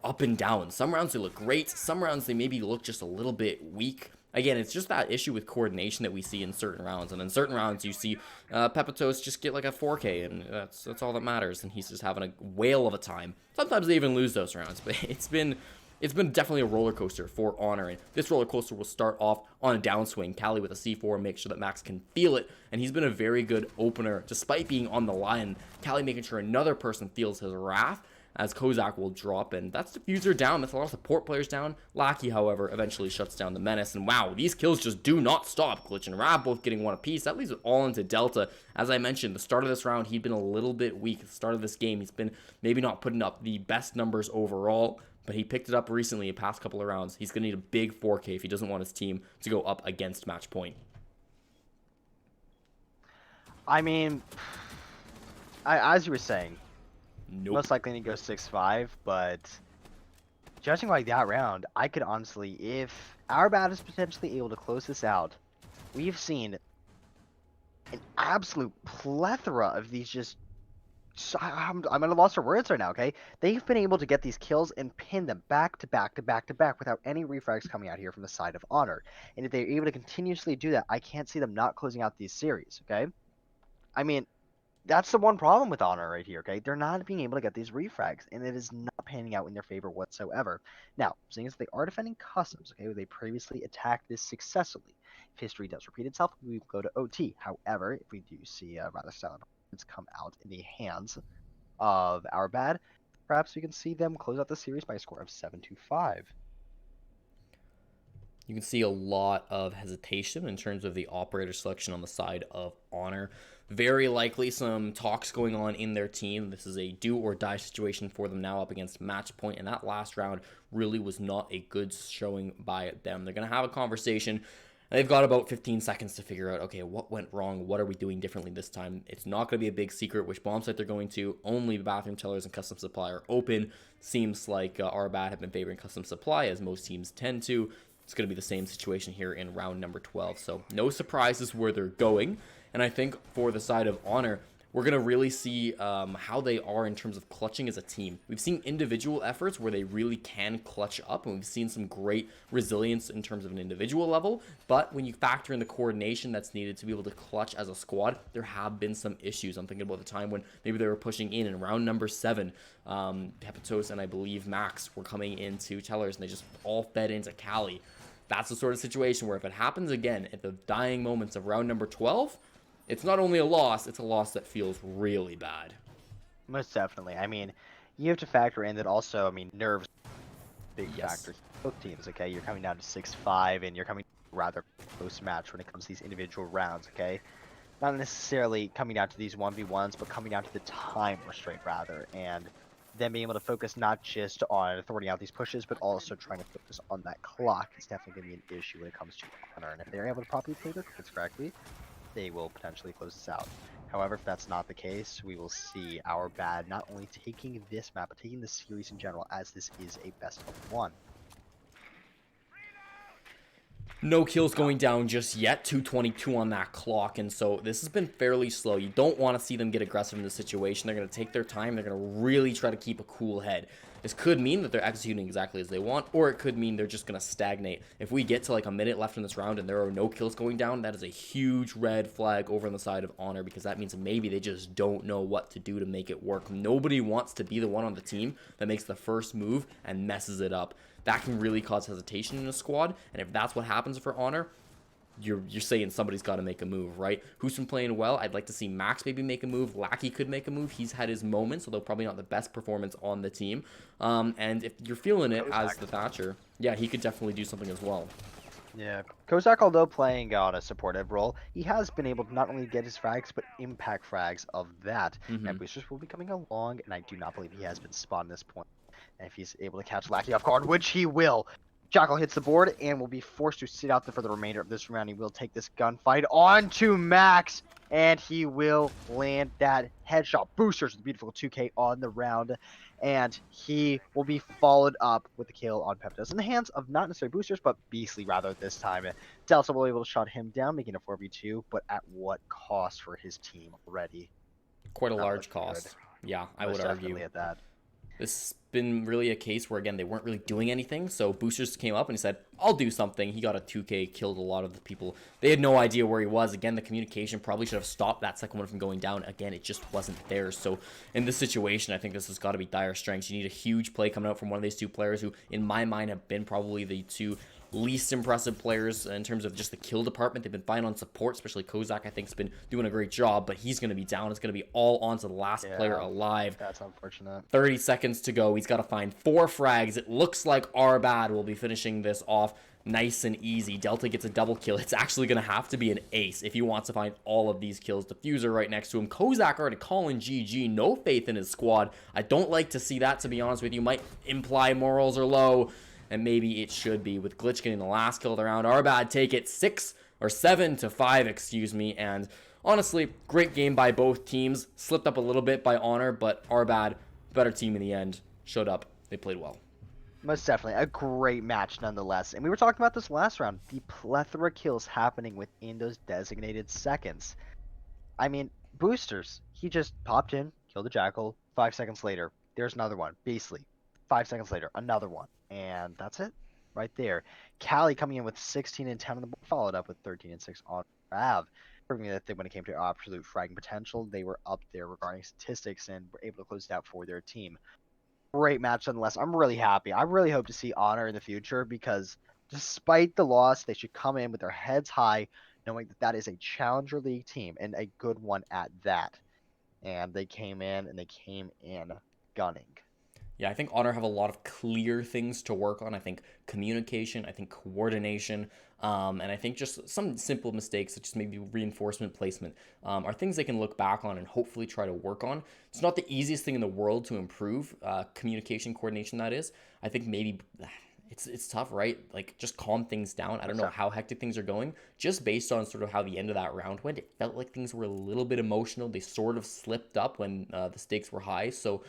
up and down. Some rounds they look great, some rounds they maybe look just a little bit weak. Again, it's just that issue with coordination that we see in certain rounds. And in certain rounds, you see Pepitos just get like a 4K, and that's all that matters. And he's just having a whale of a time. Sometimes they even lose those rounds. But it's been it's been definitely a roller coaster for Honor, and this roller coaster will start off on a downswing. Cali with a C4, make sure that Max can feel it, and he's been a very good opener despite being on the line. Cali making sure another person feels his wrath as Kozak will drop, and that's Diffuser down. That's a lot of support players down. Lackey, however, eventually shuts down the Menace, and wow, these kills just do not stop. Glitch and Rab both getting one apiece. That leaves it all into Delta. As I mentioned, the start of this round, he'd been a little bit weak. At the start of this game, he's been maybe not putting up the best numbers overall, but he picked it up recently in the past couple of rounds. He's going to need a big 4K if he doesn't want his team to go up against match point. I mean, as you were saying, Nope. most likely to go 6-5, but judging by that round, I could honestly, if our bat is potentially able to close this out, we've seen an absolute plethora of these just. I'm at a loss for words right now, okay? They've been able to get these kills and pin them back to back to back to back without any refrags coming out here from the side of Honor. And if they're able to continuously do that, I can't see them not closing out these series, okay? I mean, that's the one problem with Honor right here, okay? They're not being able to get these refrags, and it is not panning out in their favor whatsoever. Now, seeing as they are defending customs, okay, they previously attacked this successfully. If history does repeat itself, we will go to OT. However, if we do see a rather silent performance come out in the hands of our bad, perhaps we can see them close out the series by a score of 7-5. You can see a lot of hesitation in terms of the operator selection on the side of Honor. Very likely some talks going on in their team. This is a do or die situation for them now up against match point, and that last round really was not a good showing by them. They're going to have a conversation. They've got about 15 seconds to figure out, okay, what went wrong? What are we doing differently this time? It's not going to be a big secret which bomb site they're going to. Only bathroom tellers and custom supply are open. Seems like Arbat have been favoring custom supply, as most teams tend to. It's going to be the same situation here in round number 12. So no surprises where they're going. And I think for the side of Honor, we're going to really see how they are in terms of clutching as a team. We've seen individual efforts where they really can clutch up, and we've seen some great resilience in terms of an individual level. But when you factor in the coordination that's needed to be able to clutch as a squad, there have been some issues. I'm thinking about the time when maybe they were pushing in round number 7. Hepatos and I believe Max were coming into tellers, and they just all fed into Cali. That's the sort of situation where if it happens again at the dying moments of round number 12, it's not only a loss, it's a loss that feels really bad. Most definitely. I mean, you have to factor in that also, I mean, nerves big factor. Both teams, okay? You're coming down to 6-5, and you're coming rather close match when it comes to these individual rounds, okay? Not necessarily coming down to these 1v1s, but coming down to the time restraint rather, and them being able to focus not just on throwing out these pushes, but also trying to focus on that clock is definitely going to be an issue when it comes to Honor. And if they're able to properly play their cards correctly, they will potentially close this out. However, if that's not the case, we will see our bad not only taking this map, but taking the series in general, as this is a best of 1. No kills going down just yet, 2:22 on that clock, and so this has been fairly slow. You don't want to see them get aggressive in this situation. They're going to take their time. They're going to really try to keep a cool head. This could mean that they're executing exactly as they want, or it could mean they're just going to stagnate. If we get to like a minute left in this round and there are no kills going down, that is a huge red flag over on the side of Honor, because that means maybe they just don't know what to do to make it work. Nobody wants to be the one on the team that makes the first move and messes it up. That can really cause hesitation in a squad, and if that's what happens for Honor, you're saying somebody's got to make a move, right? Who's been playing well? I'd like to see Max maybe make a move. Lackey could make a move. He's had his moments, although probably not the best performance on the team. And if you're feeling it as the Thatcher, yeah, he could definitely do something as well. Yeah, Kozak, although playing on a supportive role, he has been able to not only get his frags, but impact frags of that. And boosters will be coming along, and I do not believe he has been spotted at this point. And if he's able to catch Lackey off guard, which he will, Jackal hits the board and will be forced to sit out there for the remainder of this round. He will take this gunfight onto Max, and he will land that headshot. Boosters with a beautiful 2K on the round, and he will be followed up with the kill on Peptos in the hands of not necessarily Boosters, but Beastly rather this time. Delta will be able to shot him down, making a 4v2, but at what cost for his team already? Quite a large cost. Yeah, I would argue. At that. This has been really a case where, again, they weren't really doing anything. So Boosters came up and he said, I'll do something. He got a 2K, killed a lot of the people. They had no idea where he was. Again, the communication probably should have stopped that second one from going down. Again, it just wasn't there. So in this situation, I think this has got to be dire strengths. You need a huge play coming out from one of these two players who, in my mind, have been probably the two least impressive players in terms of just the kill department. They've been fine on support, especially Kozak, I think, has been doing a great job, but he's going to be down. It's going to be all on to the last player alive. That's unfortunate. 30 seconds to go. He's got to find 4 frags. It looks like Arbad will be finishing this off nice and easy. Delta gets a double kill. It's actually going to have to be an ace if he wants to find all of these kills. Diffuser right next to him. Kozak already calling GG. No faith in his squad. I don't like to see that, to be honest with you. Might imply morals are low, and maybe it should be, with Glitch getting the last kill of the round. Arbad take it 7-5, excuse me, and honestly, great game by both teams. Slipped up a little bit by Honor, but Arbad, better team in the end, showed up. They played well. Most definitely. A great match nonetheless. And we were talking about this last round. The plethora of kills happening within those designated seconds. I mean, Boosters, he just popped in, killed the Jackal. 5 seconds later, there's another one. Beastly. 5 seconds later, another one. And that's it. Right there. Cali coming in with 16 and 10 on the board, followed up with 13 and 6 on Rav. Proving that when it came to absolute fragging potential, they were up there regarding statistics and were able to close it out for their team. Great match nonetheless. I'm really happy. I really hope to see Honor in the future because despite the loss, they should come in with their heads high, knowing that that is a Challenger League team and a good one at that. And they came in gunning. Yeah, I think Honor have a lot of clear things to work on. I think communication, I think coordination, and I think just some simple mistakes, such as maybe reinforcement placement, are things they can look back on and hopefully try to work on. It's not the easiest thing in the world to improve communication, coordination, that is. I think maybe it's tough, right? Like, just calm things down. I don't know how hectic things are going. Just based on sort of how the end of that round went, it felt like things were a little bit emotional. They sort of slipped up when the stakes were high, so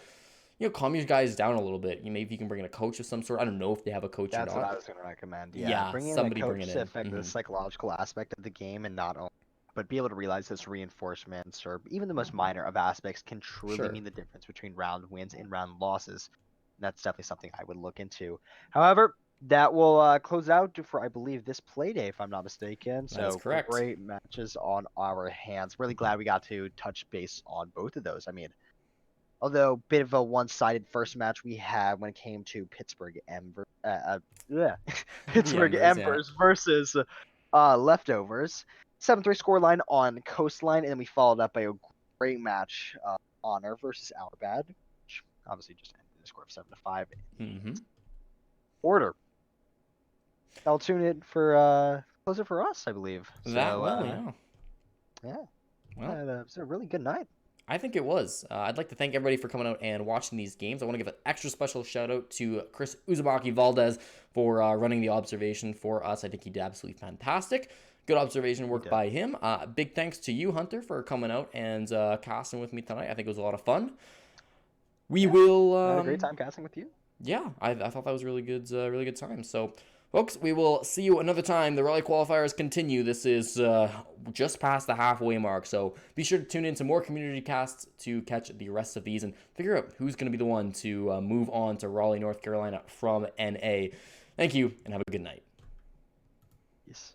calm your guys down a little bit. Maybe you can bring in a coach of some sort. I don't know if they have a coach or not. That's what I was going to recommend. Yeah, bring in somebody a coach bring it to in. affect the psychological aspect of the game and not only, but be able to realize this reinforcements or even the most minor of aspects can truly mean the difference between round wins and round losses. And that's definitely something I would look into. However, that will close out for, I believe, this play day, if I'm not mistaken. That is correct. Great matches on our hands. Really glad we got to touch base on both of those. I mean, although bit of a one-sided first match we had when it came to Pittsburgh Embers versus Leftovers. 7-3 scoreline on Coastline, and then we followed up by a great match, Honor versus Outbad, which obviously just ended the score of 7-5. Order. I'll tune it for close it for us, I believe. Yeah. Well, Well, it was a really good night. I think it was. I'd like to thank everybody for coming out and watching these games. I want to give an extra special shout out to Chris Uzumaki Valdez for running the observation for us. I think he did absolutely fantastic. Good observation work by him. Big thanks to you, Hunter, for coming out and casting with me tonight. I think it was a lot of fun. We will. I had a great time casting with you. Yeah, I thought that was really good time. So, folks, we will see you another time. The Raleigh qualifiers continue. This is just past the halfway mark, so be sure to tune in to more community casts to catch the rest of these and figure out who's going to be the one to move on to Raleigh, North Carolina from NA. Thank you, and have a good night. Yes.